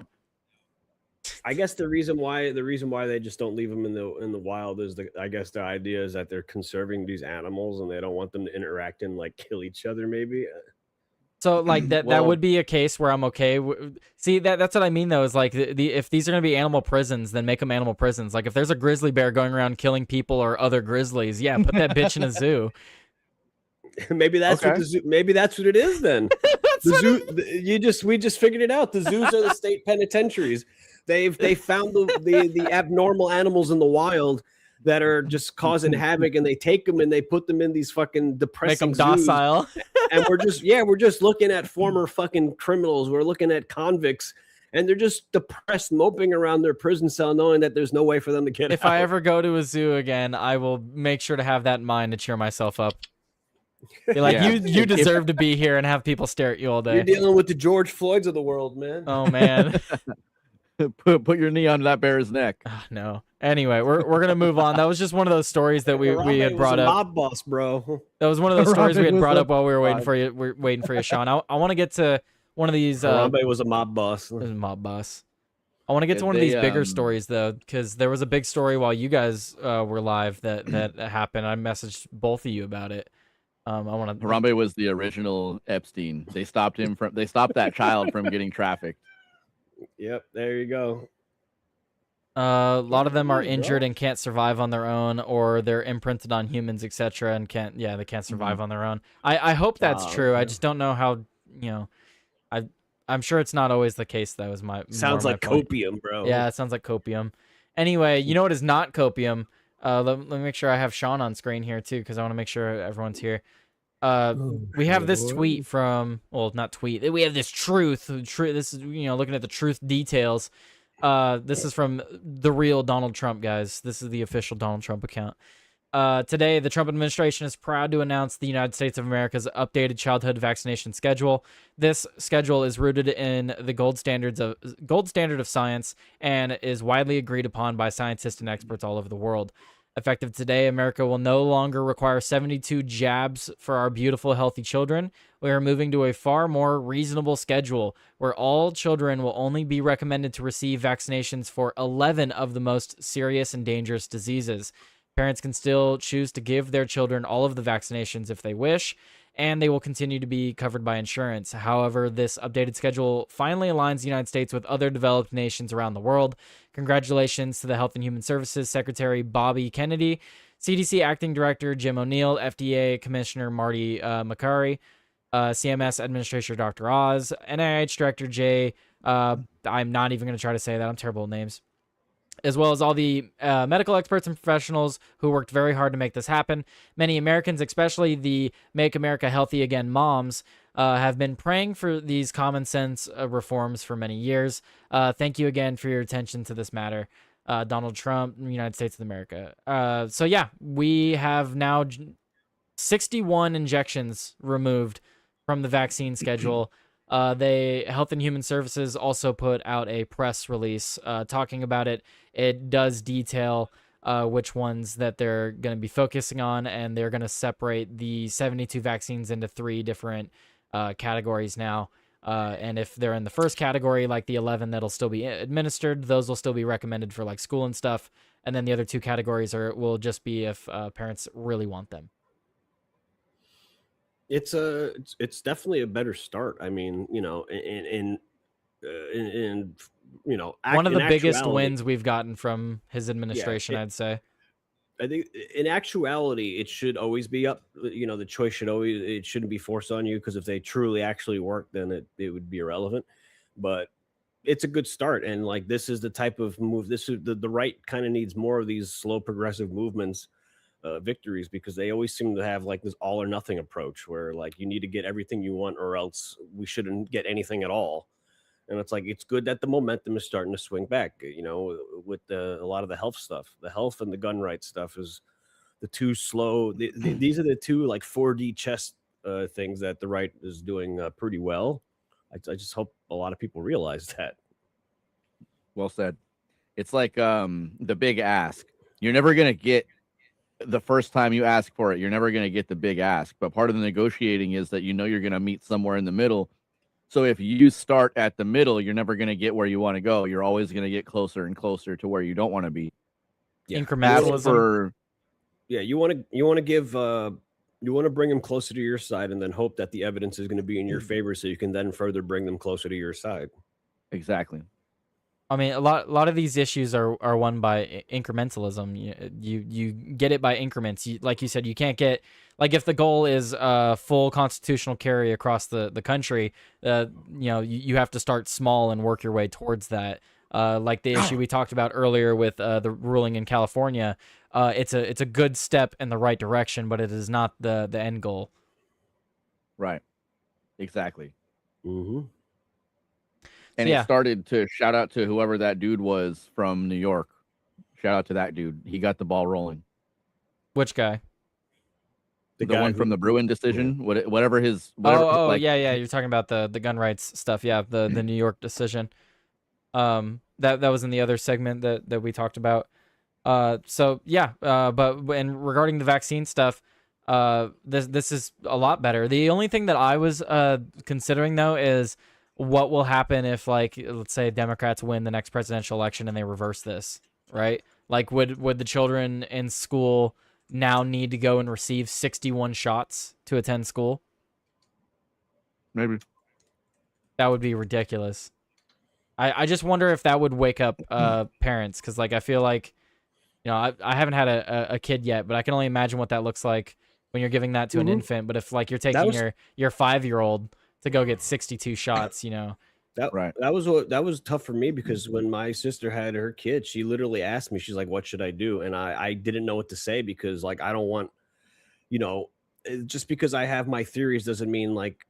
I guess the reason why they just don't leave them in the wild is I guess the idea is that they're conserving these animals and they don't want them to interact and like kill each other. Maybe. So like that Well, would be a case where I'm okay. See that's what I mean though, is like if these are gonna be animal prisons, then make them animal prisons. Like if there's a grizzly bear going around killing people or other grizzlies, yeah, put that bitch in a zoo. Maybe that's what Okay. the zoo. Maybe that's what it is then. The zoo. We just figured it out. The zoos are the state penitentiaries. They found the abnormal animals in the wild that are just causing havoc, and they take them and they put them in these fucking Make depressing them zoos. docile. And we're just looking at former fucking criminals. We're looking at convicts, and they're just depressed, moping around their prison cell, knowing that there's no way for them to get If out. I ever go to a zoo again, I will make sure to have that in mind to cheer myself up. Be like, Yeah. you deserve to be here and have people stare at you all You're day. dealing with the George Floyds of the world, man. Oh man. put your knee on that bear's neck. Ah, no. Anyway, we're gonna move on. That was just one of those stories that we Harambe had was brought a up. mob boss, bro. That was one of those stories we Harambe had was brought a up while we were waiting mob for you. We're waiting for you, Sean. I want to get to one of these. Harambe was a mob boss. There's a mob boss. I want to get to Yeah, one of these they, bigger stories though, because there was a big story while you guys were live that happened. I messaged both of you about it. I want to. Harambe was the original Epstein. They stopped that child from getting trafficked. Yep, there you go. A lot of them are Bro. injured and can't survive on their own, or they're imprinted on humans, etc., and they can't survive on their own. I hope that's Oh, true. I okay. just don't know how. I'm sure it's not always the case. That was Sounds my like point. copium, bro. Yeah, it sounds like copium. Anyway, you know what is not copium? Let me make sure I have Sean on screen here too, because I want to make sure everyone's here. We have this tweet from, well, not tweet. We have this truth. This is, looking at the truth details. This is from the real Donald Trump, guys. This is the official Donald Trump account. Today, the Trump administration is proud to announce the United States of America's updated childhood vaccination schedule. This schedule is rooted in the gold standard of science and is widely agreed upon by scientists and experts all over the world. Effective today, America will no longer require 72 jabs for our beautiful, healthy children. We are moving to a far more reasonable schedule where all children will only be recommended to receive vaccinations for 11 of the most serious and dangerous diseases. Parents can still choose to give their children all of the vaccinations if they wish, and they will continue to be covered by insurance. However, this updated schedule finally aligns the United States with other developed nations around the world. Congratulations to the Health and Human Services Secretary Bobby Kennedy, CDC Acting Director Jim O'Neill, FDA Commissioner Marty Makary, CMS Administrator Dr. Oz, NIH Director Jay. I'm not even going to try to say that. I'm terrible at names. As well as all the medical experts and professionals who worked very hard to make this happen. Many Americans, especially the Make America Healthy Again moms, have been praying for these common sense reforms for many years. Thank you again for your attention to this matter. Donald Trump, United States of America. So yeah, we have now 61 injections removed from the vaccine schedule. Health and Human Services also put out a press release talking about it. It does detail which ones that they're going to be focusing on, and they're going to separate the 72 vaccines into 3 different categories now. And if they're in the first category, like the 11 that'll still be administered, those will still be recommended for like school and stuff. And then the other 2 categories will just be if parents really want them. It's definitely a better start. I mean, in one of the biggest actuality, wins we've gotten from his administration, I'd say. I think in actuality, it should always be up. The choice should always it shouldn't be forced on you because if they truly actually work, then it would be irrelevant. But it's a good start, and like this is the type of move. This is the right kind of needs more of these slow progressive movements, victories because they always seem to have like this all or nothing approach where like you need to get everything you want or else we shouldn't get anything at all. And it's like it's good that the momentum is starting to swing back. With a lot of the health stuff, the health and the gun rights stuff is the two slow. These are the two like 4D chess things that the right is doing pretty well. I just hope a lot of people realize that. Well said. It's like the big ask. You're never gonna get the first time you ask for it. You're never gonna get the big ask. But part of the negotiating is that you're gonna meet somewhere in the middle. So if you start at the middle, you're never gonna get where you want to go. You're always gonna get closer and closer to where you don't want to be. Yeah. Incrementalism. You want to give you want to bring them closer to your side and then hope that the evidence is going to be in your favor so you can then further bring them closer to your side. Exactly. I mean, a lot of these issues are won by incrementalism. You get it by increments. Like you said, you can't get like if the goal is full constitutional carry across the country, you have to start small and work your way towards that. Like the issue we talked about earlier with the ruling in California, it's a good step in the right direction, but it is not the end goal. Right. Exactly. Mm-hmm. And Yeah. it started to shout out to whoever that dude was from New York. Shout out to that dude. He got the ball rolling. Which guy? The one from the Bruin decision, whatever his. Whatever, yeah. You're talking about the gun rights stuff. Yeah, the New York decision. That was in the other segment that we talked about. But regarding the vaccine stuff, this is a lot better. The only thing that I was considering though is what will happen if, like, let's say Democrats win the next presidential election and they reverse this, right? Like, would the children in school now need to go and receive 61 shots to attend school? Maybe. That would be ridiculous. I just wonder if that would wake up parents, because like I feel like, I haven't had a kid yet, but I can only imagine what that looks like when you're giving that to an infant. But if like you're taking your 5-year-old to go get 62 shots, That was tough for me because when my sister had her kid, she literally asked me, she's like, what should I do? And I didn't know what to say because like I don't want, just because I have my theories doesn't mean like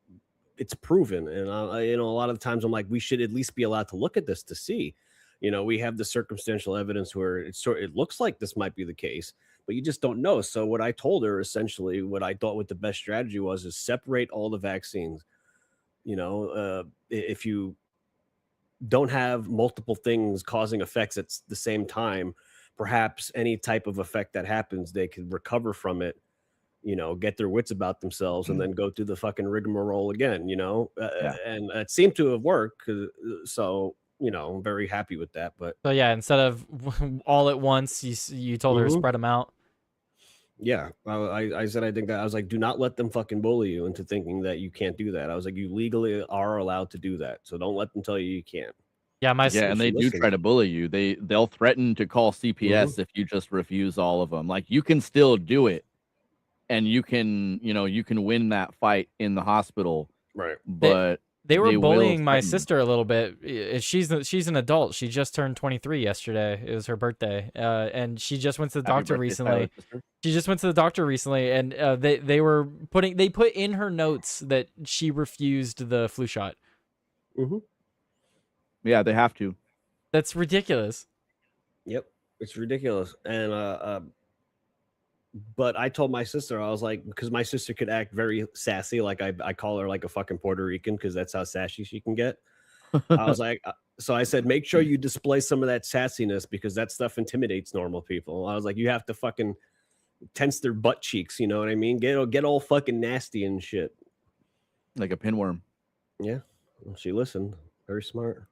it's proven. And a lot of times I'm like, we should at least be allowed to look at this to see. We have the circumstantial evidence where it looks like this might be the case, but you just don't know. So what I told her, essentially, what I thought what the best strategy was, is separate all the vaccines. If you don't have multiple things causing effects at the same time, perhaps any type of effect that happens, they could recover from it, get their wits about themselves and then go through the fucking rigmarole again, and it seemed to have worked. So, I'm very happy with that. But so yeah, instead of all at once, you told her to spread them out. Yeah, I said I think that I was like, do not let them fucking bully you into thinking that you can't do that. I was like, you legally are allowed to do that, so don't let them tell you you can't. Yeah, and they do try to bully you. They'll threaten to call CPS if you just refuse all of them. Like, you can still do it, and you can win that fight in the hospital. Right, but they were bullying my sister a little bit. She's an adult. She just turned 23 yesterday. It was her birthday, and she just went to the doctor recently. She just went to the doctor recently, and they put in her notes that she refused the flu shot. Mm-hmm. Yeah, they have to. That's ridiculous. Yep, it's ridiculous. And but I told my sister, I was like, because my sister could act very sassy, like I call her like a fucking Puerto Rican because that's how sassy she can get. I was like, so I said, make sure you display some of that sassiness because that stuff intimidates normal people. I was like, you have to fucking tense their butt cheeks, you know what I mean? Get all fucking nasty and shit. Like a pinworm. Yeah, well, she listened. Very smart.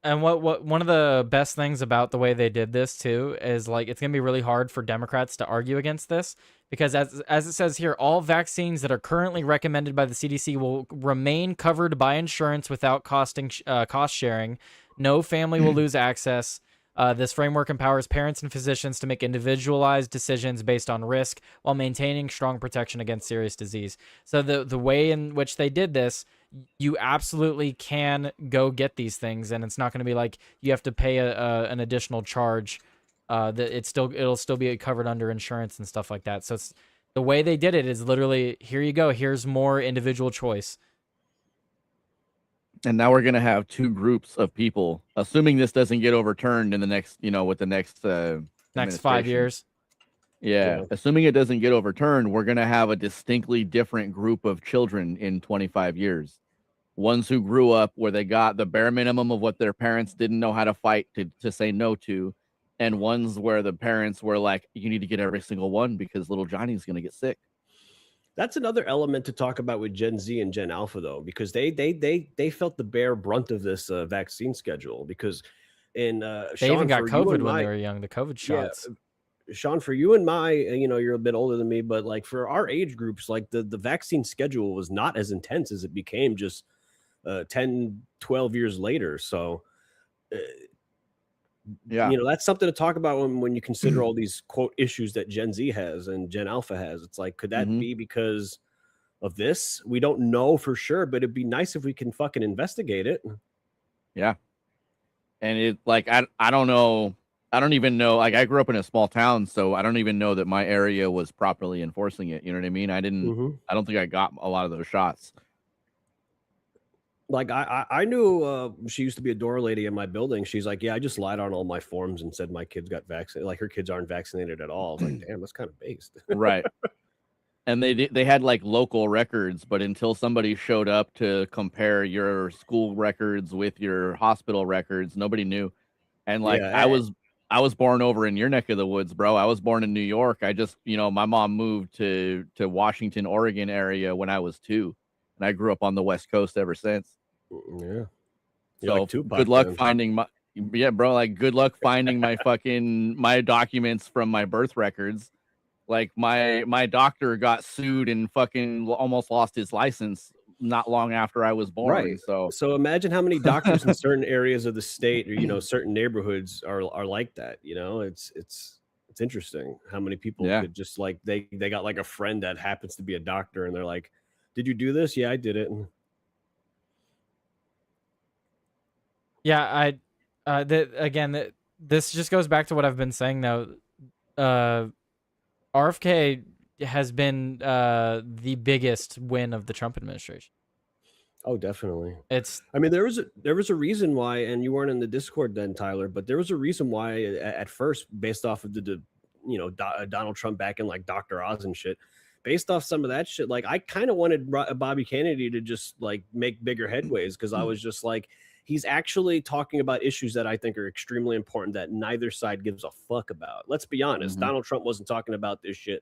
And what one of the best things about the way they did this too is like it's gonna be really hard for Democrats to argue against this because as it says here, all vaccines that are currently recommended by the CDC will remain covered by insurance without cost sharing. No family will lose access. This framework empowers parents and physicians to make individualized decisions based on risk while maintaining strong protection against serious disease. So the way in which they did this, you absolutely can go get these things, and it's not going to be like you have to pay an additional charge. That it'll still be covered under insurance and stuff like that. So the way they did it is literally, here you go. Here's more individual choice. And now we're gonna have two groups of people, assuming this doesn't get overturned in the next, with the next Next 5 administration. years. Yeah, Yeah. assuming it doesn't get overturned, we're gonna have a distinctly different group of children in 25 years. Ones who grew up where they got the bare minimum of what their parents didn't know how to fight to say no to, and ones where the parents were like, "You need to get every single one because little Johnny's gonna get sick." That's another element to talk about with Gen Z and Gen Alpha, though, because they felt the bare brunt of this vaccine schedule. Because in They even Sean, got for you COVID and when they my were young. The COVID yeah, shots. Sean, for you and my, you're a bit older than me, but like for our age groups, like the vaccine schedule was not as intense as it became just 10, 12 years later. So, uh, Yeah. that's something to talk about when you consider all these quote issues that Gen Z has and Gen Alpha has. It's like, could that Mhm. be because of this? We don't know for sure, but it'd be nice if we can fucking investigate it. Yeah. And it like I don't know. I don't even know. Like I grew up in a small town, so I don't even know that my area was properly enforcing it. You know what I mean? I don't think I got a lot of those shots. Like I knew she used to be a door lady in my building. She's like, yeah, I just lied on all my forms and said my kids got vaccinated. Like her kids aren't vaccinated at all. I was like, damn, that's kind of based. Right. And they had like local records, but until somebody showed up to compare your school records with your hospital records, nobody knew. And like Yeah, I was born over in your neck of the woods, bro. I was born in New York. I just, my mom moved to Washington, Oregon area when I was 2, and I grew up on the West Coast ever since. yeah. You're So like Tupac good luck then. finding my yeah, bro. Like good luck finding my documents from my birth records. Like my doctor got sued and fucking almost lost his license not long after I was born. Right. So So imagine how many doctors in certain areas of the state or certain neighborhoods are like that. It's interesting how many people yeah, could just like they got like a friend that happens to be a doctor and they're like, did you do this? Yeah, I did it. Yeah, this just goes back to what I've been saying though. RFK has been the biggest win of the Trump administration. Oh, definitely. It's I mean, there was a reason why, and you weren't in the Discord then, Tyler, but there was a reason why at first, based off of Donald Trump back in like Dr. Oz and shit, based off some of that shit, like I kind of wanted Bobby Kennedy to just like make bigger headways because I was just like, he's actually talking about issues that I think are extremely important that neither side gives a fuck about. Let's be honest, Mhm. Donald Trump wasn't talking about this shit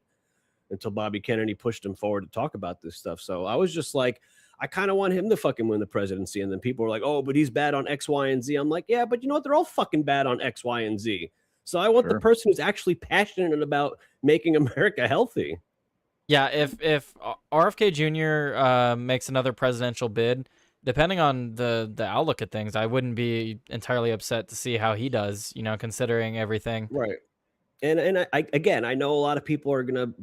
until Bobby Kennedy pushed him forward to talk about this stuff. So I was just like, I kind of want him to fucking win the presidency. And then people were like, oh, but he's bad on X, Y, and Z. I'm like, yeah, but you know what? They're all fucking bad on X, Y, and Z. So I want the Sure. person who's actually passionate about making America healthy. yeah. If RFK Jr. Makes another presidential bid, depending on the outlook at things, I wouldn't be entirely upset to see how he does. Considering everything. Right. And I know a lot of people are gonna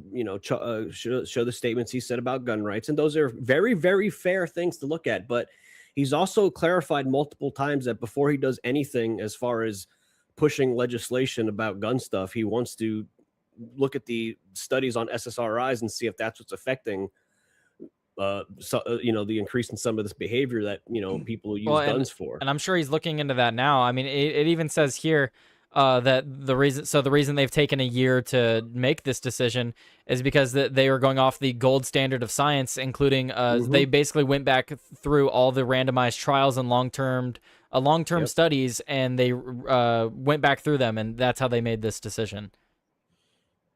show the statements he said about gun rights, and those are very, very fair things to look at. But he's also clarified multiple times that before he does anything as far as pushing legislation about gun stuff, he wants to look at the studies on SSRIs and see if that's what's affecting the increase in some of this behavior that people use Well, guns for. and I'm sure he's looking into that now. I mean, it even says here that the reason they've taken a year to make this decision is because they were going off the gold standard of science, including they basically went back through all the randomized trials and long-term Yep. studies, and they went back through them, and that's how they made this decision.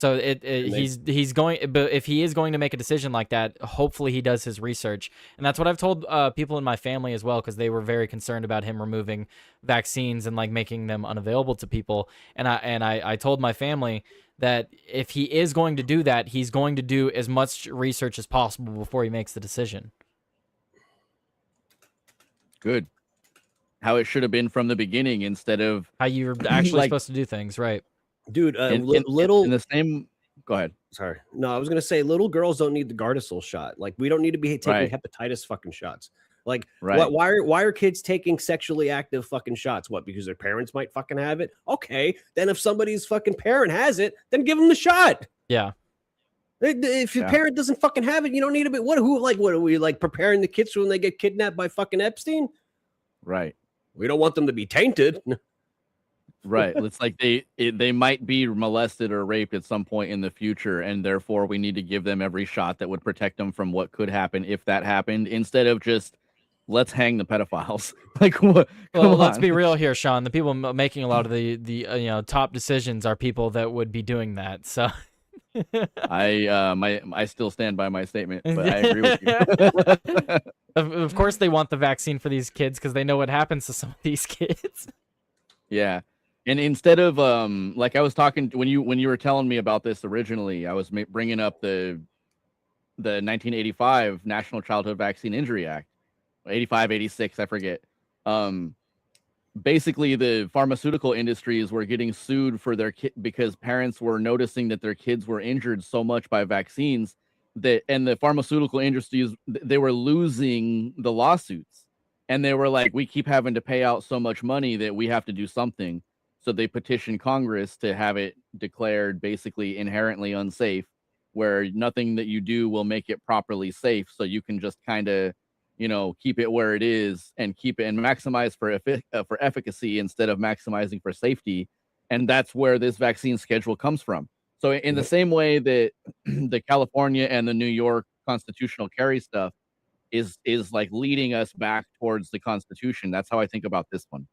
So he's going, but if he is going to make a decision like that, hopefully he does his research, and that's what I've told people in my family as well, because they were very concerned about him removing vaccines and like making them unavailable to people. And I told my family that if he is going to do that, he's going to do as much research as possible before he makes the decision. Good. how it should have been from the beginning instead of How you're actually like supposed to do things, right? Dude, in little. the same. Go ahead. Sorry, no, I was gonna say little girls don't need the Gardasil shot. Like, we don't need to be taking Right. hepatitis fucking shots. Like, Right. why are kids taking sexually active fucking shots? What? Because their parents might fucking have it? Okay, then if somebody's fucking parent has it, then give them the shot. Yeah. If your Yeah. parent doesn't fucking have it, you don't need to be. What are we like preparing the kids for when they get kidnapped by fucking Epstein? Right. We don't want them to be tainted. Right. It's like they might be molested or raped at some point in the future, and therefore we need to give them every shot that would protect them from what could happen if that happened, instead of just let's hang the pedophiles. Like, what? Well, Come let's on. be real here, Sean. The people making a lot of the top decisions are people that would be doing that. So I still stand by my statement, but I agree with you. of course they want the vaccine for these kids because they know what happens to some of these kids. Yeah. And instead of like I was talking when you were telling me about this originally, I was bringing up the 1985 National Childhood Vaccine Injury Act, 85, 86, I forget. Basically the pharmaceutical industries were getting sued for their because parents were noticing that their kids were injured so much by vaccines and the pharmaceutical industries, they were losing the lawsuits, and they were like, we keep having to pay out so much money that we have to do something. So they petitioned Congress to have it declared basically inherently unsafe, where nothing that you do will make it properly safe. So you can just kind of, keep it where it is and keep it and maximize for efficacy instead of maximizing for safety. And that's where this vaccine schedule comes from. So in the same way that the California and the New York constitutional carry stuff is like leading us back towards the Constitution, that's how I think about this one.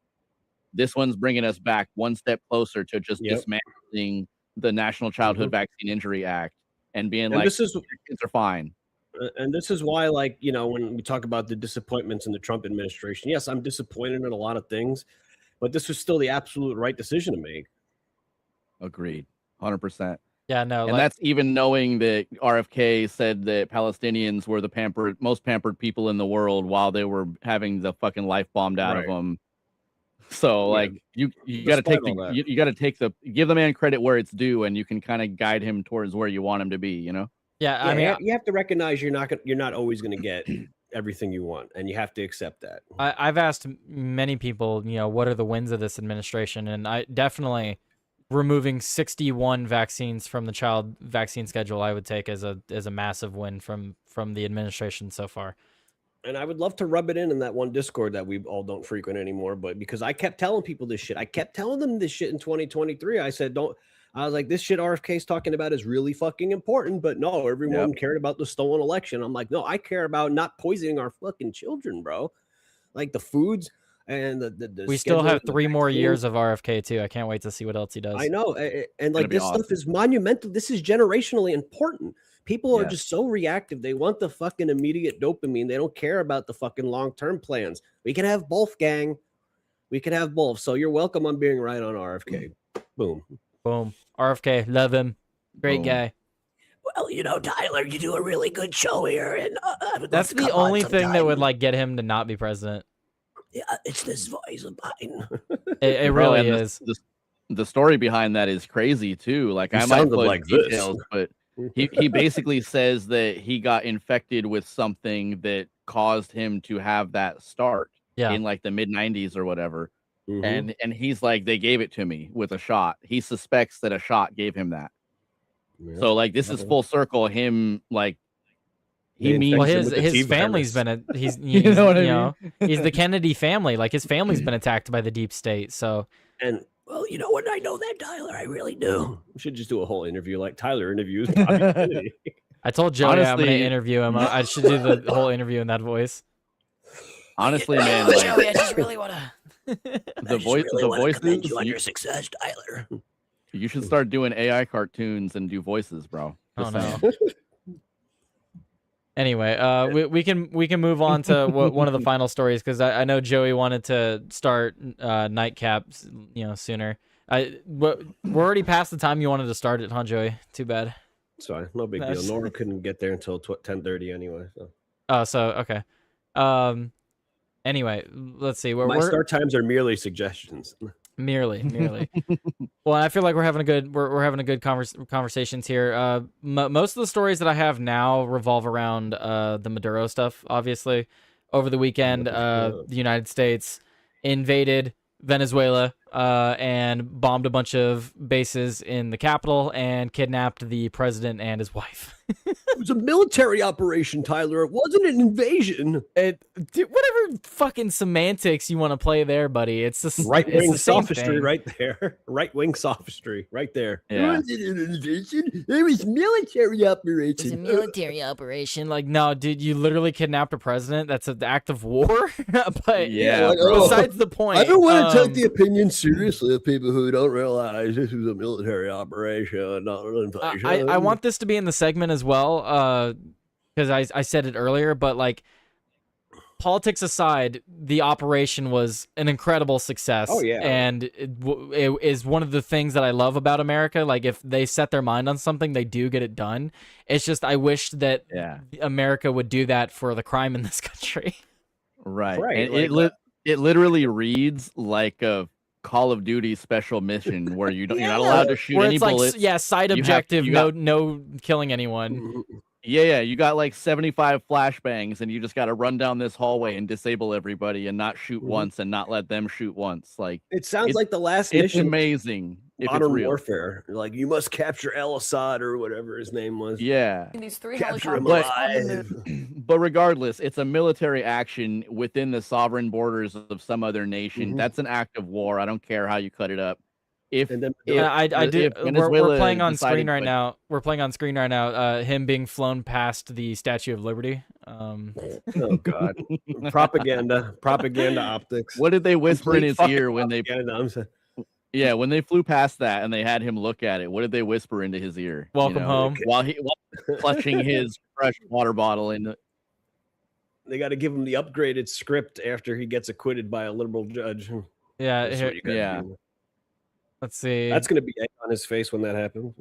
This one's bringing us back one step closer to just dismantling the National Childhood Vaccine Injury Act and being like, this is your kids are fine. And this is why, like, when we talk about the disappointments in the Trump administration, yes, I'm disappointed in a lot of things, but this was still the absolute right decision to make. Agreed. 100%. Yeah, no. And that's even knowing that RFK said that Palestinians were the most pampered people in the world while they were having the fucking life bombed out of them. So like you got to give the man credit where it's due, and you can kind of guide him towards where you want him to be, Yeah, I mean, you have to recognize you're not always going to get everything you want, and you have to accept that. I've asked many people, what are the wins of this administration, and I definitely removing 61 vaccines from the child vaccine schedule I would take as a massive win from the administration so far. And I would love to rub it in that one Discord that we all don't frequent anymore, but because I kept telling people this shit, I kept telling them this shit in 2023. I said, I was like, this shit RFK's talking about is really fucking important, but no, everyone cared about the stolen election. I'm like, no, I care about not poisoning our fucking children, bro. Like the foods and the we still have 3 more years of RFK too. I can't wait to see what else he does. I know. And like this stuff is monumental. This is generationally important. People are just so reactive. They want the fucking immediate dopamine. They don't care about the fucking long-term plans. We can have both, gang. We can have both. So you're welcome on being right on RFK. Boom. Boom. RFK, love him. Great guy. Well, Tyler, you do a really good show here, and I would That's love to the come on only thing that sometime. would like get him to not be president. Yeah, it's this voice of mine. It Bro, really and is. The story behind that is crazy too. Like, I might put like details, but he basically says that he got infected with something that caused him to have that start in like the mid 90s or whatever. And he's like, they gave it to me with a shot. He suspects that a shot gave him that. So like this is full circle. Him like he means well, his family's been he's you know what I mean? He's the Kennedy family. Like his family's been attacked by the deep state. So and well, when I know that, Tyler, I really do. We should just do a whole interview like Tyler interviews Bobby Kennedy. I told Joey I'm going to Honestly- interview him. I should do the whole interview in that voice. Honestly, man, like, Joey, I just really want to. the voices. you on your success, Tyler. You should start doing AI cartoons and do voices, bro. Oh Just no. saying. Anyway, we can move on to one of the final stories because I know Joey wanted to start Nightcap, sooner. We're already past the time you wanted to start it, huh, Joey? Too bad. Sorry, no big deal. Nora couldn't get there until 10:30 anyway. So. Oh, so okay. Anyway, let's see. My start times are merely suggestions. Merely. Well, I feel like we're having a good conversations here. Most of the stories that I have now revolve around the Maduro stuff. Obviously, over the weekend, the United States invaded Venezuela and bombed a bunch of bases in the capital and kidnapped the president and his wife. It was a military operation, Tyler. It wasn't an invasion. Whatever fucking semantics you want to play there, buddy. It's the Right-wing it's the same sophistry thing. right there. Right-wing sophistry right there. Yeah. It wasn't an invasion. It was military operation. It's a military operation. Like, no, dude, you literally kidnapped a president. That's an act of war. But Yeah, like, bro. besides the point. I don't want to take the opinion seriously of people who don't realize this was a military operation, not an invasion. I want this to be in the segment as well, because I said it earlier, but like, politics aside, the operation was an incredible success. Oh, yeah. And it is one of the things that I love about America. Like, if they set their mind on something, they do get it done. It's just I wish that America would do that for the crime in this country. Right. Right, And like it literally reads like a Call of Duty special mission where you're not allowed to shoot Where any it's like, bullets. side You have- objective, you got- no killing anyone. Yeah, you got like 75 flashbangs, and you just got to run down this hallway and disable everybody and not shoot once and not let them shoot once. Like, It sounds it's- like the last it's mission. amazing. If it's Modern real. Warfare. Like, you must capture El Assad or whatever his name was. Yeah. These 3 Capture him helicopters alive. But regardless, it's a military action within the sovereign borders of some other nation. Mhm. That's an act of war. I don't care how you cut it up. If And then Yeah, I do. if We're Venezuela playing on decided screen right to- now. We're playing on screen right now. Him being flown past the Statue of Liberty. oh god, propaganda optics. What did they whisper in Complete his fucking ear when they? propaganda. I'm saying, Yeah, when they flew past that and they had him look at it, what did they whisper into his ear? Welcome home. While clutching his fresh water bottle in. they got to give him the upgraded script after he gets acquitted by a liberal judge. Yeah, That's here, what you gotta yeah. do. let's see. That's gonna be egg on his face when that happens.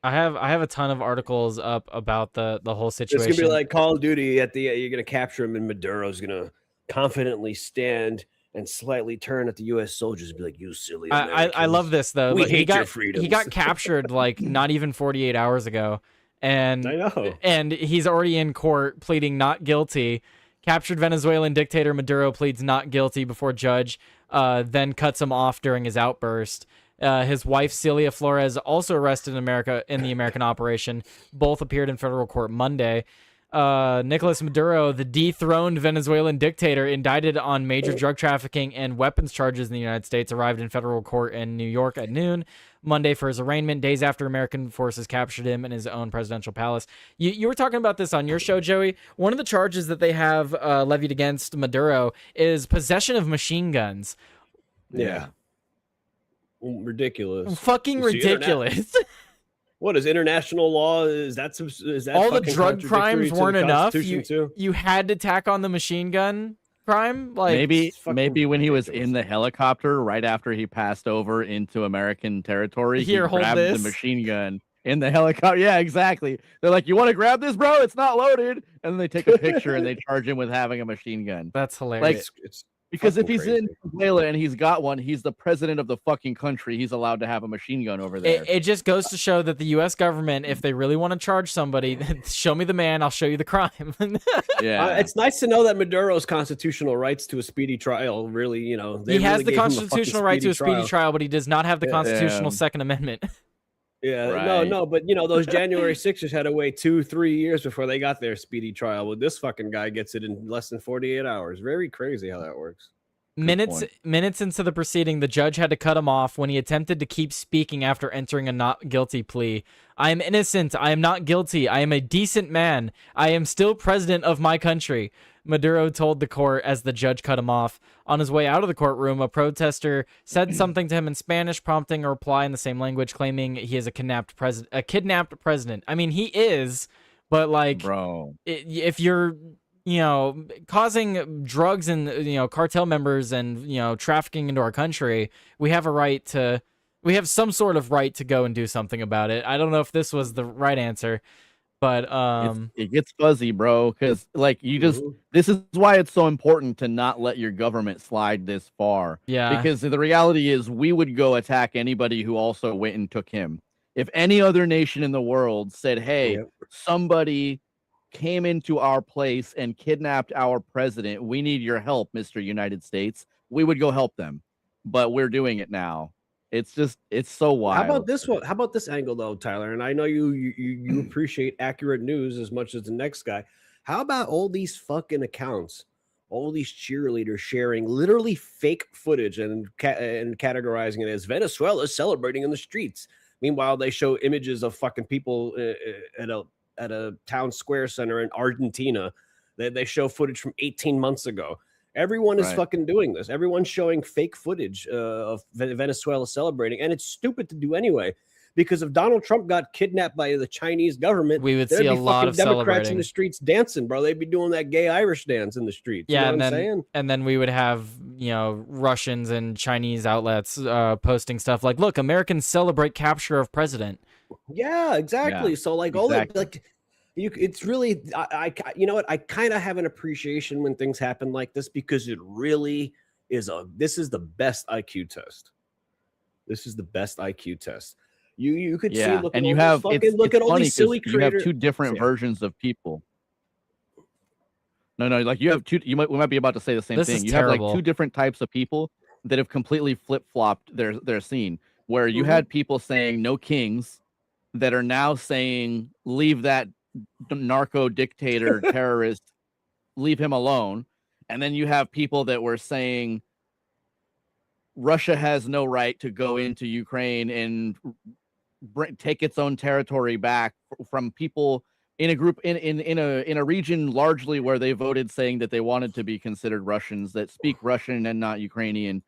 I have a ton of articles up about the whole It's situation. gonna be like Call of Duty. At the you're gonna capture him, and Maduro's gonna confidently stand and slightly turn at the U.S. soldiers and be like, "You silly." I love this though. We Like, he hate your got freedoms. he got captured like not even 48 hours ago, and I know. and he's already in court pleading not guilty. Captured Venezuelan dictator Maduro pleads not guilty before judge, then cuts him off during his outburst. His wife Celia Flores also arrested in the American operation. Both appeared in federal court Monday. Nicolas Maduro, the dethroned Venezuelan dictator, indicted on major drug trafficking and weapons charges in the United States, arrived in federal court in New York at noon Monday for his arraignment, days after American forces captured him in his own presidential palace. You were talking about this on your show, Joey. One of the charges that they have levied against Maduro is possession of machine guns. Yeah. Ridiculous. Fucking You see internet- ridiculous. What is international law? Is that All the fucking drug contradictory crimes to the weren't enough. Constitution, too? You had to tack on the machine gun crime. Like, Maybe fucking when he was ridiculous. in the helicopter right after he passed over into American territory, Here, he hold grabbed this. the machine gun in the helicopter. Yeah, exactly. They're like, "You want to grab this, bro? It's not loaded." And then they take a picture and they charge him with having a machine gun. that's hilarious. It's Because if fucking he's in crazy. Venezuela and he's got one, he's the president of the fucking country. He's allowed to have a machine gun over there. It just goes to show that the U.S. government, if they really want to charge somebody, show me the man, I'll show you the crime. Yeah, It's nice to know that Maduro's constitutional rights to a speedy trial really, they he has really the gave him a fucking constitutional right to a speedy trial, but he does not have the Yeah. constitutional Second Amendment. Yeah, Right. no, but those January 6ers had to wait 2-3 years before they got their speedy trial. Well, this fucking guy gets it in less than 48 hours. Very crazy how that works. Minutes into the proceeding, the judge had to cut him off when he attempted to keep speaking after entering a not guilty plea. I am innocent. I am not guilty. I am a decent man. I am still president of my country, Maduro told the court as the judge cut him off. On his way out of the courtroom, a protester said something to him in Spanish, prompting a reply in the same language, claiming he is a kidnapped president. I mean, he is, but like, bro. if you're causing drugs and cartel members and trafficking into our country, we have some sort of right to go and do something about it. I don't know if this was the right answer. But It gets fuzzy, bro, because like this is why it's so important to not let your government slide this far. yeah, Because the reality is we would go attack anybody who also went and took him. If any other nation in the world said, hey, Yep. somebody came into our place and kidnapped our president, we need your help, Mr. United States, we would go help them. But we're doing it now. It's so wild. How about this one? How about this angle though, Tyler? And I know you appreciate accurate news as much as the next guy. How about all these fucking accounts, all these cheerleaders sharing literally fake footage and categorizing it as Venezuela celebrating in the streets? Meanwhile, they show images of fucking people at a town square center in Argentina. They show footage from 18 months ago. Everyone is Right. fucking doing this. Everyone's showing fake footage of Venezuela celebrating, and it's stupid to do anyway. Because if Donald Trump got kidnapped by the Chinese government, we would there'd see a be lot fucking of Democrats in celebrating. the streets dancing, bro. They'd be doing that gay Irish dance in the streets. Yeah, you know what I'm saying? and then we would have, you know, Russians and Chinese outlets posting stuff like, "Look, Americans celebrate capture of president." Yeah, exactly. Yeah, So like all that, exactly. like it's really I you know what, I kind of have an appreciation when things happen like this because it really is this is the best IQ test. This is the best IQ test. You could see, look and at you all have these fucking, look it's at all funny these silly 'cause you have creators. two different versions of people. No, like you have two. We might be about to say the same This thing. is You have terrible. like two different types of people that have completely flip flopped their scene. Where you had people saying no kings, that are now saying leave that narco dictator terrorist, leave him alone, and then you have people that were saying Russia has no right to go into Ukraine and take its own territory back from people in a group in a region largely where they voted saying that they wanted to be considered Russians that speak Russian and not Ukrainian.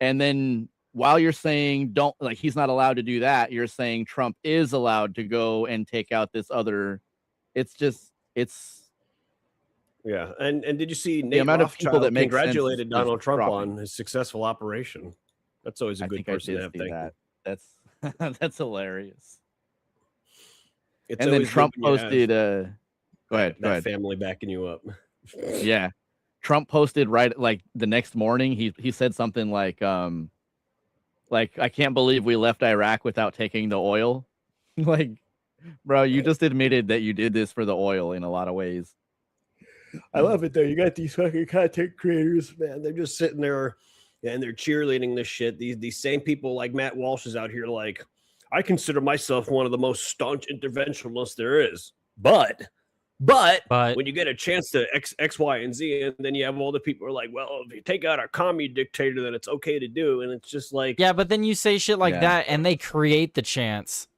And then while you're saying don't, like, he's not allowed to do that, you're saying Trump is allowed to go and take out this other. It's Yeah, and did you see the Nate amount of people Rothschild that make sense congratulated is Donald Trump dropping. on his successful operation? That's always a I good think I person to did have. see Thank you. that. That's hilarious. It's And then always good Trump when you have posted go ahead. that family backing you up. Yeah. Trump posted right like the next morning. He said something like I can't believe we left Iraq without taking the oil. Like, bro, you just admitted that you did this for the oil in a lot of ways. I love it though. You got these fucking content creators, man. They're just sitting there and they're cheerleading this shit. These same people like Matt Walsh is out here like, I consider myself one of the most staunch interventionalists there is. But when you get a chance to X, Y, and Z, and then you have all the people who are like, well, if you take out our commie dictator, then it's okay to do. And it's just like, Yeah, but then you say shit like that and they create the chance.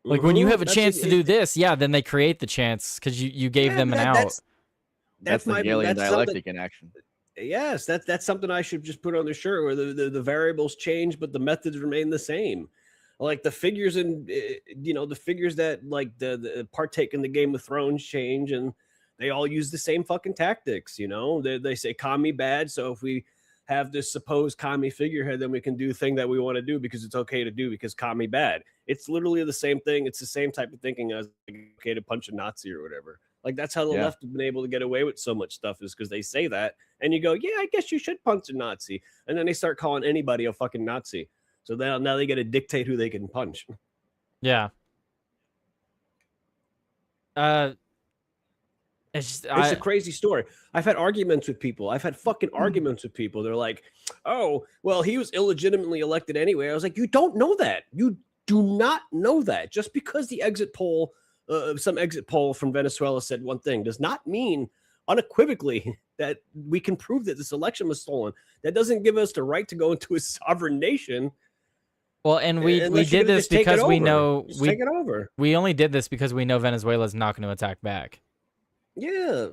Like when you have a chance to do this, yeah, then they create the chance because you gave them an out. That's the Hegelian dialectic in action. Yes, that's something I should just put on the shirt where the variables change, but the methods remain the same. Like the figures in, the figures that like the partake in the Game of Thrones change, and they all use the same fucking tactics. They say commie bad, so if we have this supposed commie figurehead, then we can do the thing that we want to do because it's okay to do because commie bad. It's literally the same thing. It's the same type of thinking as like, okay to punch a Nazi or whatever. Like that's how the left has been able to get away with so much stuff is because they say that and you go, yeah, I guess you should punch a Nazi, and then they start calling anybody a fucking Nazi. So now they got to dictate who they can punch. Yeah. It's a crazy story. I've had arguments with people. I've had fucking arguments with people. They're like, oh, well, he was illegitimately elected anyway. I was like, you don't know that. You do not know that. Just because the exit poll, some exit poll from Venezuela said one thing does not mean unequivocally that we can prove that this election was stolen. That doesn't give us the right to go into a sovereign nation. Well, and we did this because we know take it over. We only did this because we know Venezuela is not going to attack back. Yeah.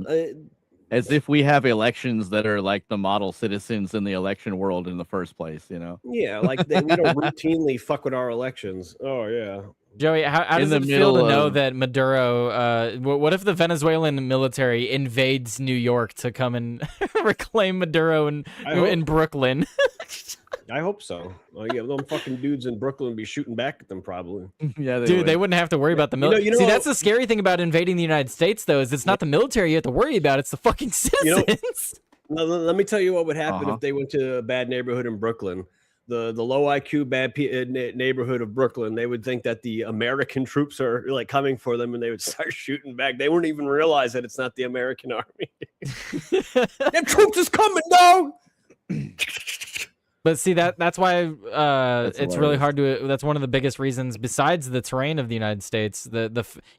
As if we have elections that are like the model citizens in the election world in the first place, Yeah, like we don't routinely fuck with our elections. Oh, yeah. Joey, how does it feel to know that Maduro, what if the Venezuelan military invades New York to come and reclaim Maduro in Brooklyn? I hope so. Yeah, them fucking dudes in Brooklyn be shooting back at them probably. Yeah, Dude, they would. wouldn't have to worry about the military. You know- See, that's the scary thing about invading the United States, though, is it's not the military you have to worry about; it's the fucking citizens. Let me tell you what would happen Uh-huh. if they went to a bad neighborhood in Brooklyn. The low IQ bad neighborhood of Brooklyn, they would think that the American troops are like coming for them, and they would start shooting back. They wouldn't even realize that it's not the American army. Them troops is coming down. But see, that's why it's really hilarious. hard to. That's one of the biggest reasons, besides the terrain of the United States.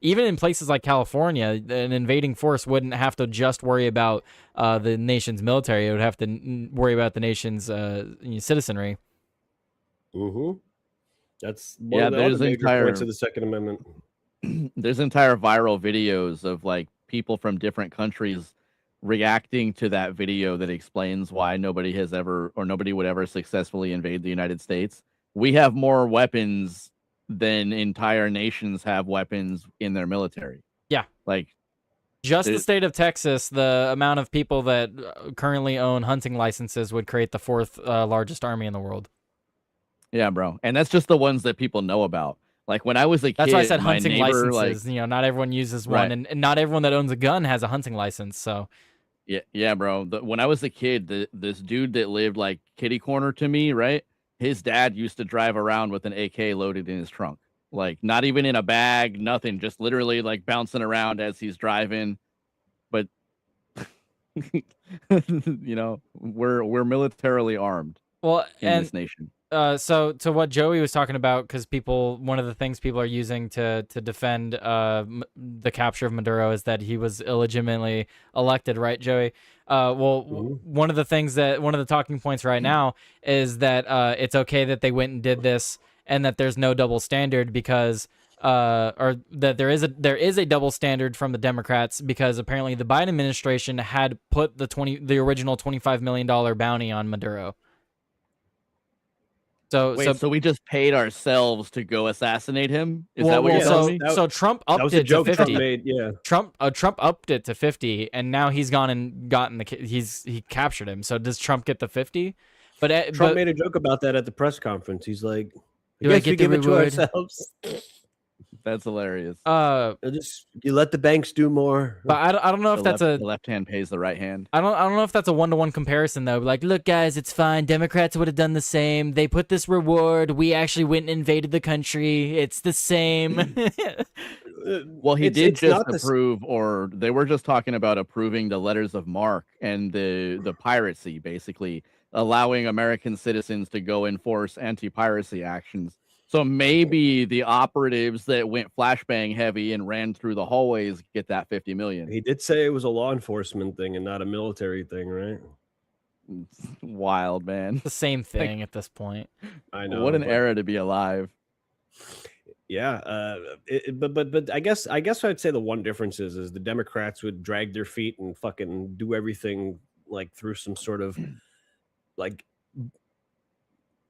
Even in places like California, an invading force wouldn't have to just worry about the nation's military; it would have to worry about the nation's citizenry. Mm-hmm. That's one Yeah, of the there's other major entire- points of the Second Amendment. There's entire viral videos of like people from different countries reacting to that video that explains why nobody has ever or nobody would ever successfully invade the United States. We have more weapons than entire nations have weapons in their military. Yeah. Like Just the It- state of Texas, the amount of people that currently own hunting licenses would create the fourth largest army in the world. yeah, bro. And that's just the ones that people know about. Like when I was a kid, That's why I said my hunting neighbor, licenses. like Not everyone uses one, Right. and not everyone that owns a gun has a hunting license. So yeah, bro. When I was a kid, this dude that lived like kitty corner to me, right? His dad used to drive around with an AK loaded in his trunk, like not even in a bag, nothing, just literally like bouncing around as he's driving. But you know, we're militarily armed well, in and this nation. so to what Joey was talking about, because one of the things people are using to defend the capture of Maduro is that he was illegitimately elected, right, Joey? One of the talking points right now is that it's okay that they went and did this, and that there's no double standard because or that there is a double standard from the Democrats, because apparently the Biden administration had put the original $25 million bounty on Maduro. Wait, so we just paid ourselves to go assassinate him? Is that what you're yeah, telling me? so Trump That upped was a it to joke 50. Trump made. Yeah. Trump upped it to 50, and now he's gone and gotten he captured him. So does Trump get the 50? Trump made a joke about that at the press conference. He's like, Do I "I guess we get the give it to reward?" ourselves. That's hilarious. You let the banks do more." But I don't know if the left hand pays the right hand. I don't know if that's a 1-to-1 comparison though. Like, look, guys, it's fine. Democrats would have done the same. They put this reward. We actually went and invaded the country. It's the same. Well, he did it's just not the s- approve, or they were just talking about approving the letters of marque and the piracy, basically allowing American citizens to go enforce anti-piracy actions. So maybe the operatives that went flashbang heavy and ran through the hallways get that 50 million. He did say it was a law enforcement thing and not a military thing, right? It's wild, man. the same thing at this point. I know. What an but- era to be alive. Yeah, but I guess I'd say the one difference is the Democrats would drag their feet and fucking do everything like through some sort of like,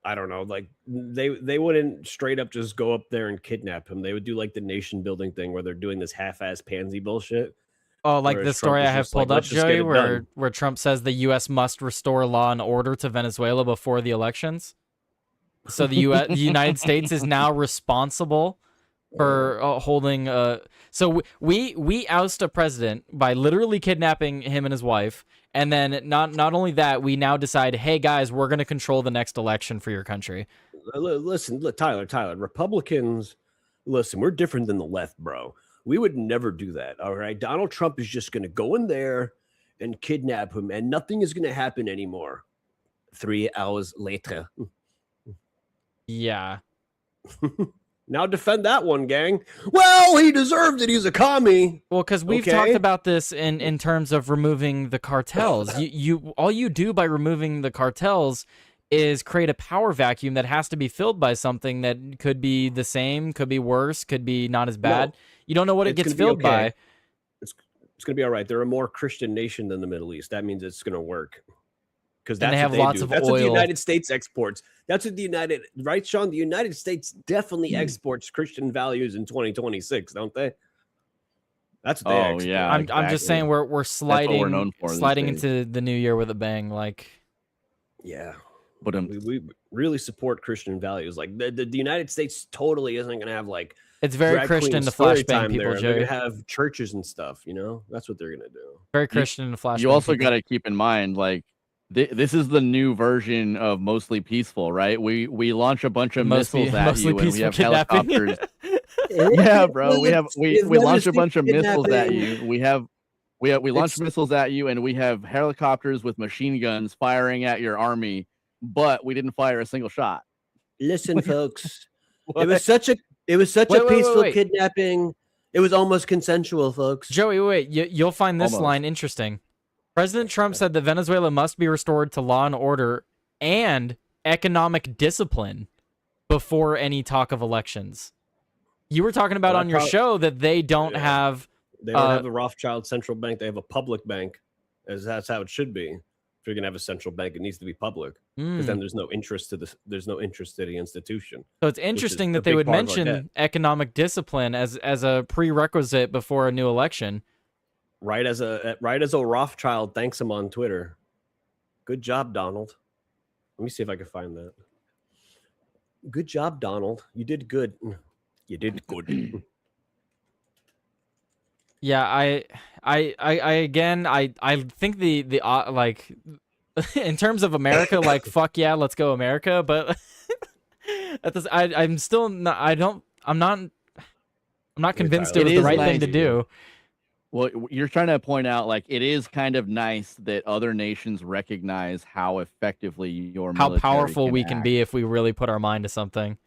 I don't know, like they wouldn't straight up just go up there and kidnap him. They would do like the nation building thing where they're doing this half-ass pansy bullshit. Oh, like Whereas the story Trump I is have just like, pulled up, "Let's just get Joey, it where done." Trump says the U.S. must restore law and order to Venezuela before the elections. So the the United States is now responsible for holding. So we oust a president by literally kidnapping him and his wife, and then not only that, we now decide, hey guys, we're going to control the next election for your country. Listen, look, Tyler, Republicans, listen, we're different than the left, bro. We would never do that. All right. Donald Trump is just going to go in there and kidnap him, and nothing is going to happen anymore. 3 hours later. Yeah. Now defend that one, gang. Well, he deserved it. He's a commie. Well, because we've Okay. talked about this in terms of removing the cartels. All you do by removing the cartels is create a power vacuum that has to be filled by something that could be the same, could be worse, could be not as bad. No, you don't know what it it's gets gonna be filled okay. by. It's going to be all right. They're a more Christian nation than the Middle East. That means it's going to work. Because And that's they have what they lots do. of That's what the oil. United States exports. That's what the United, right, Sean? The United States definitely exports Christian values in 2026, don't they? That's what they Oh, export. yeah. I'm just exactly. saying we're sliding known for these sliding days. into the new year with a bang. Like, Yeah. But we really support Christian values. Like the United States totally isn't going to have like It's very drag Christian queen to story flashbang time people, there. They're Joey. going to have churches and stuff. You know, that's what they're going to do. Very Christian to flashbang you also people. got to keep in mind, like, this is the new version of Mostly Peaceful, right? We launch a bunch of missiles at mostly you, and we peaceful have kidnapping. helicopters. Yeah, bro. We launch a bunch of missiles at Kidnapping. you. We launch It's- missiles at you, and we have helicopters with machine guns firing at your army, but we didn't fire a single shot. Listen, folks, What? it was such a Wait, peaceful wait. kidnapping. It was almost consensual, folks. Joey, wait, you'll find this Almost. line interesting. President Trump said that Venezuela must be restored to law and order and economic discipline before any talk of elections. You were talking about Well, on your show that they don't have. They don't have a Rothschild central bank. They have a public bank, as that's how it should be. If you're gonna have a central bank, it needs to be public, because then there's no interest to the institution. So it's interesting a that they big would part of our debt. mention economic discipline as a prerequisite before a new election. Right as a Rothschild thanks him on Twitter. Good job, Donald. Let me see if I can find that. Good job, Donald. You did good. You did good. Yeah, I think the like in terms of America, like fuck yeah, let's go America. But at this, I'm still not. I'm not convinced it was It the is right thing nice. to do. Well, you're trying to point out, like, it is kind of nice that other nations recognize how effectively your How military powerful we act. can be if we really put our mind to something.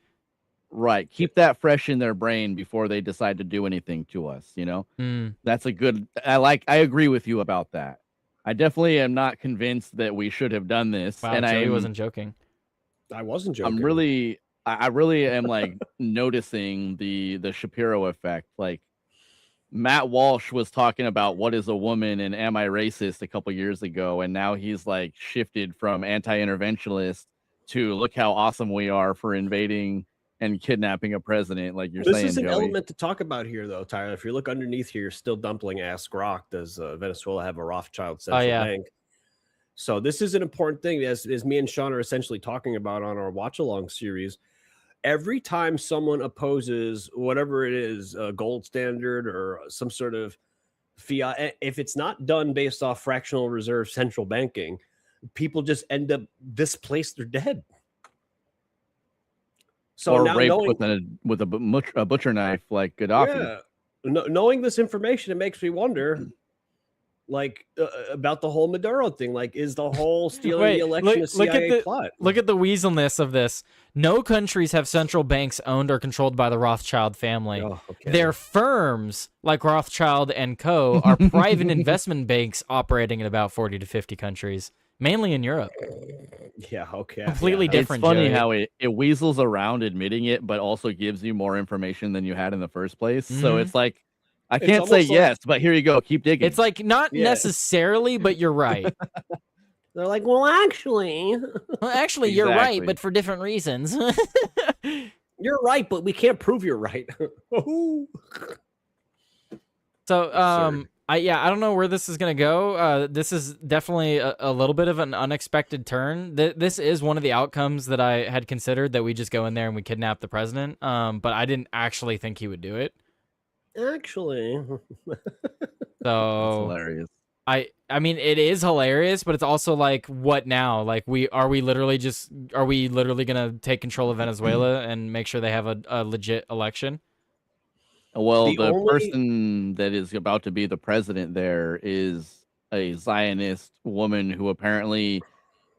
Right. Keep that fresh in their brain before they decide to do anything to us, you know? That's a good I agree with you about that. I definitely am not convinced that we should have done this. Wow, And Joey wasn't joking. I wasn't joking. I really am like noticing the Shapiro effect. Like, Matt Walsh was talking about what is a woman and am I racist a couple years ago, and now he's like shifted from anti-interventionist to look how awesome we are for invading and kidnapping a president, like you're This saying, is an Joey. element to talk about here, though, Tyler. If you look underneath here, you're still dumpling ask Grok. Does Venezuela have a Rothschild central bank? So this is an important thing, as me and Sean are essentially talking about on our watch along series. Every time someone opposes whatever it is, a gold standard or some sort of fiat, if it's not done based off fractional reserve central banking, people just end up displaced. They're dead. So or now raped knowing, with a butcher knife like Gaddafi. yeah, knowing this information, it makes me wonder, like, about the whole Maduro thing. Like, is the whole stealing the election a CIA plot? Look at the weaselness of this. No countries have central banks owned or controlled by the Rothschild family. Oh, okay. Their firms, like Rothschild and Co., are private investment banks operating in about 40 to 50 countries, mainly in Europe. Yeah, okay. Completely yeah. different. It's funny Joey. how it weasels around admitting it, but also gives you more information than you had in the first place. So it's like, I can't say almost like- yes, but here you go. Keep digging. It's like not Yeah. necessarily, but you're right. They're like, well, actually, Well, actually, you're right, Exactly. but for different reasons. you're right, but we can't prove you're right. So, Absurd. I don't know where this is gonna go. This is definitely a little bit of an unexpected turn. This is one of the outcomes that I had considered, that we just go in there and we kidnap the president. But I didn't actually think he would do it. Actually, That's So hilarious. I mean, it is hilarious, but it's also like, what now? Like, are we literally gonna take control of Venezuela and make sure they have a legit election? Well, The the only- person that is about to be the president there is a Zionist woman who apparently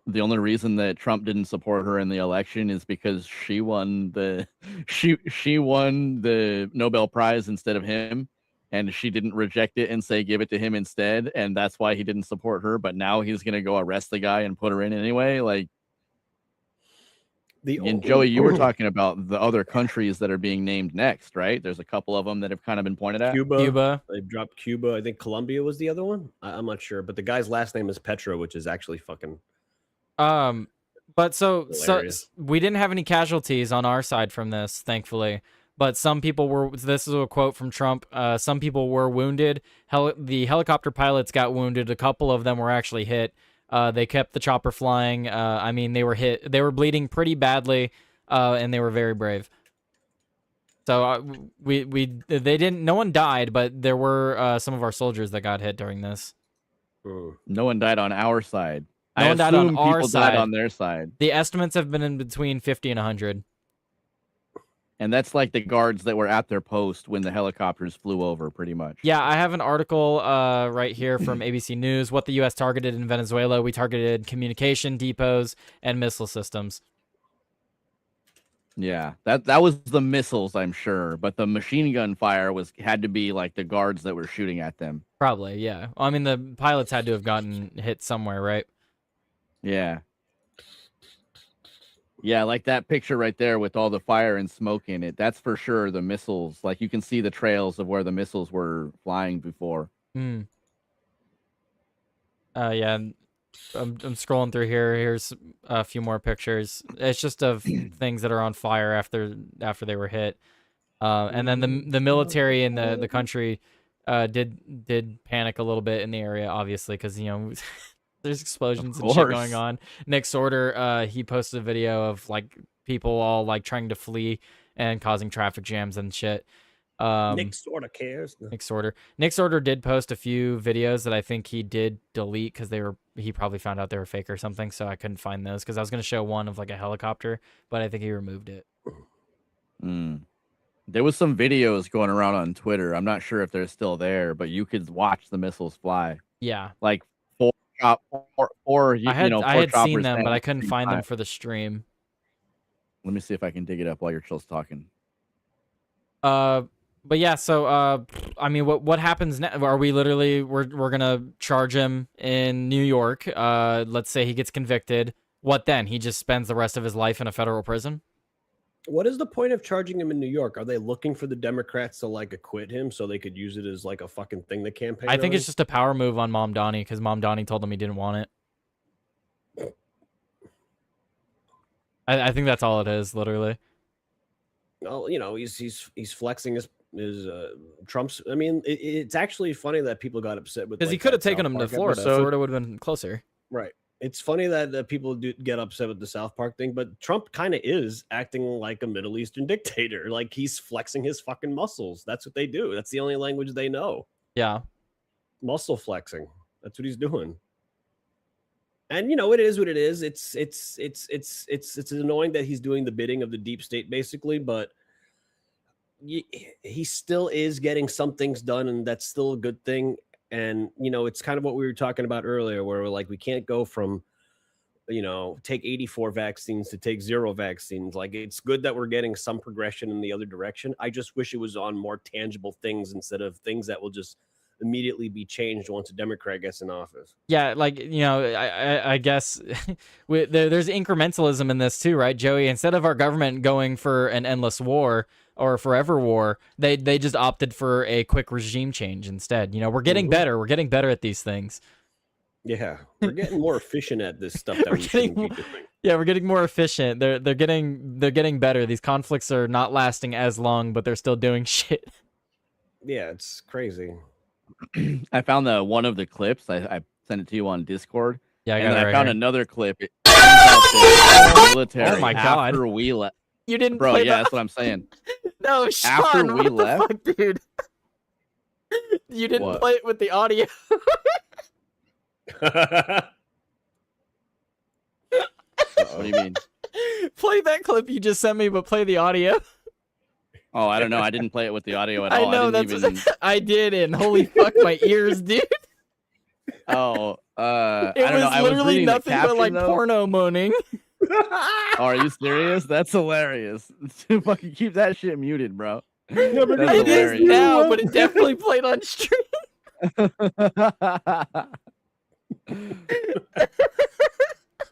the only reason that Trump didn't support her in the election is because she won the she won the Nobel Prize instead of him, and she didn't reject it and say give it to him instead, and that's why he didn't support her. But now he's gonna go arrest the guy and put her in anyway. Like, and Joey, you were talking about the other countries that are being named next, right? There's a couple of them that have kind of been pointed at. Cuba. They dropped Cuba. I think Colombia was the other one. I'm not sure, but the guy's last name is Petro, which is actually fucking. But so Hilarious. we didn't have any casualties on our side from this, thankfully. But some people were. This is a quote from Trump. Some people were wounded. The helicopter pilots got wounded. A couple of them were actually hit. They kept the chopper flying. I mean, they were bleeding pretty badly, and they were very brave. So no one died, but there were some of our soldiers that got hit during this. No one died on our side. No I one died on assume our people died side. on their side. The estimates have been in between 50 and 100. And that's like the guards that were at their post when the helicopters flew over, pretty much. Yeah, I have an article right here from ABC News. What the U.S. targeted in Venezuela. We targeted communication depots and missile systems. Yeah, that was the missiles, I'm sure, but the machine gun fire had to be like the guards that were shooting at them. Probably, yeah. I mean, the pilots had to have gotten hit somewhere, right? Yeah. Yeah, like that picture right there with all the fire and smoke in it. That's for sure the missiles. Like you can see the trails of where the missiles were flying before. Hmm. Yeah. I'm scrolling through here. Here's a few more pictures. It's just of things that are on fire after they were hit. And then the military in the country did panic a little bit in the area, obviously, because there's explosions and shit going on. Nick Sorter, he posted a video of like people all like trying to flee and causing traffic jams and shit. Nick sort of cares. Nick Sorter did post a few videos that I think he did delete because he probably found out they were fake or something, so I couldn't find those because I was going to show one of like a helicopter, but I think he removed it. There was some videos going around on Twitter. I'm not sure if they're still there, but you could watch the missiles fly. Yeah. Like four I had seen them, but I at the couldn't same find them time. for the stream. Let me see if I can dig it up while you're still talking. But yeah, so I mean, what happens now? Are we literally we're gonna charge him in New York? Let's say he gets convicted. What then? He just spends the rest of his life in a federal prison? What is the point of charging him in New York? Are they looking for the Democrats to like acquit him so they could use it as like a fucking thing to campaign? I think on? it's just a power move on Mom Donnie because Mom Donnie told him he didn't want it. I think that's all it is, literally. Well, he's flexing his Trump's. I mean, it's actually funny that people got upset with Because he like, could have that taken South him to Park Florida. episode. Florida would have been closer. Right. It's funny that people do get upset with the South Park thing, but Trump kind of is acting like a Middle Eastern dictator. Like he's flexing his fucking muscles. That's what they do. That's the only language they know. Yeah. Muscle flexing. That's what he's doing. And it is what it is. It's annoying that he's doing the bidding of the deep state, basically, but he still is getting some things done, and that's still a good thing. And it's kind of what we were talking about earlier, where we're like, we can't go from take 84 vaccines to take 0 vaccines. Like, it's good that we're getting some progression in the other direction. I just wish it was on more tangible things instead of things that will just immediately be changed once a Democrat gets in office. Yeah, like, I guess there's incrementalism in this too, right, Joey? Instead of our government going for an endless war or forever war, they just opted for a quick regime change instead. We're getting better. We're getting better at these things. Yeah, we're getting more efficient at this stuff that we shouldn't be doing. Yeah, we're getting more efficient. They're getting better. These conflicts are not lasting as long, but they're still doing shit. Yeah, it's crazy. I found one of the clips. I sent it to you on Discord. Yeah, and then I right found here. another clip. It turns out that the military, Oh my God. after we left, You didn't bro. play Yeah, that? that's what I'm saying. No, Sean, After we what the left- fuck, dude? You didn't What? play it with the audio. What do you mean? Play that clip you just sent me, but play the audio. Oh, I don't know. I didn't play it with the audio at all. I know didn't that's even... I did, and holy fuck, my ears, dude. Oh, It I don't was know. I was literally reading the nothing but caption, like though. porno moaning. Oh, are you serious? That's hilarious. Fucking keep that shit muted, bro. That's It is hilarious. now, but it definitely played on stream.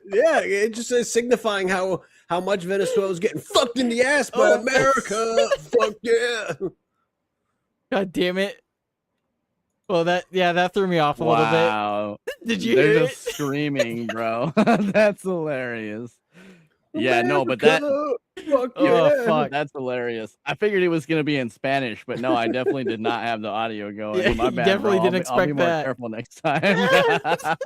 Yeah, it just is signifying how much Venezuela is getting fucked in the ass by Oh. America. Fuck yeah. God damn it. Well, that threw me off a little Wow. bit. Did you They're hear just screaming, bro. That's hilarious. Yeah, no, but that Fuck Oh, yeah. fuck. that's hilarious. I figured it was gonna be in Spanish, but no, I definitely did not have the audio going. Yeah, My you bad, definitely bro. didn't I'll be expect more that. careful next time.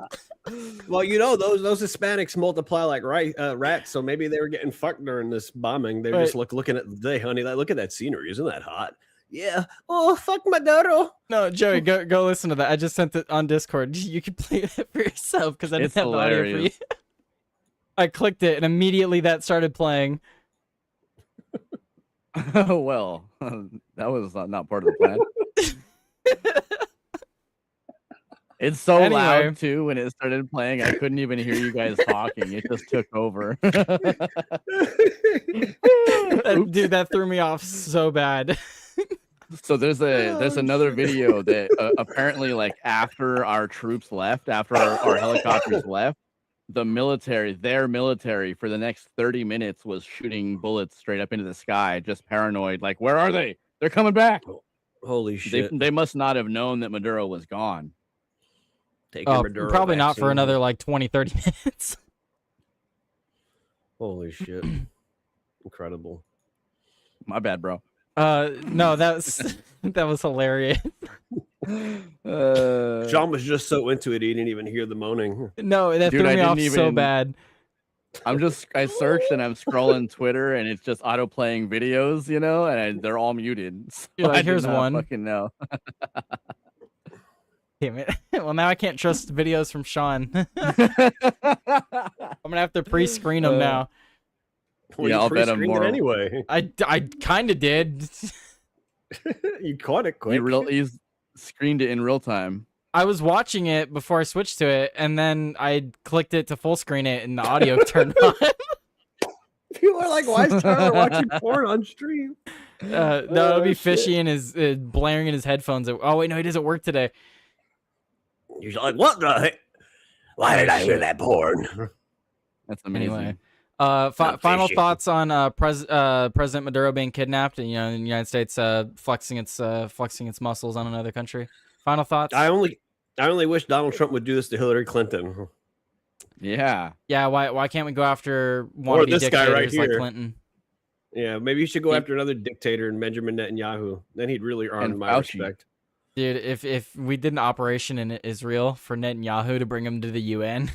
Well, those Hispanics multiply like rats, so maybe they were getting fucked during this bombing. They were just looking at the day, honey. Look at that scenery, isn't that hot? Yeah. Oh, fuck Maduro. No, Joey, go listen to that. I just sent it on Discord. You can play it for yourself because I didn't It's have the audio for you. hilarious. I clicked it and immediately that started playing. Well, that was not part of the plan. It's so Anyway. loud too when it started playing. I couldn't even hear you guys talking. It just took over. Dude, that threw me off so bad. So there's another video that apparently, like, after our troops left, after our helicopters left, their military for the next 30 minutes was shooting bullets straight up into the sky, just paranoid, like, where are they? They're coming back. Holy shit. They must not have known that Maduro was gone. Take your Oh, Maduro probably not for vaccine. another like 20, 30 minutes. Holy shit. Incredible. My bad, bro. No, that was hilarious. John was just so into it, he didn't even hear the moaning. No, that Dude, threw I me off didn't so even- bad. I searched and I'm scrolling Twitter and it's just auto playing videos, and they're all muted. So You're like, I did here's not one. Fucking know. Damn it. Well, now I can't trust videos from Sean. I'm gonna have to pre-screen them now. Well, Yeah, you I'll bet I'm pre-screened it more- anyway. I kind of did. You caught it quick. You screened it in real time. I was watching it before I switched to it, and then I clicked it to full screen it, and the audio turned on. People are like, why is Tyler watching porn on stream? No, it'll be Oh, fishy and is blaring in his headphones. Oh wait, no, he doesn't work today. You're like, what the heck? Why did I hear that porn? That's amazing. Anyway, Not final fishy. thoughts on President Maduro being kidnapped, and the United States flexing its muscles on another country. Final thoughts? I only wish Donald Trump would do this to Hillary Clinton. Yeah. Yeah, why can't we go after Or wannabe this guy right dictators like here. Clinton? Yeah, maybe you should go after another dictator and Benjamin Netanyahu. Then he'd really earn And my Fauci. respect. Dude, if we did an operation in Israel for Netanyahu to bring him to the UN,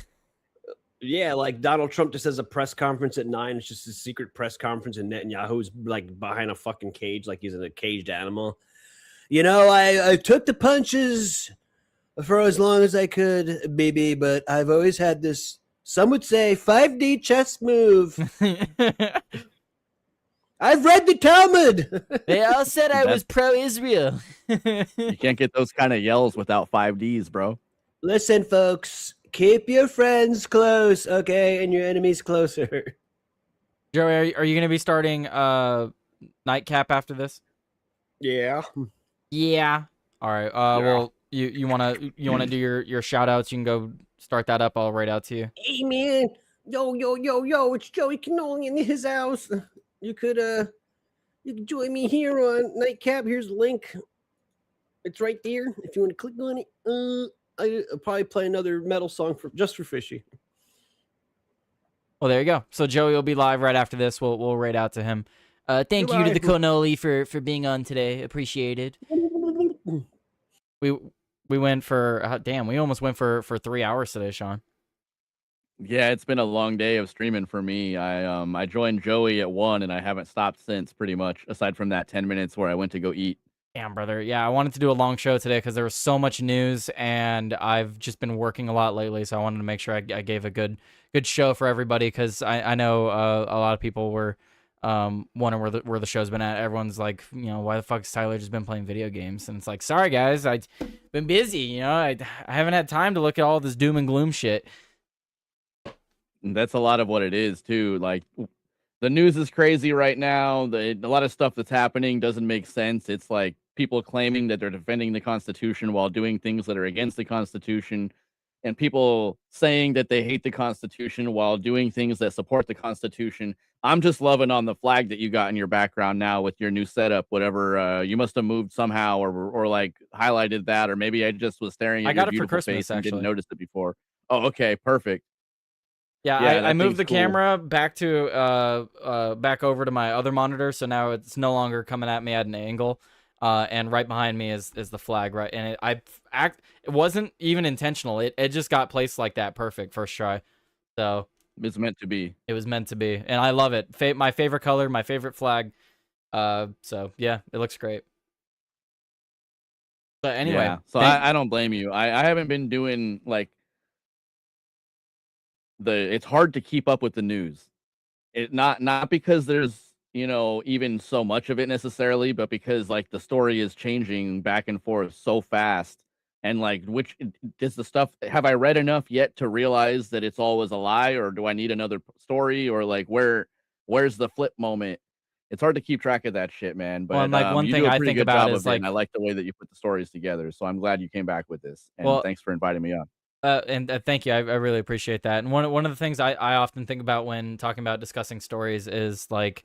Yeah, like Donald Trump just has a press conference at 9. It's just a secret press conference, and Netanyahu's like behind a fucking cage, like he's in a caged animal. I took the punches for as long as I could, baby, but I've always had this, some would say, 5D chess move. I've read the Talmud. they all said I was pro-Israel. You can't get those kind of yells without 5Ds, bro. Listen, folks, keep your friends close, okay, and your enemies closer. Joey, are you going to be starting Nightcap after this? Yeah. Yeah. All right. Well, you wanna do your shout outs? You can go start that up. I'll write out to you. Hey, man. Yo, it's Joey Cannoli in his house. You could join me here on Nightcap. Here's the link. It's right there. If you want to click on it, I'll probably play another metal song just for Fishy. Well, there you go. So Joey will be live right after this. We'll write out to him. Thank you to the Cannoli for being on today. Appreciated. We went for we almost went for 3 hours today, Sean. Yeah, it's been a long day of streaming for me. I joined Joey at 1 and I haven't stopped since, pretty much, aside from that 10 minutes where I went to go eat. Damn, brother. Yeah, I wanted to do a long show today because there was so much news, and I've just been working a lot lately, so I wanted to make sure I gave a good show for everybody, because I know a lot of people were wondering where the show's been at. Everyone's like, why the fuck has Tyler just been playing video games? And it's like, sorry guys, I've been busy. I haven't had time to look at all this doom and gloom shit. And that's a lot of what it is too. Like, the news is crazy right now. A lot of stuff that's happening doesn't make sense. It's like people claiming that they're defending the Constitution while doing things that are against the Constitution, and people saying that they hate the Constitution while doing things that support the Constitution. I'm just loving on the flag that you got in your background now with your new setup, whatever. You must have moved somehow or like highlighted that, or maybe I just was staring at I got your it for beautiful Christmas, face and didn't actually. notice it before. Oh, okay, perfect. Yeah, Yeah, I that moved thing's the cool. camera back over to my other monitor, so now it's no longer coming at me at an angle. And right behind me is the flag, right? And it wasn't even intentional. It just got placed like that, perfect first try. So It's meant to be. it was meant to be, and I love it. My favorite color, my favorite flag. So yeah, it looks great. But anyway, Yeah. So I don't blame you. I haven't been doing like it's hard to keep up with the news. It not because there's, even so much of it necessarily, but because like the story is changing back and forth so fast. And like, which does the stuff have I read enough yet to realize that it's always a lie, or do I need another story, or like where's the flip moment? It's hard to keep track of that shit, man. well, But and like one you thing do a I pretty think good about job is of it, and like, I like the way that you put the stories together. So I'm glad you came back with this, and well, thanks for inviting me on. and thank you. I really appreciate that. And one of the things I often think about when talking about discussing stories is like,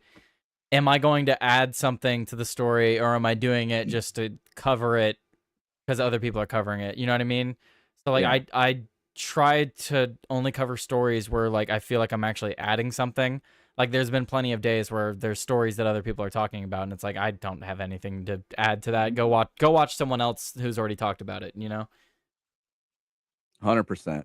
am I going to add something to the story, or am I doing it just to cover it because other people are covering it? You know what I mean? So like Yeah. I try to only cover stories where like I feel like I'm actually adding something. Like there's been plenty of days where there's stories that other people are talking about, and it's like I don't have anything to add to that. Go watch someone else who's already talked about it. 100%.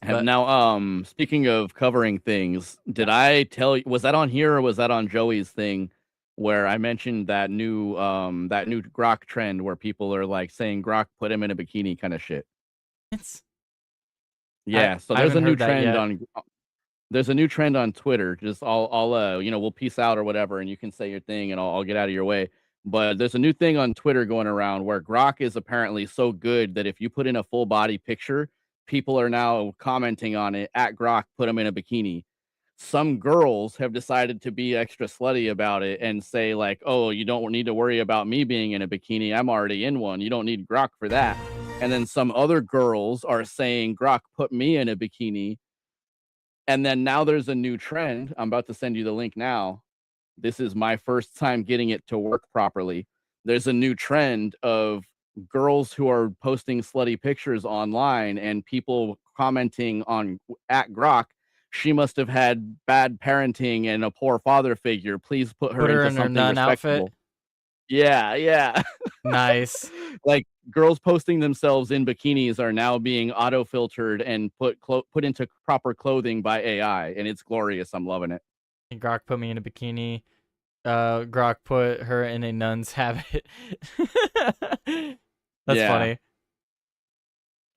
But Speaking of covering things, did I tell you, was that on here or was that on Joey's thing where I mentioned that new Grok trend where people are like saying Grok put him in a bikini kind of shit? it's Yeah, so I haven't heard that yet. there's a new trend on Twitter. Just I'll we'll peace out or whatever, and you can say your thing, and I'll get out of your way. But there's a new thing on Twitter going around where Grok is apparently so good that if you put in a full body picture, people are now commenting on it at Grok put him in a bikini. Some girls have decided to be extra slutty about it and say like, "Oh, you don't need to worry about me being in a bikini. I'm already in one. You don't need Grok for that." And then some other girls are saying, "Grok put me in a bikini." And then now there's a new trend. I'm about to send you the link now. This is my first time getting it to work properly. There's a new trend of girls who are posting slutty pictures online and people commenting on at Grok. She must have had bad parenting and a poor father figure. Please put her Put her into in her something nun outfit. respectable. Yeah, yeah. Nice. Like girls posting themselves in bikinis are now being auto filtered and put into proper clothing by AI, and it's glorious. I'm loving it. Grok put me in a bikini. Grok put her in a nun's habit. That's Yeah. funny.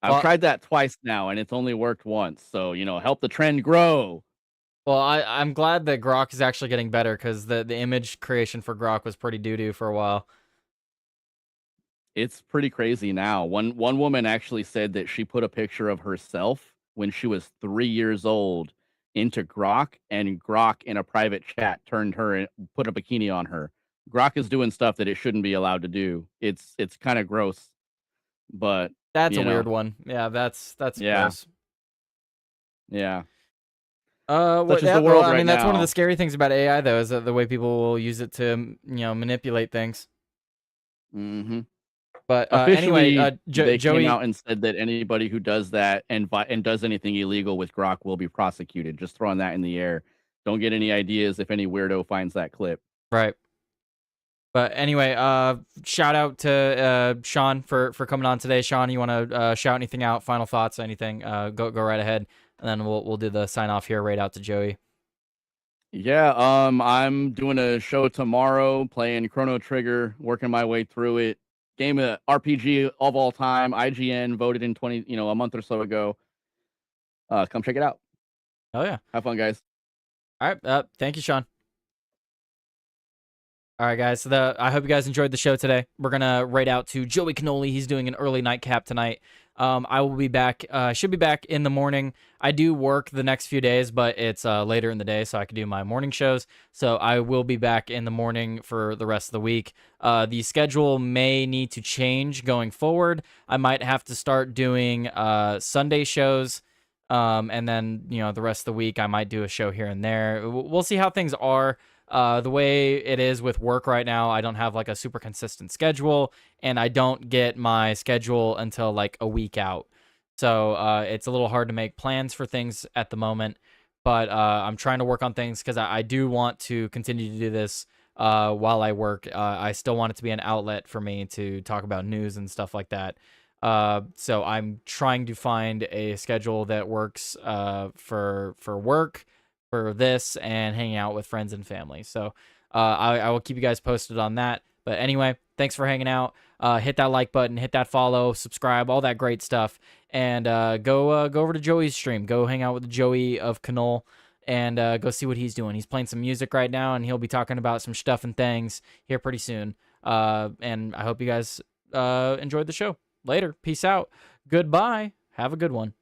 I've Well, tried that twice now, and it's only worked once. So help the trend grow. well, I'm glad that Grok is actually getting better because the image creation for Grok was pretty doo doo for a while. It's pretty crazy now. One woman actually said that she put a picture of herself when she was 3 years old into Grok, and Grok in a private chat put a bikini on her. Grok is doing stuff that it shouldn't be allowed to do. It's kind of gross, but That's a you weird know, one. Yeah, that's yeah, gross. yeah. Well, Such is yeah, the well, world I right mean, that's one of the now. scary things about AI, though, is that the way people will use it to, manipulate things. Hmm. But anyway, Officially, they came Joey, out and said that anybody who does that and does anything illegal with Grok will be prosecuted. Just throwing that in the air. Don't get any ideas if any weirdo finds that clip. right? But anyway, shout out to Sean for coming on today. Sean, you want to shout anything out? Final thoughts? Anything? Go right ahead, and then we'll do the sign off here right out to Joey. Yeah, I'm doing a show tomorrow, playing Chrono Trigger, working my way through it. Game of RPG of all time. IGN voted in a month or so ago. Come check it out. Oh yeah! Have fun, guys. All right. Thank you, Sean. All right, guys. So I hope you guys enjoyed the show today. We're gonna rate out to Joey Cannoli. He's doing an early nightcap tonight. I will be back. Should be back in the morning. I do work the next few days, but it's later in the day, so I can do my morning shows. So I will be back in the morning for the rest of the week. The schedule may need to change going forward. I might have to start doing Sunday shows. And then, the rest of the week, I might do a show here and there. We'll see how things are. The way it is with work right now, I don't have like a super consistent schedule, and I don't get my schedule until like a week out. So it's a little hard to make plans for things at the moment, but I'm trying to work on things because I do want to continue to do this while I work. I still want it to be an outlet for me to talk about news and stuff like that. So I'm trying to find a schedule that works for work, for this, and hanging out with friends and family. So I will keep you guys posted on that. But anyway, thanks for hanging out. Hit that like button, hit that follow, subscribe, all that great stuff. And go over to Joey's stream. Go hang out with Joey of Knoll and go see what he's doing. He's playing some music right now, and he'll be talking about some stuff and things here pretty soon. And I hope you guys enjoyed the show. Later. Peace out. Goodbye. Have a good one.